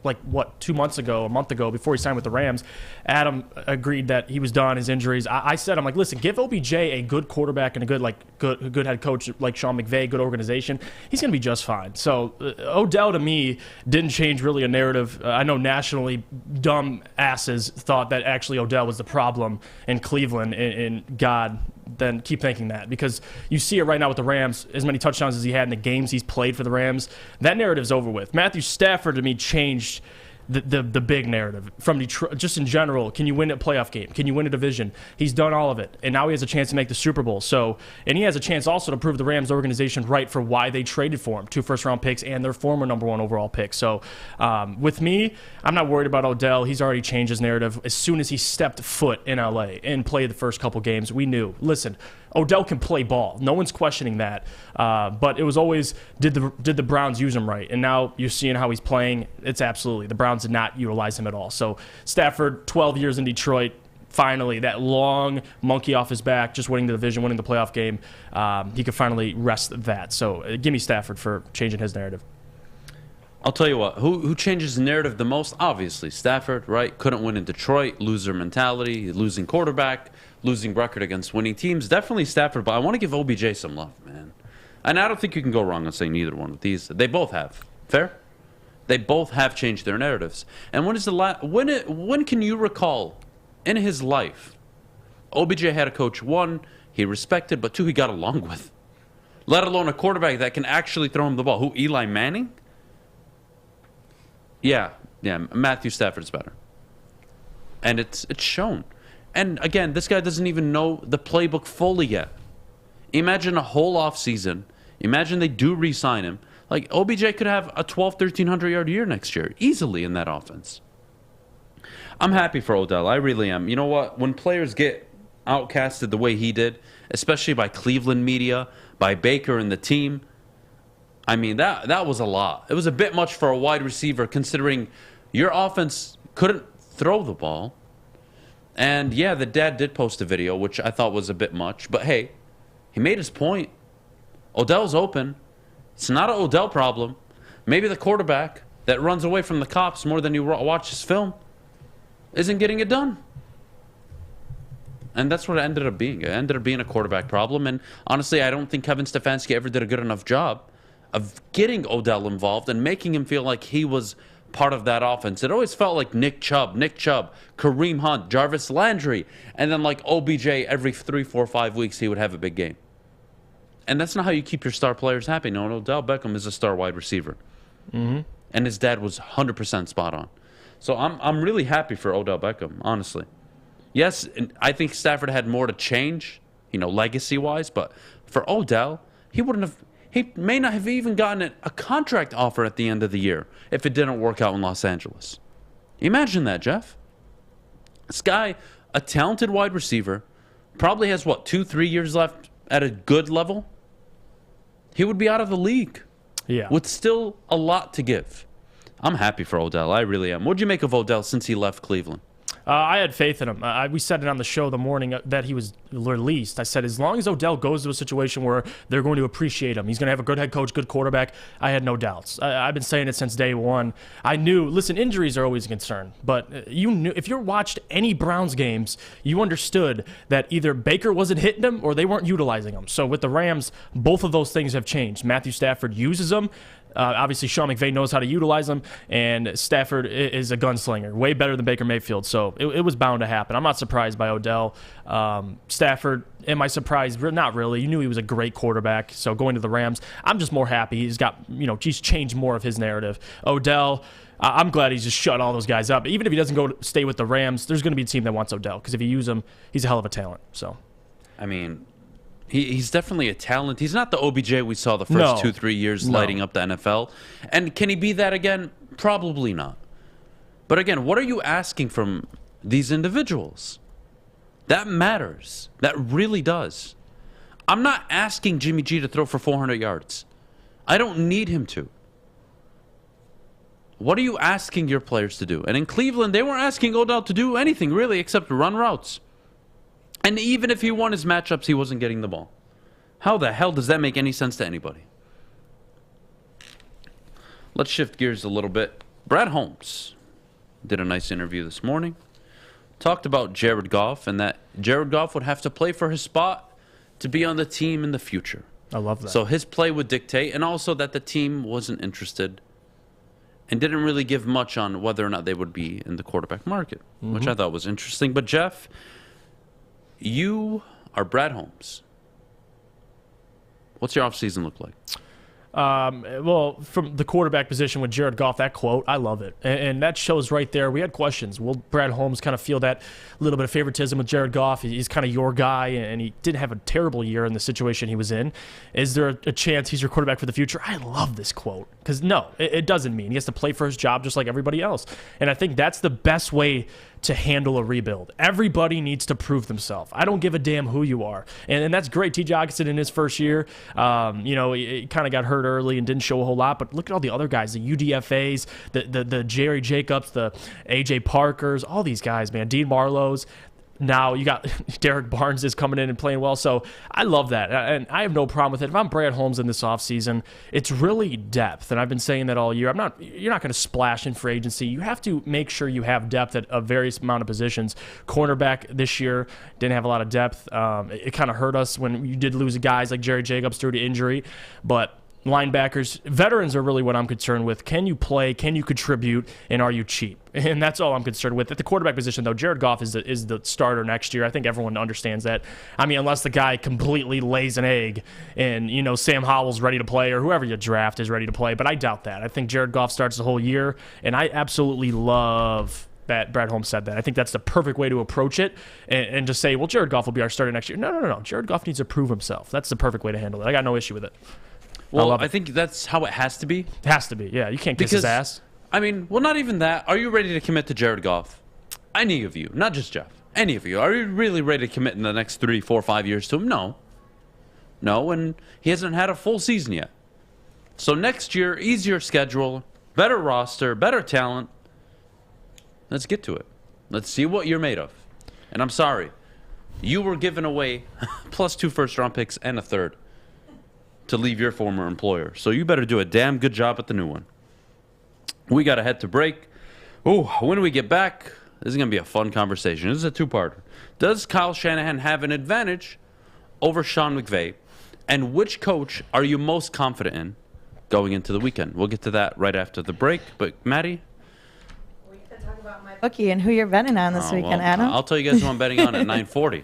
2 months ago, a month ago, before he signed with the Rams. Adam agreed that he was done, his injuries. I said, I'm like, listen, give OBJ a good quarterback and a good head coach like Sean McVay, good organization. He's going to be just fine. So Odell, to me, didn't change really a narrative. I know nationally, dumb asses thought that actually Odell was the problem in Cleveland, and God, then keep thinking that, because you see it right now with the Rams. As many touchdowns as he had in the games he's played for the Rams, that narrative's over with. Matthew Stafford, to me, changed the big narrative from Detroit. Just in general, can you win a playoff game? Can you win a division? He's done all of it, and now he has a chance to make the Super Bowl. And he has a chance also to prove the Rams organization right for why they traded for him, 2 first-round picks and their former number 1 overall pick. So with me, I'm not worried about Odell. He's already changed his narrative. As soon as he stepped foot in LA and played the first couple games, we knew, listen, Odell can play ball. No one's questioning that. But it was always, did the Browns use him right? And now you're seeing how he's playing. It's absolutely. The Browns did not utilize him at all. So Stafford, 12 years in Detroit, finally, that long monkey off his back, just winning the division, winning the playoff game, he could finally rest that. So give me Stafford for changing his narrative. I'll tell you what, who changes the narrative the most? Obviously, Stafford, right? Couldn't win in Detroit, loser mentality, losing quarterback, losing record against winning teams. Definitely Stafford, but I want to give OBJ some love, man. And I don't think you can go wrong on saying neither one of these. They both have. Fair? They both have changed their narratives. And when can you recall in his life OBJ had a coach, 1, he respected, but 2, he got along with? Let alone a quarterback that can actually throw him the ball. Who, Eli Manning? Yeah, Matthew Stafford's better. And it's shown. And again, this guy doesn't even know the playbook fully yet. Imagine a whole offseason. Imagine they do re-sign him. Like, OBJ could have a 1,300-yard year next year, easily in that offense. I'm happy for Odell. I really am. You know what? When players get outcasted the way he did, especially by Cleveland media, by Baker and the team, I mean, that was a lot. It was a bit much for a wide receiver, considering your offense couldn't throw the ball. And, yeah, the dad did post a video, which I thought was a bit much. But, hey, he made his point. Odell's open. It's not an Odell problem. Maybe the quarterback that runs away from the cops more than you watch his film isn't getting it done. And that's what it ended up being. It ended up being a quarterback problem. And, honestly, I don't think Kevin Stefanski ever did a good enough job of getting Odell involved and making him feel like he was part of that offense. It always felt like Nick Chubb, Kareem Hunt, Jarvis Landry, and then like OBJ every 3, 4, 5 weeks he would have a big game. And that's not how you keep your star players happy. No, Odell Beckham is a star wide receiver. Mm-hmm. And his dad was 100% spot on. So I'm really happy for Odell Beckham, honestly. Yes, I think Stafford had more to change, legacy-wise, but for Odell, he may not have even gotten a contract offer at the end of the year if it didn't work out in Los Angeles. Imagine that, Jeff. This guy, a talented wide receiver, probably has, 2-3 years left at a good level? He would be out of the league. Yeah. With still a lot to give. I'm happy for Odell. I really am. What'd you make of Odell since he left Cleveland? I had faith in him. We said it on the show the morning that he was released. I said, as long as Odell goes to a situation where they're going to appreciate him, he's going to have a good head coach, good quarterback, I had no doubts. I've been saying it since day one. I knew, listen, injuries are always a concern, but you knew, if you watched any Browns games, you understood that either Baker wasn't hitting him or they weren't utilizing him. So with the Rams, both of those things have changed. Matthew Stafford uses them. Obviously, Sean McVay knows how to utilize them, and Stafford is a gunslinger, way better than Baker Mayfield. So it was bound to happen. I'm not surprised by Odell. Stafford, am I surprised? Not really. You knew he was a great quarterback. So going to the Rams, I'm just more happy. He's got, he's changed more of his narrative. Odell, I'm glad he's just shut all those guys up. Even if he doesn't stay with the Rams, there's going to be a team that wants Odell, because if you use him, he's a hell of a talent. So, I mean, he's definitely a talent. He's not the OBJ we saw the first 2-3 years lighting up the NFL. And can he be that again? Probably not. But again, what are you asking from these individuals? That matters. That really does. I'm not asking Jimmy G to throw for 400 yards. I don't need him to. What are you asking your players to do? And in Cleveland, they weren't asking Odell to do anything really except run routes. And even if he won his matchups, he wasn't getting the ball. How the hell does that make any sense to anybody? Let's shift gears a little bit. Brad Holmes did a nice interview this morning. Talked about Jared Goff and that Jared Goff would have to play for his spot to be on the team in the future. I love that. So his play would dictate, and also that the team wasn't interested and didn't really give much on whether or not they would be in the quarterback market, which I thought was interesting. But Jeff, you are Brad Holmes. What's your offseason look like? Well, from the quarterback position with Jared Goff, that quote, I love it. And that shows right there, we had questions. Will Brad Holmes kind of feel that little bit of favoritism with Jared Goff? He's kind of your guy, and he didn't have a terrible year in the situation he was in. Is there a chance he's your quarterback for the future? I love this quote. Because, no, it doesn't mean. He has to play for his job just like everybody else. And I think that's the best way to handle a rebuild. Everybody needs to prove themselves. I don't give a damn who you are. And that's great. T.J. Hockenson in his first year, he kind of got hurt early and didn't show a whole lot. But look at all the other guys, the UDFAs, the Jerry Jacobs, the A.J. Parkers, all these guys, man. Dean Marlowe's. Now you got Derek Barnes is coming in and playing well. So I love that. And I have no problem with it. If I'm Brad Holmes in this offseason, it's really depth. And I've been saying that all year. You're not going to splash in free agency. You have to make sure you have depth at a various amount of positions. Cornerback this year didn't have a lot of depth. It kind of hurt us when you did lose guys like Jerry Jacobs due to injury. But linebackers, veterans are really what I'm concerned with. Can you play? Can you contribute? And are you cheap? And that's all I'm concerned with. At the quarterback position, though, Jared Goff is the starter next year. I think everyone understands that. I mean, unless the guy completely lays an egg and, Sam Howell's ready to play or whoever you draft is ready to play. But I doubt that. I think Jared Goff starts the whole year, and I absolutely love that Brad Holmes said that. I think that's the perfect way to approach it and just say, well, Jared Goff will be our starter next year. No. Jared Goff needs to prove himself. That's the perfect way to handle it. I got no issue with it. Well, I think that's how it has to be. It has to be, yeah. You can't kiss his ass. I mean, well, not even that. Are you ready to commit to Jared Goff? Any of you, not just Jeff. Any of you. Are you really ready to commit in the next 3, 4, 5 years to him? No. No, and he hasn't had a full season yet. So next year, easier schedule, better roster, better talent. Let's get to it. Let's see what you're made of. And I'm sorry. You were giving away plus 2 first-round picks and a third to leave your former employer. So you better do a damn good job at the new one. We got to head to break. When we get back, this is going to be a fun conversation. This is a two-parter. Does Kyle Shanahan have an advantage over Sean McVay? And which coach are you most confident in going into the weekend? We'll get to that right after the break. But, Maddie? We can talk about my bookie and who you're betting on this weekend, Adam. I'll tell you guys who I'm betting on at 9:40.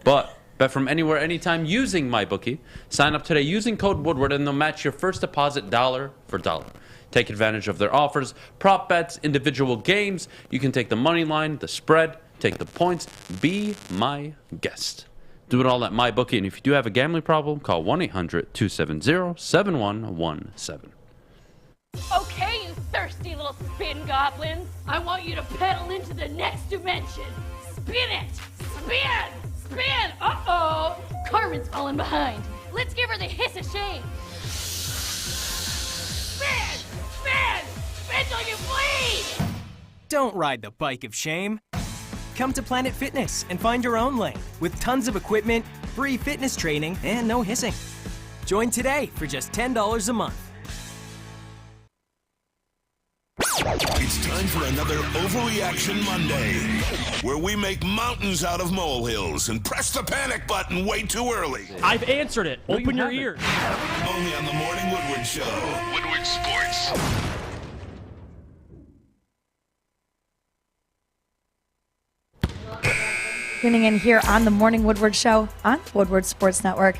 But bet from anywhere, anytime using MyBookie. Sign up today using code Woodward, and they'll match your first deposit dollar for dollar. Take advantage of their offers, prop bets, individual games. You can take the money line, the spread, take the points. Be my guest. Do it all at MyBookie, and if you do have a gambling problem, call 1-800-270-7117. Okay, you thirsty little spin goblins. I want you to pedal into the next dimension. Spin it! Spin! Spin! Uh-oh! Carmen's falling behind. Let's give her the hiss of shame. Spin! Spin! Spin till you bleed! Don't ride the bike of shame. Come to Planet Fitness and find your own lane with tons of equipment, free fitness training, and no hissing. Join today for just $10 a month. It's time for another Overreaction Monday, where we make mountains out of molehills and press the panic button way too early. I've answered it. Open your ears. Only on the Morning Woodward Show. Woodward Sports. Tuning in here on the Morning Woodward Show on Woodward Sports Network.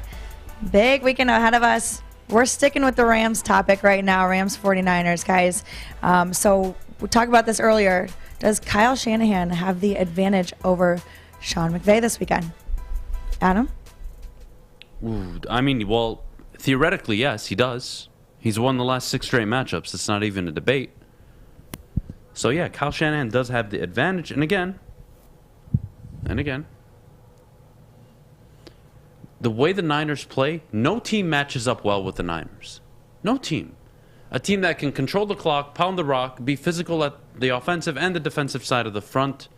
Big weekend ahead of us. We're sticking with the Rams topic right now, Rams 49ers, guys. So we talked about this earlier. Does Kyle Shanahan have the advantage over Sean McVay this weekend? Adam? Well, theoretically, yes, he does. He's won the last 6 straight matchups. It's not even a debate. So, yeah, Kyle Shanahan does have the advantage. And again, the way the Niners play, no team matches up well with the Niners. No team. A team that can control the clock, pound the rock, be physical at the offensive and the defensive side of the front.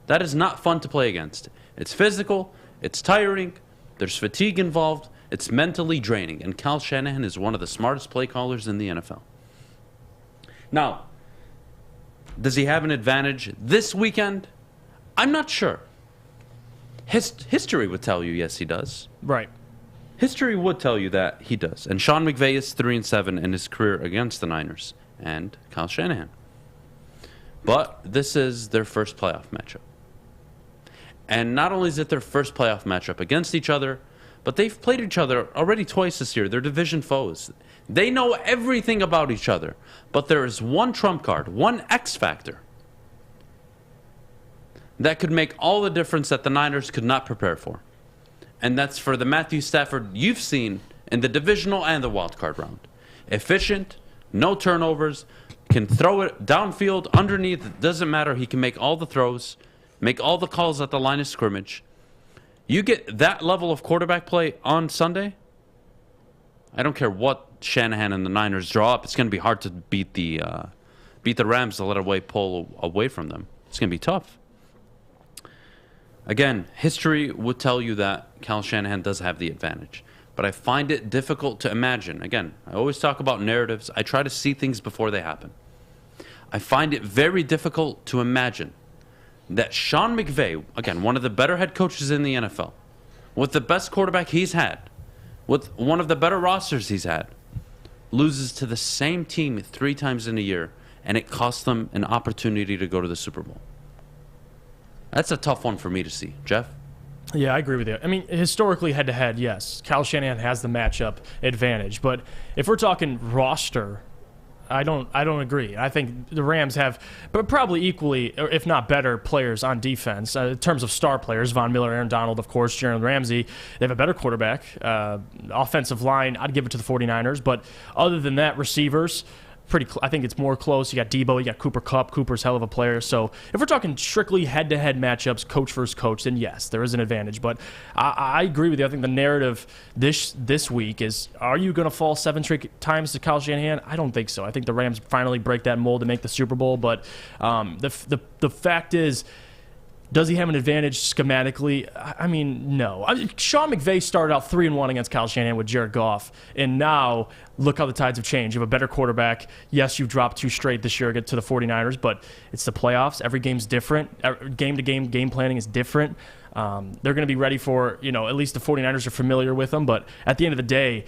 That is not fun to play against. It's physical, it's tiring, there's fatigue involved, It's mentally draining, and Kyle Shanahan is one of the smartest play callers in the NFL. Now, does he have an advantage this weekend? I'm not sure. History would tell you yes, he does. Right. History would tell you that he does. And Sean McVay is 3-7 in his career against the Niners and Kyle Shanahan. But this is their first playoff matchup. And not only is it their first playoff matchup against each other, but they've played each other already twice this year. They're division foes. They know everything about each other. But there is one trump card, one X factor, that could make all the difference that the Niners could not prepare for. And that's for the Matthew Stafford you've seen in the divisional and the wild card round. Efficient, no turnovers, can throw it downfield, underneath, it doesn't matter. He can make all the throws, make all the calls at the line of scrimmage. You get that level of quarterback play on Sunday, I don't care what Shanahan and the Niners draw up, it's going to be hard to beat the Rams to let away pull away from them. It's going to be tough. Again, history would tell you that Kyle Shanahan does have the advantage. But I find it difficult to imagine. Again, I always talk about narratives. I try to see things before they happen. I find it very difficult to imagine that Sean McVay, again, one of the better head coaches in the NFL, with the best quarterback he's had, with one of the better rosters he's had, loses to the same team 3 times in a year, and it costs them an opportunity to go to the Super Bowl. That's a tough one for me to see. Jeff? Yeah, I agree with you. I mean, historically, head-to-head, yes, Kyle Shanahan has the matchup advantage. But if we're talking roster, I don't agree. I think the Rams have, but probably equally, if not better, players on defense. In terms of star players, Von Miller, Aaron Donald, of course, Jalen Ramsey, they have a better quarterback. Offensive line, I'd give it to the 49ers. But other than that, receivers, I think it's more close. You got Debo, you got Cooper Kupp. Cooper's hell of a player. So if we're talking strictly head-to-head matchups, coach versus coach, then yes, there is an advantage. But I agree with you. I think the narrative this week is, are you going to fall 7 straight times to Kyle Shanahan? I don't think so. I think the Rams finally break that mold to make the Super Bowl. But the fact is, does he have an advantage schematically? I mean, no. Sean McVay started out 3-1 against Kyle Shanahan with Jared Goff, and now look how the tides have changed. You have a better quarterback. Yes, you've dropped 2 straight this year to the 49ers, but it's the playoffs. Every game's different. Game-to-game game planning is different. They're going to be ready for, at least the 49ers are familiar with them, but at the end of the day,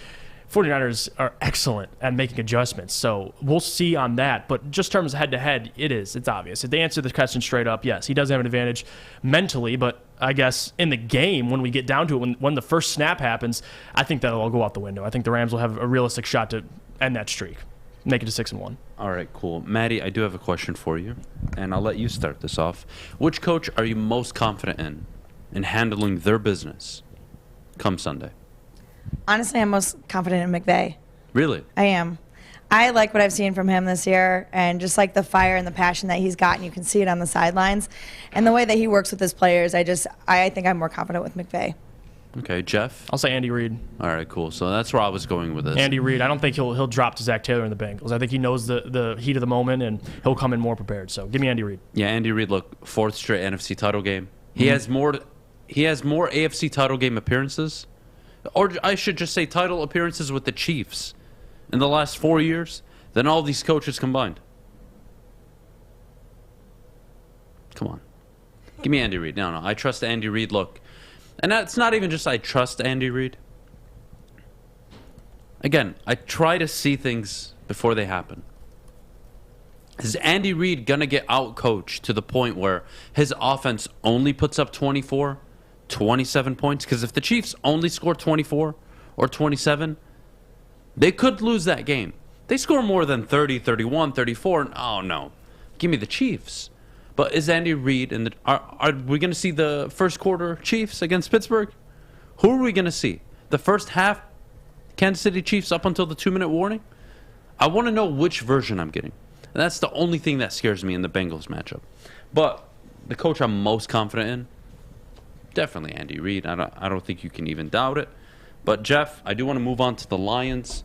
49ers are excellent at making adjustments, so we'll see on that. But just in terms of head-to-head, it's obvious. If they answer the question straight up, yes, he does have an advantage mentally, but I guess in the game, when we get down to it, when the first snap happens, I think that'll all go out the window. I think the Rams will have a realistic shot to end that streak, make it to 6-1. All right, cool. Maddie, I do have a question for you, and I'll let you start this off. Which coach are you most confident in handling their business come Sunday? Honestly, I'm most confident in McVay. Really? I am. I like what I've seen from him this year, and just like the fire and the passion that he's got, and you can see it on the sidelines, and the way that he works with his players. I think I'm more confident with McVay. Okay, Jeff? I'll say Andy Reid. All right, cool. So that's where I was going with this. Andy Reid. I don't think he'll drop to Zach Taylor in the Bengals. I think he knows the heat of the moment, and he'll come in more prepared. So give me Andy Reid. Yeah, Andy Reid. Look, 4th straight NFC title game. He has more AFC title game appearances. Or I should just say title appearances with the Chiefs in the last 4 years than all these coaches combined. Come on. Give me Andy Reid. No. I trust Andy Reid. Look, and that's not even just I trust Andy Reid. Again, I try to see things before they happen. Is Andy Reid going to get out-coached to the point where his offense only puts up 24 27 points? Because if the Chiefs only score 24 or 27, they could lose that game. They score more than 30, 31, 34. Oh, no. Give me the Chiefs. But is Andy Reid and are we going to see the first quarter Chiefs against Pittsburgh? Who are we going to see? The first half Kansas City Chiefs up until the 2-minute warning? I want to know which version I'm getting. And that's the only thing that scares me in the Bengals matchup. But the coach I'm most confident in, definitely Andy Reid. I don't think you can even doubt it. But, Jeff, I do want to move on to the Lions.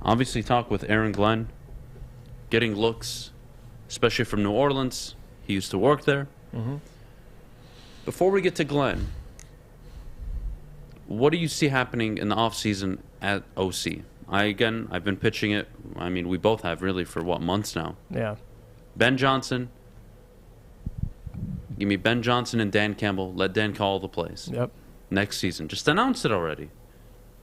Obviously talk with Aaron Glenn. Getting looks, especially from New Orleans. He used to work there. Mm-hmm. Before we get to Glenn, What do you see happening in the offseason at OC? I've been pitching it. I mean, we both have really for months now. Yeah. Ben Johnson. Give me Ben Johnson and Dan Campbell. Let Dan call the plays. Yep. Next season. Just announce it already.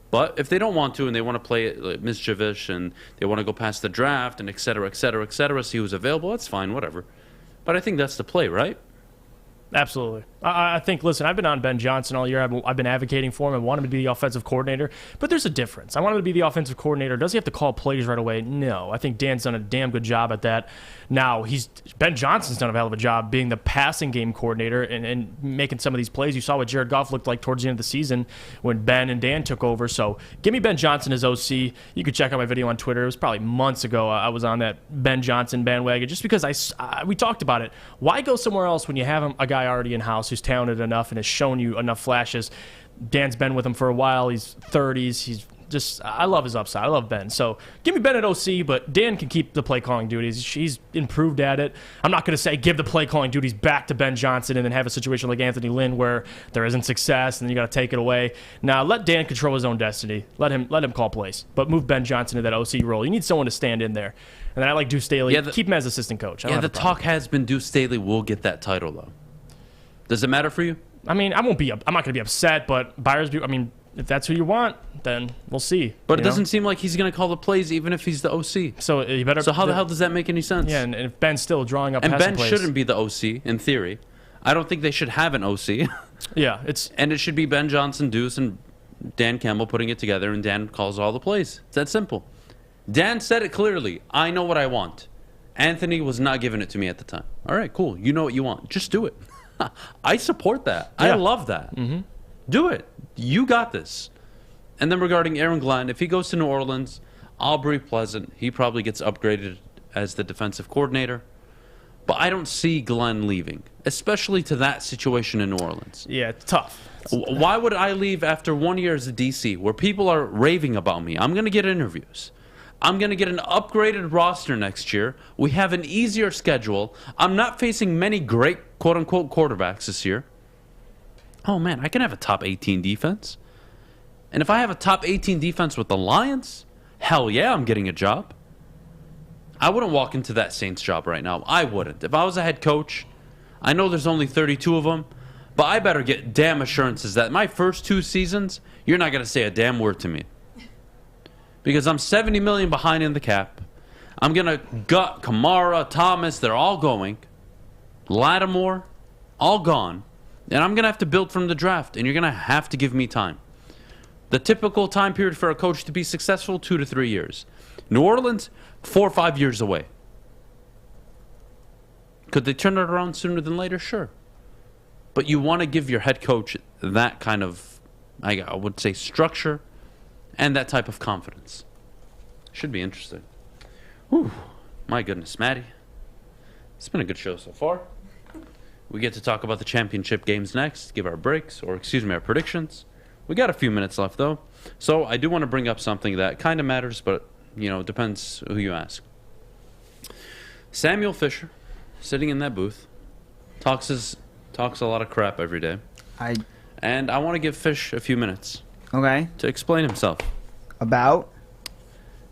But if they don't want to and they want to play it like mischievous and they want to go past the draft and et cetera, see who's available, that's fine, whatever. But I think that's the play, right? Absolutely. I think, listen, I've been on Ben Johnson all year. I've been advocating for him. I want him to be the offensive coordinator. But there's a difference. I want him to be the offensive coordinator. Does he have to call plays right away? No. I think Dan's done a damn good job at that. Now, Ben Johnson's done a hell of a job being the passing game coordinator and making some of these plays. You saw what Jared Goff looked like towards the end of the season when Ben and Dan took over. So give me Ben Johnson as OC. You could check out my video on Twitter. It was probably months ago. I was on that Ben Johnson bandwagon just because we talked about it. Why go somewhere else when you have a guy already in-house who's talented enough and has shown you enough flashes? Dan's been with him for a while. He's 30s. I love his upside. I love Ben. So give me Ben at OC, but Dan can keep the play calling duties. He's improved at it. I'm not going to say give the play calling duties back to Ben Johnson and then have a situation like Anthony Lynn where there isn't success and then you got to take it away. Now let Dan control his own destiny. Let him call plays, but move Ben Johnson to that OC role. You need someone to stand in there. And then I like Deuce Staley. Keep him as assistant coach. The talk has been Deuce Staley will get that title though. Does it matter for you? I mean, I'm not going to be upset, but if that's who you want, then we'll see. But it doesn't seem like he's going to call the plays even if he's the OC. So you better. So how the hell does that make any sense? Yeah, and if Ben's still drawing up and passing Ben plays, shouldn't be the OC in theory. I don't think they should have an OC. Yeah, and it should be Ben Johnson, Deuce, and Dan Campbell putting it together, and Dan calls all the plays. It's that simple. Dan said it clearly. I know what I want. Anthony was not giving it to me at the time. All right, cool. You know what you want. Just do it. I support that. Yeah. I love that. Mm-hmm. Do it. You got this. And then regarding Aaron Glenn, if he goes to New Orleans, I'll be pleasant. He probably gets upgraded as the defensive coordinator. But I don't see Glenn leaving, especially to that situation in New Orleans. Yeah, it's tough. Why would I leave after 1 year as a DC where people are raving about me? I'm going to get interviews. I'm going to get an upgraded roster next year. We have an easier schedule. I'm not facing many great quote-unquote quarterbacks this year. Oh, man, I can have a top 18 defense. And if I have a top 18 defense with the Lions, hell yeah, I'm getting a job. I wouldn't walk into that Saints job right now. I wouldn't. If I was a head coach, I know there's only 32 of them, but I better get damn assurances that my first 2 seasons, you're not going to say a damn word to me. Because I'm $70 million behind in the cap. I'm going to gut Kamara, Thomas, they're all going. Lattimore, all gone. And I'm going to have to build from the draft, and you're going to have to give me time. The typical time period for a coach to be successful, 2 to 3 years. New Orleans, 4 or 5 years away. Could they turn it around sooner than later? Sure. But you want to give your head coach that kind of, I would say, structure and that type of confidence. Should be interesting. Whew. My goodness, Maddie. It's been a good show so far. We get to talk about the championship games next, give our breaks, or our predictions. We got a few minutes left, though. So I do want to bring up something that kind of matters, but, depends who you ask. Samuel Fisher, sitting in that booth, talks a lot of crap every day. And I want to give Fish a few minutes. Okay. To explain himself. About?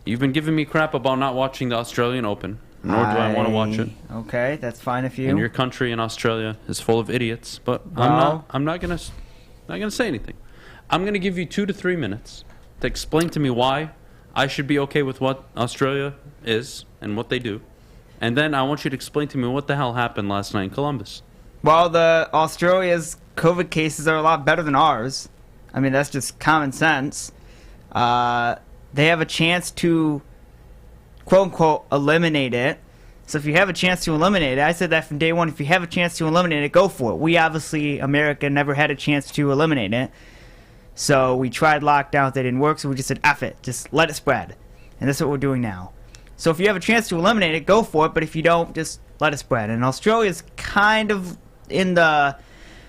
You've been giving me crap about not watching the Australian Open, nor do I want to watch it. Okay, that's fine if you. And your country in Australia is full of idiots, but I'm not gonna say anything. I'm gonna give you 2 to 3 minutes to explain to me why I should be okay with what Australia is and what they do, and then I want you to explain to me what the hell happened last night in Columbus. Well, the Australia's COVID cases are a lot better than ours. I mean, that's just common sense. They have a chance to, quote-unquote, eliminate it. So if you have a chance to eliminate it, I said that from day one, if you have a chance to eliminate it, go for it. We obviously, America, never had a chance to eliminate it. So we tried lockdowns, they didn't work, so we just said, F it, just let it spread. And that's what we're doing now. So if you have a chance to eliminate it, go for it, but if you don't, just let it spread. And Australia's kind of in the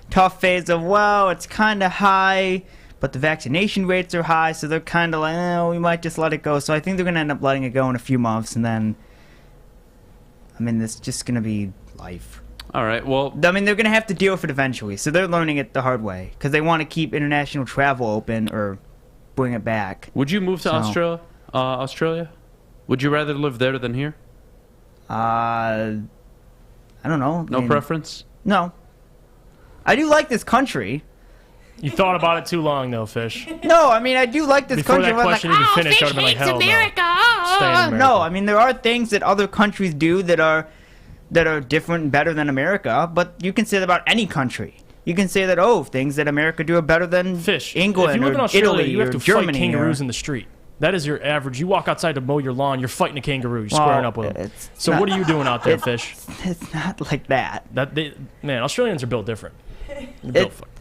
tough phase of, well, it's kind of high, but the vaccination rates are high, so they're kind of like, we might just let it go. So I think they're going to end up letting it go in a few months, and then, it's just going to be life. All right. Well, I mean, they're going to have to deal with it eventually, so they're learning it the hard way because they want to keep international travel open or bring it back. Would you move to Australia? Would you rather live there than here? I don't know. No preference? No. I do like this country. You thought about it too long, though, Fish. No, I mean, I do like this Before country. that question even finished, I would have been like, hell no. Stay in America. No, I mean, there are things that other countries do that are different and better than America, but you can say that about any country. You can say that, things that America do are better than England If you live in or Australia, Italy you have or to Germany. fight kangaroos in the street. That is your average. You walk outside to mow your lawn, you're fighting a kangaroo. You're squaring up with them. So what are you doing out there, Fish? It's not like that. Man, Australians are built different.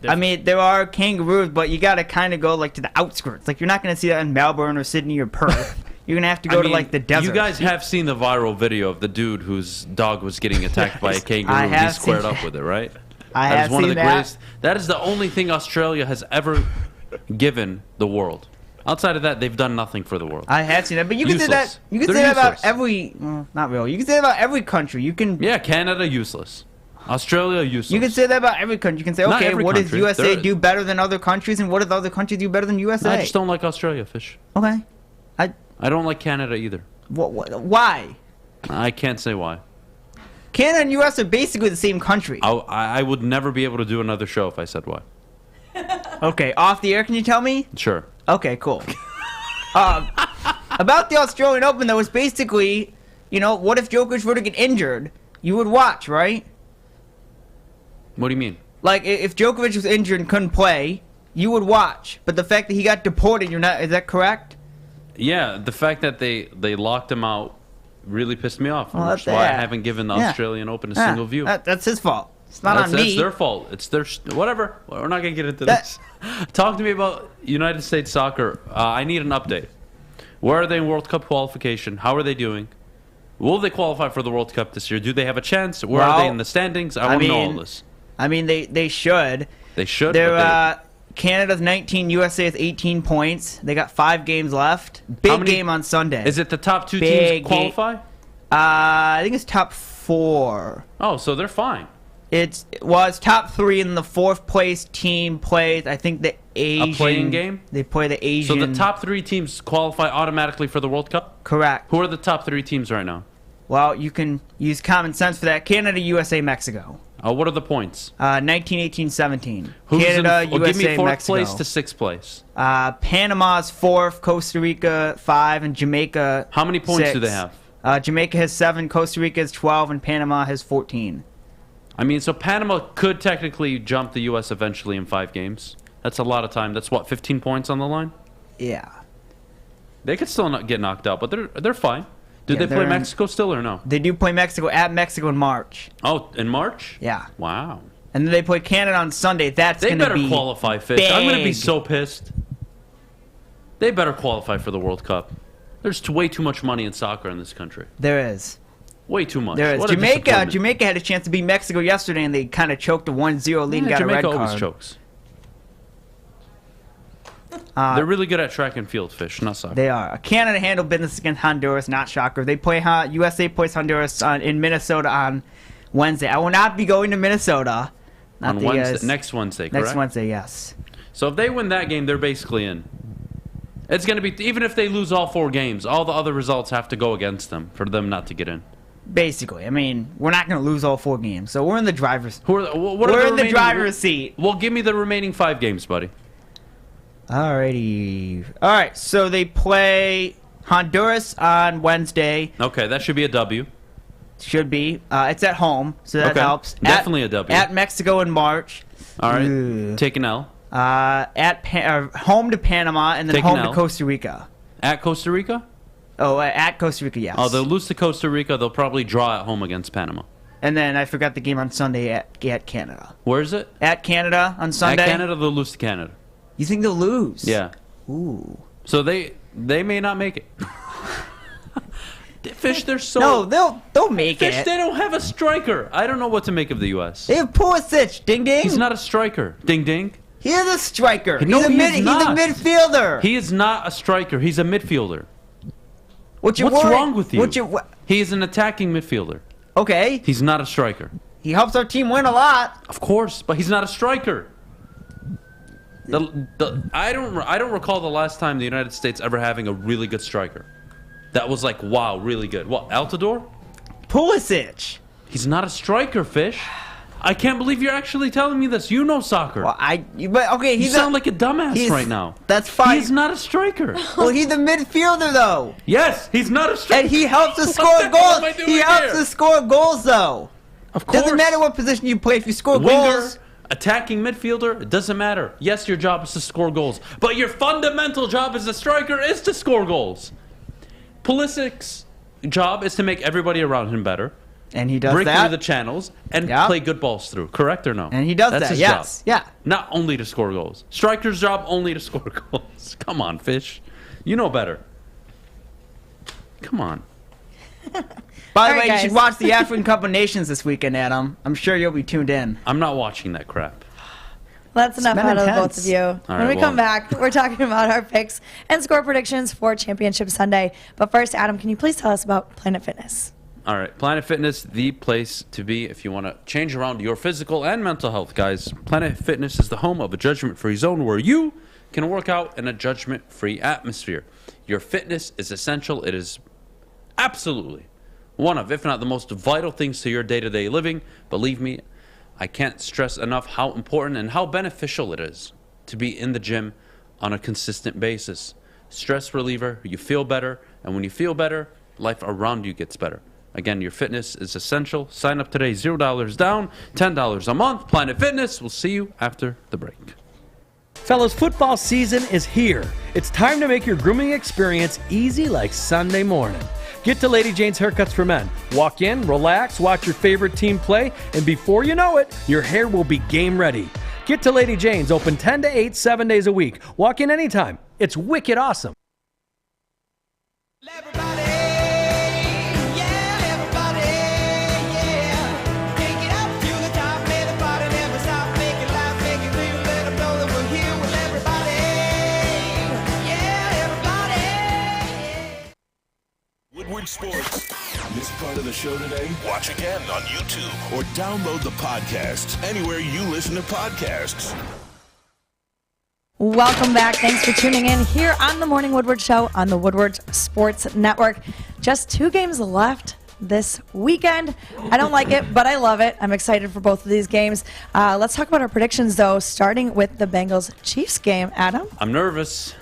I mean, there are kangaroos, but you got to kind of go like to the outskirts. Like you're not going to see that in Melbourne or Sydney or Perth. You're going to have to go to like the desert. You guys have seen the viral video of the dude whose dog was getting attacked by a kangaroo and he squared up with it, right? I have seen that. That is the only thing Australia has ever given the world. Outside of that, they've done nothing for the world. I have seen that, but you can say that. You can say that about every. Well, not really. You can say that about every country. You can. Yeah, Canada useless. Australia useless. You can say that about every country. You can say, okay, what does USA do better than other countries, and what does other countries do better than USA? I just don't like Australia, Fish. Okay. I don't like Canada either. Why? I can't say why. Canada and US are basically the same country. I would never be able to do another show if I said why. Okay, off the air, can you tell me? Sure. Okay, cool. About the Australian Open, though, it's basically, what if Djokovic were to get injured? You would watch, right? What do you mean? Like, if Djokovic was injured and couldn't play, you would watch. But the fact that he got deported, is that correct? Yeah, the fact that they locked him out really pissed me off. Well, which is why I haven't given the Australian Open a single view. That's his fault. It's not on me. That's their fault. It's their whatever. We're not gonna get into this. Talk to me about United States soccer. I need an update. Where are they in World Cup qualification? How are they doing? Will they qualify for the World Cup this year? Do they have a chance? Where are they in the standings? I want to know all this. I mean, they should. They should. They're Canada's 19, USA has 18 points. They got 5 games left. Big game on Sunday. Is it the top 2 teams qualify? I think it's top 4. Oh, so they're fine. It's top 3, and the 4th place team plays. I think the Asian. A playing game. They play the Asian. So the top 3 teams qualify automatically for the World Cup. Correct. Who are the top 3 teams right now? Well, you can use common sense for that. Canada, USA, Mexico. What are the points? 19, 18, 17. Who's Canada, USA, give me 4th Mexico. place to 6th place. Panama's 4th, Costa Rica 5, and Jamaica. How many points 6. do they have? Jamaica has 7, Costa Rica has 12, and Panama has 14. I mean, so Panama could technically jump the U.S. eventually in 5 games. That's a lot of time. That's what, 15 points on the line? Yeah. They could still not get knocked out, but they're fine. Did they play Mexico still or no? They do play Mexico at Mexico in March. Oh, in March? Yeah. Wow. And then they play Canada on Sunday. That's going to be They better qualify, Fish. big. I'm going to be so pissed. They better qualify for the World Cup. There's way too much money in soccer in this country. There is. Way too much. There is. What a disappointment. Jamaica had a chance to beat Mexico yesterday, and they kind of choked a 1-0 lead and got Jamaica a red card. always chokes. They're really good at track and field, Fish, not soccer. They are. Canada handled business against Honduras, not shocker. They play USA plays Honduras in Minnesota on Wednesday. I will not be going to Minnesota. On Wednesday, next Wednesday, correct? Next Wednesday, yes. So if they win that game, they're basically in. It's going to be, even if they lose all 4 games, all the other results have to go against them for them not to get in. Basically, I mean, we're not going to lose all 4 games, so we're in the driver's. We're in the driver's seat. Well, give me the remaining 5 games, buddy. Alrighty. All right, so they play Honduras on Wednesday. Okay, that should be a W. Should be. It's at home, so that helps. Definitely a W. At Mexico in March. All right, take an L. Home to Panama, and then Take home an to L. Costa Rica. At Costa Rica? Oh, at Costa Rica, yes. Oh, they'll lose to Costa Rica. They'll probably draw at home against Panama. And then I forgot the game on Sunday at Canada. Where is it? At Canada on Sunday. At Canada, they'll lose to Canada. You think they'll lose? Yeah. Ooh. So they may not make it. Fish, they're so... No, they'll make Fish, it. they don't have a striker. I don't know what to make of the U.S. They have Pulisic, ding ding. He's not a striker, ding ding. He is a striker. No, he's a midfielder. He is not a striker. He's a midfielder. What's wrong with you? He is an attacking midfielder. Okay. He's not a striker. He helps our team win a lot. Of course, but he's not a striker. I don't recall the last time the United States ever having a really good striker. That was like, wow, really good. What, Altidore? Pulisic. He's not a striker, Fish. I can't believe you're actually telling me this. You know soccer. Well, but okay, you sound like a dumbass right now. That's fine. He's not a striker. Well, he's a midfielder, though. Yes, he's not a striker. And he helps us score goals. He helps us score goals, though. Of course. Doesn't matter what position you play. If you score Winger, goals, attacking midfielder, it doesn't matter. Yes, your job is to score goals, but your fundamental job as a striker is to score goals. Pulisic's job is to make everybody around him better. And he does break that. through the channels and play good balls through. Correct or no? And he does That's that. his Yes. job. Yeah. Not only to score goals. Striker's job only to score goals. Come on, Fish. You know better. Come on. By the way, you should watch the African Cup of Nations this weekend, Adam. I'm sure you'll be tuned in. I'm not watching that crap. That's enough out of the both of you. When we come back, we're talking about our picks and score predictions for Championship Sunday. But first, Adam, can you please tell us about Planet Fitness? All right, Planet Fitness, the place to be if you want to change around your physical and mental health, guys. Planet Fitness is the home of a judgment-free zone where you can work out in a judgment-free atmosphere. Your fitness is essential. It is absolutely one of, if not the most vital things to your day-to-day living. Believe me, I can't stress enough how important and how beneficial it is to be in the gym on a consistent basis. Stress reliever, you feel better, and when you feel better, life around you gets better. Again, your fitness is essential. Sign up today, $0 down, $10 a month. Planet Fitness. We'll see you after the break. Fellas, football season is here. It's time to make your grooming experience easy like Sunday morning. Get to Lady Jane's Haircuts for Men. Walk in, relax, watch your favorite team play, and before you know it, your hair will be game ready. Get to Lady Jane's, open 10 to 8, 7 days a week. Walk in anytime. It's wicked awesome. Woodward Sports. Missed part of the show today? Watch again on YouTube or download the podcast anywhere you listen to podcasts. Welcome back. Thanks for tuning in here on the Morning Woodward Show on the Woodward Sports Network. Just 2 games left this weekend. I don't like it, but I love it. I'm excited for both of these games. Let's talk about our predictions, though, starting with the Bengals-Chiefs game. Adam? I'm nervous.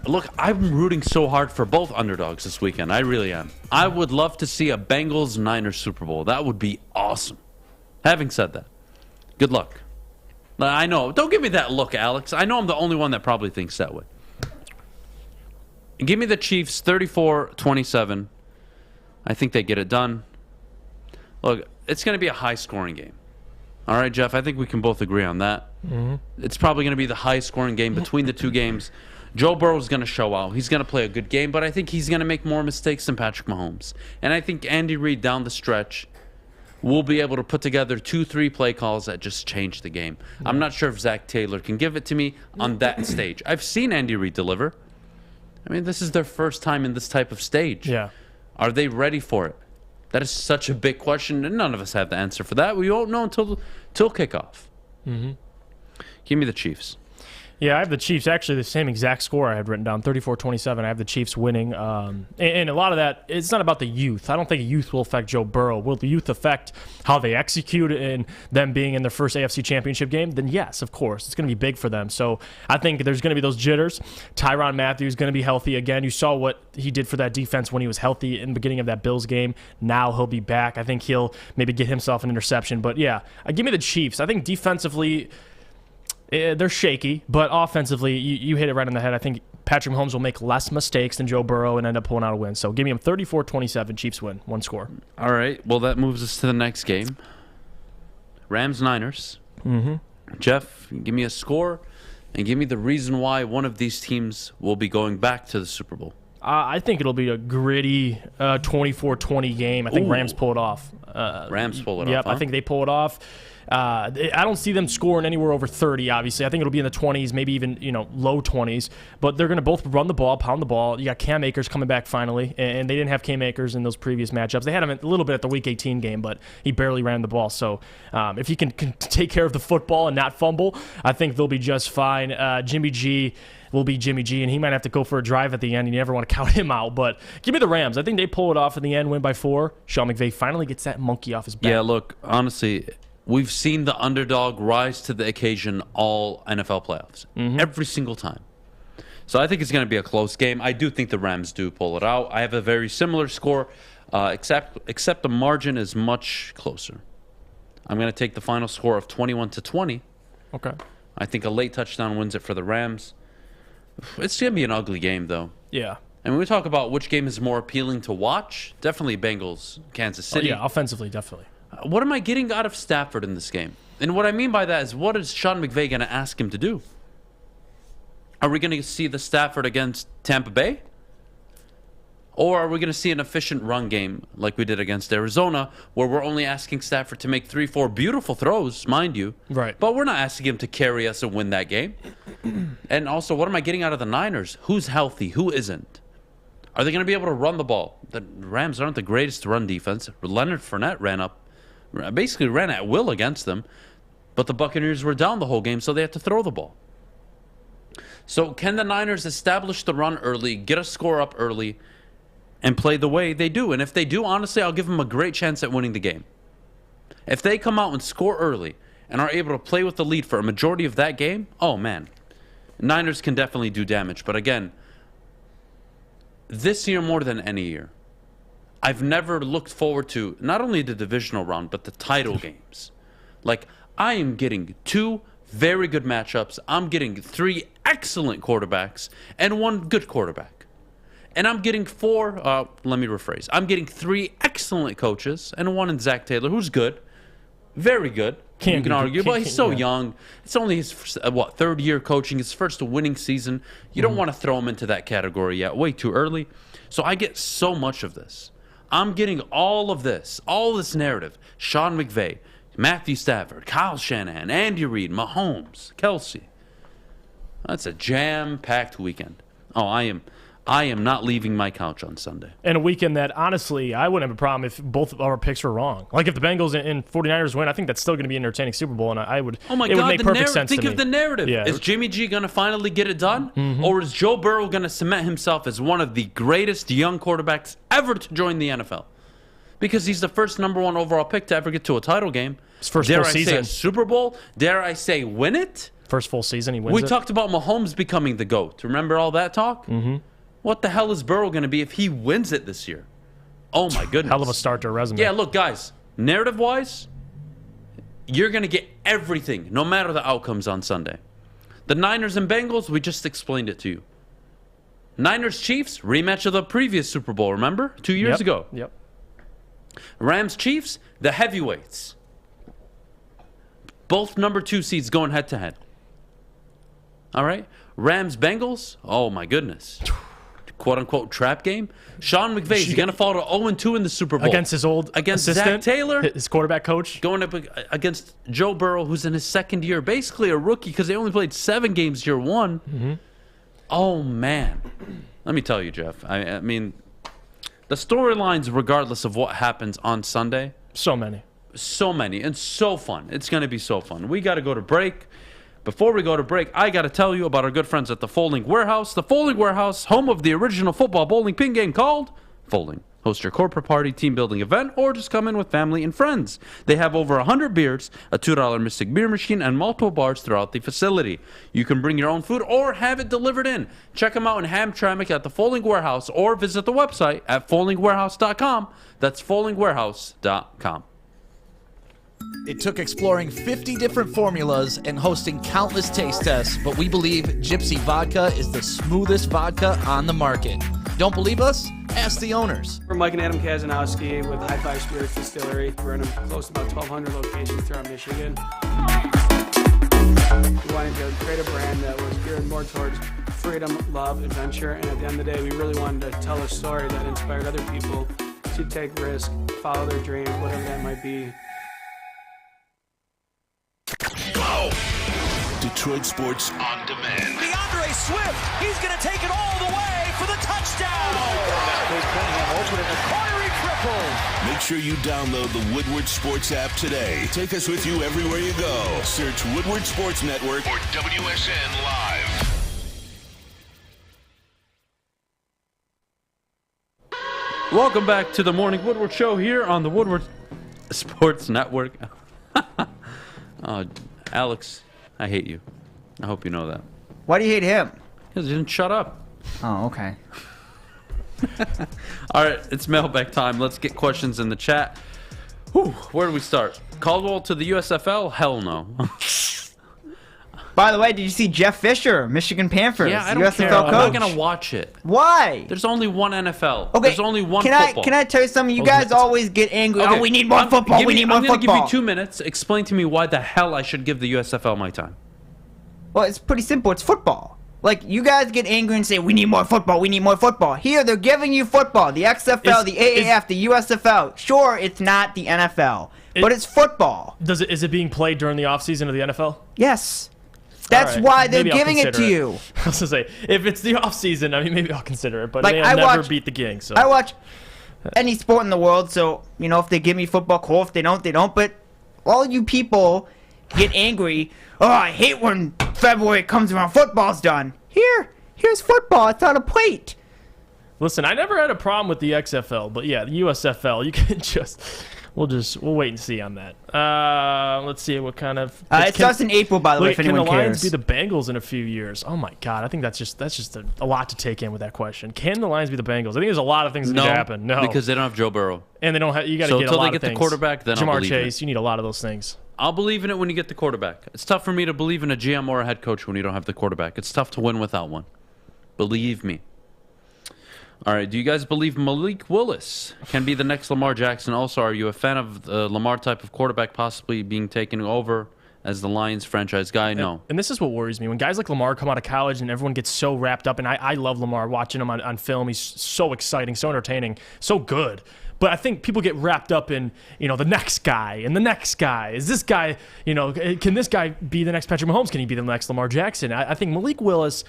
Look, I'm rooting so hard for both underdogs this weekend. I really am. I would love to see a Bengals-Niners Super Bowl. That would be awesome. Having said that, good luck. I know. Don't give me that look, Alex. I know I'm the only one that probably thinks that way. Give me the Chiefs 34-27. I think they get it done. Look, it's going to be a high-scoring game. All right, Jeff, I think we can both agree on that. Mm-hmm. It's probably going to be the highest-scoring game between the two games. Joe Burrow's going to show out. He's going to play a good game, but I think he's going to make more mistakes than Patrick Mahomes. And I think Andy Reid down the stretch will be able to put together 2-3 play calls that just change the game. I'm not sure if Zach Taylor can give it to me on that stage. I've seen Andy Reid deliver. I mean, this is their first time in this type of stage. Yeah. Are they ready for it? That is such a big question, and none of us have the answer for that. We won't know until kickoff. Mm-hmm. Give me the Chiefs. Yeah, I have the Chiefs. Actually, the same exact score I had written down, 34-27. I have the Chiefs winning. And a lot of that, it's not about the youth. I don't think youth will affect Joe Burrow. Will the youth affect how they execute and them being in their first AFC Championship game? Then yes, of course. It's going to be big for them. So I think there's going to be those jitters. Tyrann Mathieu is going to be healthy again. You saw what he did for that defense when he was healthy in the beginning of that Bills game. Now he'll be back. I think he'll maybe get himself an interception. But yeah, give me the Chiefs. I think defensively, they're shaky, but offensively, you hit it right on the head. I think Patrick Mahomes will make less mistakes than Joe Burrow and end up pulling out a win. So give me him 34-27, Chiefs win, 1 score. All right, well, that moves us to the next game. Rams-Niners. Mm-hmm. Jeff, give me a score and give me the reason why one of these teams will be going back to the Super Bowl. I think it'll be a gritty 24-20 game. I think Rams pull it off. Rams pull it off, Yep, huh? I think they pull it off. I don't see them scoring anywhere over 30, obviously. I think it'll be in the 20s, maybe even low 20s. But they're going to both run the ball, pound the ball. You got Cam Akers coming back finally, and they didn't have Cam Akers in those previous matchups. They had him a little bit at the Week 18 game, but he barely ran the ball. So if he can take care of the football and not fumble, I think they'll be just fine. Jimmy G will be Jimmy G, and he might have to go for a drive at the end. You never want to count him out, but give me the Rams. I think they pull it off in the end, win by 4. Sean McVay finally gets that monkey off his back. Yeah, look, honestly, we've seen the underdog rise to the occasion all NFL playoffs, every single time. So I think it's going to be a close game. I do think the Rams do pull it out. I have a very similar score, except the margin is much closer. I'm going to take the final score of 21-20. Okay. I think a late touchdown wins it for the Rams. It's going to be an ugly game, though. Yeah. And when we talk about which game is more appealing to watch, definitely Bengals, Kansas City. Oh, yeah, offensively, definitely. What am I getting out of Stafford in this game? And what I mean by that is, what is Sean McVay going to ask him to do? Are we going to see the Stafford against Tampa Bay? Or are we going to see an efficient run game like we did against Arizona, where we're only asking Stafford to make 3-4 beautiful throws, mind you. Right. But we're not asking him to carry us and win that game. And also, what am I getting out of the Niners? Who's healthy? Who isn't? Are they going to be able to run the ball? The Rams aren't the greatest run defense. Leonard Fournette basically ran at will against them. But the Buccaneers were down the whole game, so they had to throw the ball. So can the Niners establish the run early, get a score up early, and play the way they do? And if they do, honestly, I'll give them a great chance at winning the game. If they come out and score early and are able to play with the lead for a majority of that game, oh, man. Niners can definitely do damage. But again, this year more than any year, I've never looked forward to not only the divisional round, but the title games. Like, I am getting 2 very good matchups. I'm getting 3 excellent quarterbacks and 1 good quarterback. And I'm getting 4, let me rephrase. I'm getting 3 excellent coaches and 1 in Zach Taylor, who's good. Very good. You can argue, but he's so young. It's only his, 3rd year coaching, his first winning season. You don't want to throw him into that category yet, way too early. So I get so much of this. I'm getting all of this narrative. Sean McVay, Matthew Stafford, Kyle Shanahan, Andy Reid, Mahomes, Kelsey. That's a jam-packed weekend. Oh, I am not leaving my couch on Sunday. And a weekend that, honestly, I wouldn't have a problem if both of our picks were wrong. Like, if the Bengals and 49ers win, I think that's still going to be an entertaining Super Bowl, and it would make perfect sense to me. Think of the narrative. Yeah. Is Jimmy G going to finally get it done? Or is Joe Burrow going to cement himself as one of the greatest young quarterbacks ever to join the NFL? Because he's the first #1 overall pick to ever get to a title game. His first full season. Dare I say a Super Bowl? Dare I say win it? First full season, he wins it. We talked about Mahomes becoming the GOAT. Remember all that talk? What the hell is Burrow going to be if he wins it this year? Oh, my goodness. Hell of a start to a resume. Yeah, look, guys, narrative-wise, you're going to get everything, no matter the outcomes on Sunday. The Niners and Bengals, we just explained it to you. Niners-Chiefs, rematch of the previous Super Bowl, remember? 2 years ago. Yep. Rams-Chiefs, the heavyweights. Both #2 seeds going head-to-head. All right? Rams-Bengals, oh, my goodness. Quote-unquote trap game. Sean McVay is going to fall to 0-2 in the Super Bowl. Against his old assistant, Zach Taylor. His quarterback coach. Going up against Joe Burrow, who's in his 2nd year. Basically a rookie because they only played 7 games year 1. Oh, man. Let me tell you, Jeff. I mean, the storylines, regardless of what happens on Sunday. So many. So many. And so fun. It's going to be so fun. We got to go to break. Before we go to break, I got to tell you about our good friends at the Folding Warehouse. The Folding Warehouse, home of the original football bowling pin game called Folding. Host your corporate party, team building event, or just come in with family and friends. They have over 100 beers, a $2 Mystic beer machine, and multiple bars throughout the facility. You can bring your own food or have it delivered in. Check them out in Hamtramck at the Folding Warehouse or visit the website at foldingwarehouse.com. That's foldingwarehouse.com. It took exploring 50 different formulas and hosting countless taste tests, but we believe Gypsy Vodka is the smoothest vodka on the market. Don't believe us? Ask the owners. We're Mike and Adam Kazanowski with High Five Spirits Distillery. We're in close to about 1,200 locations throughout Michigan. We wanted to create a brand that was geared more towards freedom, love, adventure, and at the end of the day, we really wanted to tell a story that inspired other people to take risks, follow their dreams, whatever that might be. Detroit Sports On Demand. DeAndre Swift, he's going to take it all the way for the touchdown. Open in the corner, he triple. Make sure you download the Woodward Sports app today. Take us with you everywhere you go. Search Woodward Sports Network or WSN Live. Welcome back to the Morning Woodward Show here on the Woodward Sports Network. Alex, I hate you. I hope you know that. Why do you hate him? Because he didn't shut up. Oh, okay. All right, it's mailbag time. Let's get questions in the chat. Whew, where do we start? Caldwell to the USFL? Hell no. By the way, did you see Jeff Fisher, Michigan Panthers? Yeah, I don't USFL care. coach? I'm not going to watch it. Why? There's only one NFL. Okay, There's only one can football. Can I tell you something? You guys always get angry. Okay, Oh, we need more football. We need more I'm football. going to give you 2 minutes. Explain to me why the hell I should give the USFL my time. Well, it's pretty simple. It's football. Like, you guys get angry and say, we need more football. We need more football. Here, they're giving you football. The XFL, the AAF, the USFL. Sure, it's not the NFL, but it's football. Is it being played during the offseason of the NFL? Yes. That's why they're giving it to you. I was going to say, if it's the offseason, I mean, maybe I'll consider it, but Like, I'll never watch- beat the gang. So I watch any sport in the world, so, you know, if they give me football, cool. If they don't, they don't. But all you people get angry. Oh, I hate when February comes around. Football's done. Here's football. It's on a plate. Listen, I never had a problem with the XFL, but yeah, the USFL, you can we'll wait and see on that. Let's see what kind of. It starts in April, by the way, if anyone cares. Can the Lions cares. be the Bengals in a few years? Oh my God, I think that's just a lot to take in with that question. Can the Lions be the Bengals? I think there's a lot of things that need to happen. No, because they don't have Joe Burrow, and they don't have. You got to so get a until lot they of get things. the quarterback, then I'll Jamar believe in Chase, it. you need a lot of those things. I'll believe in it when you get the quarterback. It's tough for me to believe in a GM or a head coach when you don't have the quarterback. It's tough to win without one. Believe me. All right, do you guys believe Malik Willis can be the next Lamar Jackson? Also, are you a fan of the Lamar type of quarterback possibly being taken over as the Lions franchise guy? No. And this is what worries me. When guys like Lamar come out of college and everyone gets so wrapped up, and I love Lamar, watching him on film. He's so exciting, so entertaining, so good. But I think people get wrapped up in, the next guy and the next guy. Is this guy, can this guy be the next Patrick Mahomes? Can he be the next Lamar Jackson? I think Malik Willis,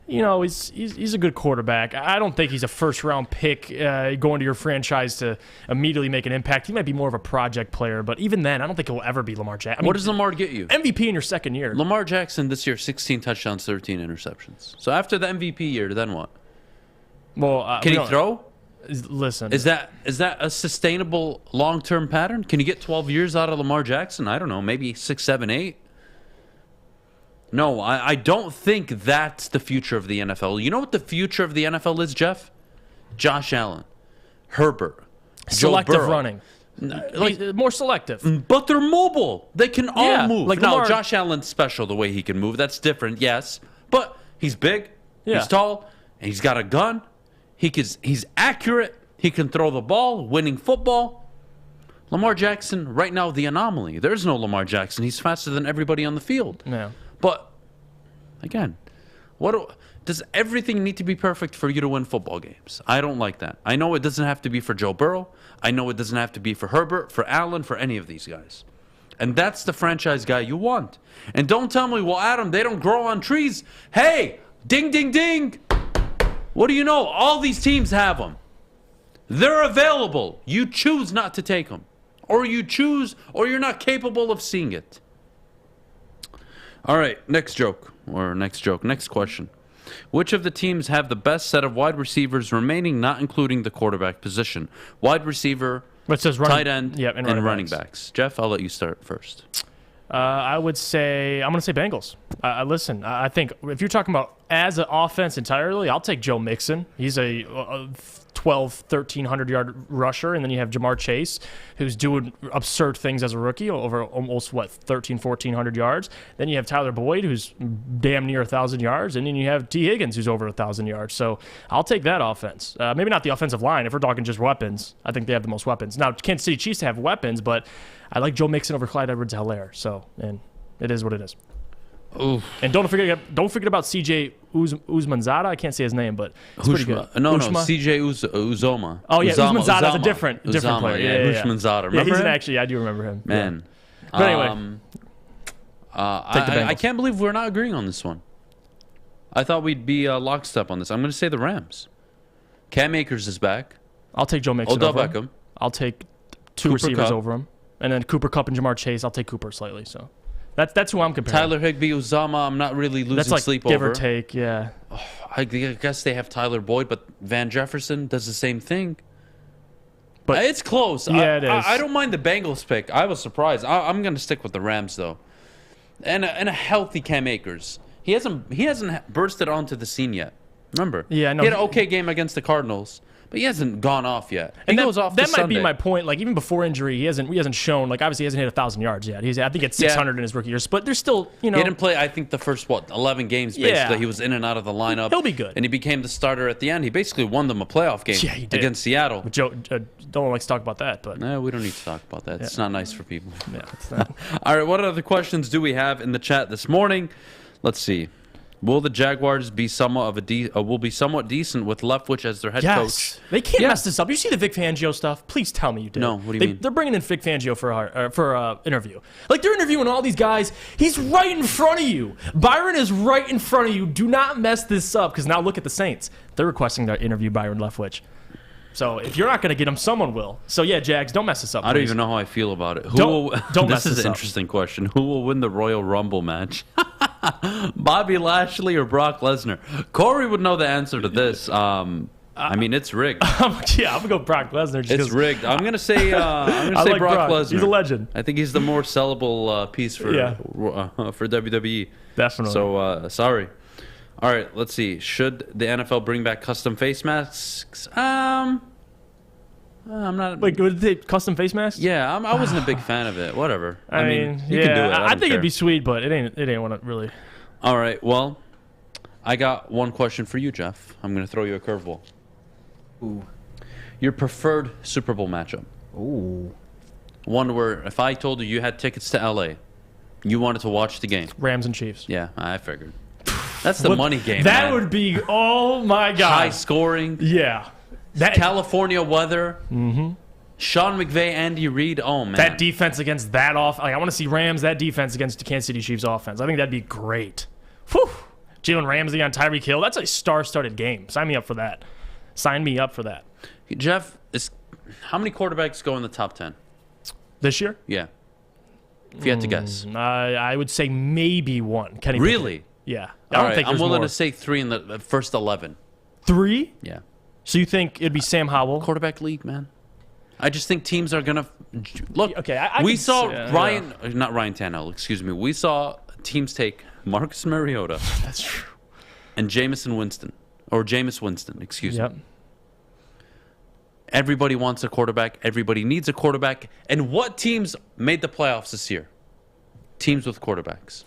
he's a good quarterback. I don't think he's a first-round pick going to your franchise to immediately make an impact. He might be more of a project player, but even then, I don't think he'll ever be Lamar Jackson. What does Lamar get you? MVP in your second year. Lamar Jackson this year, 16 touchdowns, 13 interceptions. So after the MVP year, then what? Well, can he throw? Listen, is that a sustainable long-term pattern? Can you get 12 years out of Lamar Jackson? I don't know, maybe 6, 7, 8. No, I don't think that's the future of the NFL. You know what the future of the NFL is, Jeff? Josh Allen, Herbert, selective Joe Burrow. running, more selective. But they're mobile. They can all move. Like now, Lamar, Josh Allen's special the way he can move. That's different, yes. But he's big, Yeah. he's tall, and he's got a gun. He's accurate. He can throw the ball, winning football. Lamar Jackson, right now, the anomaly. There's no Lamar Jackson. He's faster than everybody on the field. Yeah. But, again, does everything need to be perfect for you to win football games? I don't like that. I know it doesn't have to be for Joe Burrow. I know it doesn't have to be for Herbert, for Allen, for any of these guys. And that's the franchise guy you want. And don't tell me, well, Adam, they don't grow on trees. Hey, ding, ding, ding. What do you know? All these teams have them. They're available. You choose not to take them. Or you're not capable of seeing it. All right, next question. Which of the teams have the best set of wide receivers remaining, not including the quarterback position? Wide receiver, tight end, and running backs. Jeff, I'll let you start first. I'm going to say Bengals. Listen, I think if you're talking about as an offense entirely, I'll take Joe Mixon. He's a 1,300 yard rusher, and then you have Jamar Chase, who's doing absurd things as a rookie, over almost 1,400 yards. Then you have Tyler Boyd, who's damn near 1,000 yards, and then you have T. Higgins, who's over 1,000 yards. So I'll take that offense. Maybe not the offensive line. If we're talking just weapons, I think they have the most weapons. Now, Kansas City Chiefs have weapons, but I like Joe Mixon over Clyde Edwards-Helaire. So, and it is what it is. Oof. And don't forget about C.J. Uzmanzada. I can't say his name, but it's pretty good. No, C.J. Uzoma. Oh yeah, Uzmanzada is a different Uzama, player. Yeah. Uzmanzada. Remember him? Actually, I do remember him. Man. Yeah. But anyway, I can't believe we're not agreeing on this one. I thought we'd be lockstep on this. I'm going to say the Rams. Cam Akers is back. I'll take Joe Mixon Odell over Beckham. him. I'll take two Cooper receivers Kupp. over him. And then Cooper Kupp and Jamar Chase. I'll take Cooper slightly. So that's who I'm comparing. Tyler Higbee, Uzama, I'm not really losing That's like sleep give over. or take, yeah. I guess they have Tyler Boyd, but Van Jefferson does the same thing. But it's close. Yeah, it is. I don't mind the Bengals pick. I was surprised. I'm going to stick with the Rams, though. And a healthy Cam Akers. He hasn't bursted onto the scene yet. Remember? Yeah, no, he had an okay game against the Cardinals, but he hasn't gone off yet. He And goes off that this might be Sunday. my point. Like, even before injury, he hasn't shown, like, obviously he hasn't hit 1,000 yards yet. I think it's 600 in his rookie year. But there's still, He didn't play, I think, the first, 11 games, basically. Yeah. He was in and out of the lineup. He'll be good. And he became the starter at the end. He basically won them a playoff game Yeah, he did. against Seattle. But Joe, don't like to talk about that. But No, we don't need to talk about that. It's not nice for people. Yeah, it's not. All right, what other questions do we have in the chat this morning? Let's see. Will the Jaguars be somewhat decent with Leftwich as their head coach? They can't mess this up. You see the Vic Fangio stuff? Please tell me you did. No, what do you mean? They're bringing in Vic Fangio for an interview. Like, they're interviewing all these guys. He's right in front of you. Byron is right in front of you. Do not mess this up, because now look at the Saints. They're requesting to interview Byron Leftwich. So if you're not going to get him, someone will. So yeah, Jags, don't mess this up. I don't please. even know how I feel about it. Don't mess This is this an up. interesting question. Who will win the Royal Rumble match? Bobby Lashley or Brock Lesnar? Kory would know the answer to this. I mean, it's rigged. Yeah, I'm gonna go Brock Lesnar. Just It's 'cause- rigged. I'm gonna say I like Brock Lesnar. He's a legend. I think he's the more sellable piece for WWE. Definitely. So sorry. All right, let's see. Should the NFL bring back custom face masks? I'm not. Like, would they custom face masks? Yeah, I wasn't a big fan of it. Whatever. I mean, you can do it. I don't think care. it'd be sweet, but it ain't what it really. All right. Well, I got one question for you, Jeff. I'm going to throw you a curveball. Ooh. Your preferred Super Bowl matchup. Ooh. One where if I told you you had tickets to LA, you wanted to watch the game. Rams and Chiefs. Yeah, I figured. That's the money game. That man. would be, oh my God. High scoring. Yeah. California weather. Mm-hmm. Sean McVay, Andy Reid. Oh, man. That defense against that off. Like, I want to see Rams, that defense against the Kansas City Chiefs offense. I think that'd be great. Whew. Jalen Ramsey on Tyreek Hill. That's a star-studded game. Sign me up for that. Sign me up for that. Jeff, how many quarterbacks go in the top 10? This year? Yeah. If you had to guess. I would say maybe one. Kenny Really? Pickett. Yeah. All don't right, think I'm there's willing more. to say 3 in the first 11. 3? Yeah. So you think it'd be Sam Howell? Quarterback league, man. I just think teams are going to look. Okay, I we could saw say, not Ryan Tannehill, excuse me. We saw teams take Marcus Mariota. That's true. And Jameis Winston, excuse me. Yep. Everybody wants a quarterback. Everybody needs a quarterback. And what teams made the playoffs this year? Teams with quarterbacks.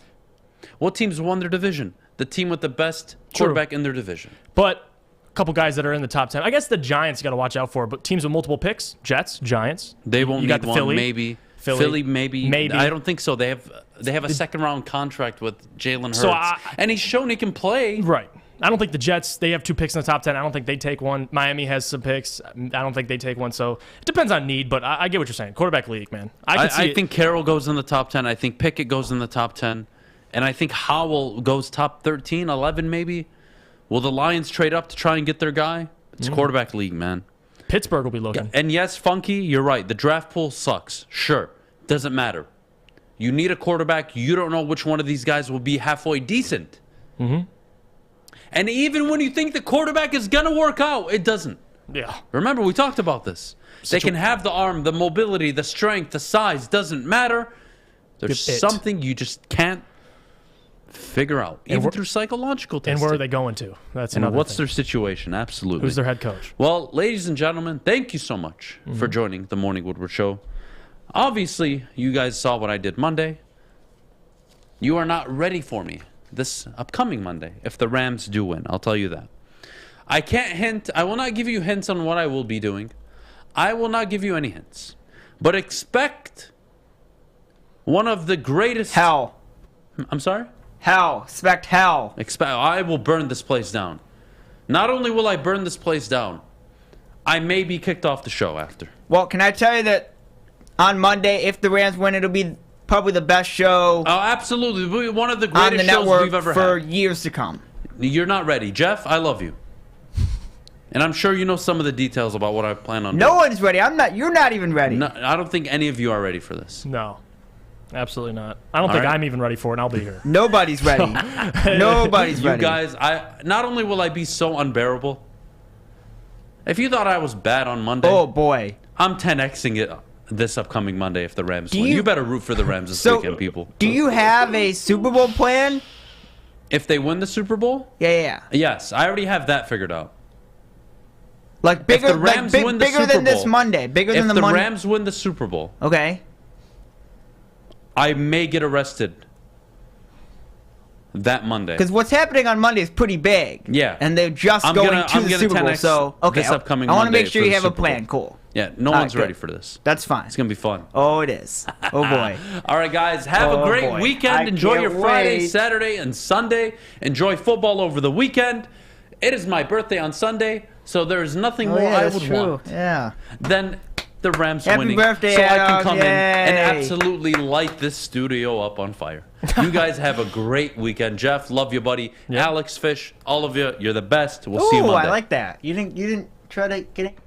What teams won their division? The team with the best quarterback in their division. But a couple guys that are in the top 10. I guess the Giants you got to watch out for. But teams with multiple picks, Jets, Giants. They won't you need got the one, Philly. maybe. Philly, maybe. I don't think so. They have a second round contract with Jalen Hurts. So and he's shown he can play. Right. I don't think the Jets, they have 2 picks in the top 10. I don't think they take one. Miami has some picks. I don't think they take one. So it depends on need, but I get what you're saying. Quarterback league, man. I think Carroll goes in the top 10. I think Pickett goes in the top 10. And I think Howell goes top 13, 11 maybe. Will the Lions trade up to try and get their guy? It's quarterback league, man. Pittsburgh will be looking. And yes, Funky, you're right. The draft pool sucks. Sure. Doesn't matter. You need a quarterback. You don't know which one of these guys will be halfway decent. Mm-hmm. And even when you think the quarterback is going to work out, it doesn't. Yeah. Remember, we talked about this. They can have the arm, the mobility, the strength, the size. Doesn't matter. There's something you just can't figure out, even through psychological testing. And where are they going to? That's and another what's thing. their situation? Absolutely. Who's their head coach? Well, ladies and gentlemen, thank you so much for joining the Morning Woodward Show. Obviously, you guys saw what I did Monday. You are not ready for me this upcoming Monday if the Rams do win. I'll tell you that. I can't hint. I will not give you hints on what I will be doing. I will not give you any hints. But expect one of the greatest... Hell. I'm sorry? Hell. Expect hell. I will burn this place down. Not only will I burn this place down, I may be kicked off the show after. Well, can I tell you that on Monday, if the Rams win, it'll be probably the best show. Oh, absolutely. One of the on greatest the shows network we've ever for had. years to come. You're not ready. Jeff, I love you. And I'm sure you know some of the details about what I plan on No doing. one's ready. I'm not. You're not even ready. No, I don't think any of you are ready for this. No, absolutely not. I don't think I'm even ready for it, and I'll be here. Nobody's ready. Nobody's You ready. guys, not only will I be so unbearable, if you thought I was bad on Monday, oh boy, I'm 10xing it this upcoming Monday if the Rams win. you- You better root for the Rams this weekend, people. Do you have a Super Bowl plan? If they win the Super Bowl? Yeah. Yes, I already have that figured out. Like bigger, if the Rams win the bigger Super than this Bowl- Monday. Bigger than if the the Monday. Rams win the Super Bowl, Okay. I may get arrested that Monday. Because what's happening on Monday is pretty big. Yeah. And they're just I'm going gonna- to I'm the gonna Super Bowl. 10X So okay, this upcoming I want to Monday make sure for you the have a Super plan. Bowl. Cool. Yeah, no All one's right, ready good. for this. That's fine. It's gonna be fun. Oh, it is. Oh boy. All right, guys, have a Oh, great boy. weekend. I Enjoy can't your Friday, wait. Saturday, and Sunday. Enjoy football over the weekend. It is my birthday on Sunday, so there is nothing more I would want Yeah. than the Rams Happy winning, birthday, so I can Adam. come in and Yay. absolutely light this studio up on fire. You guys have a great weekend. Jeff, love you, buddy. Alex, Fish, all of you, you're the best. We'll see you Ooh, Monday. I like that. You didn't try to get it.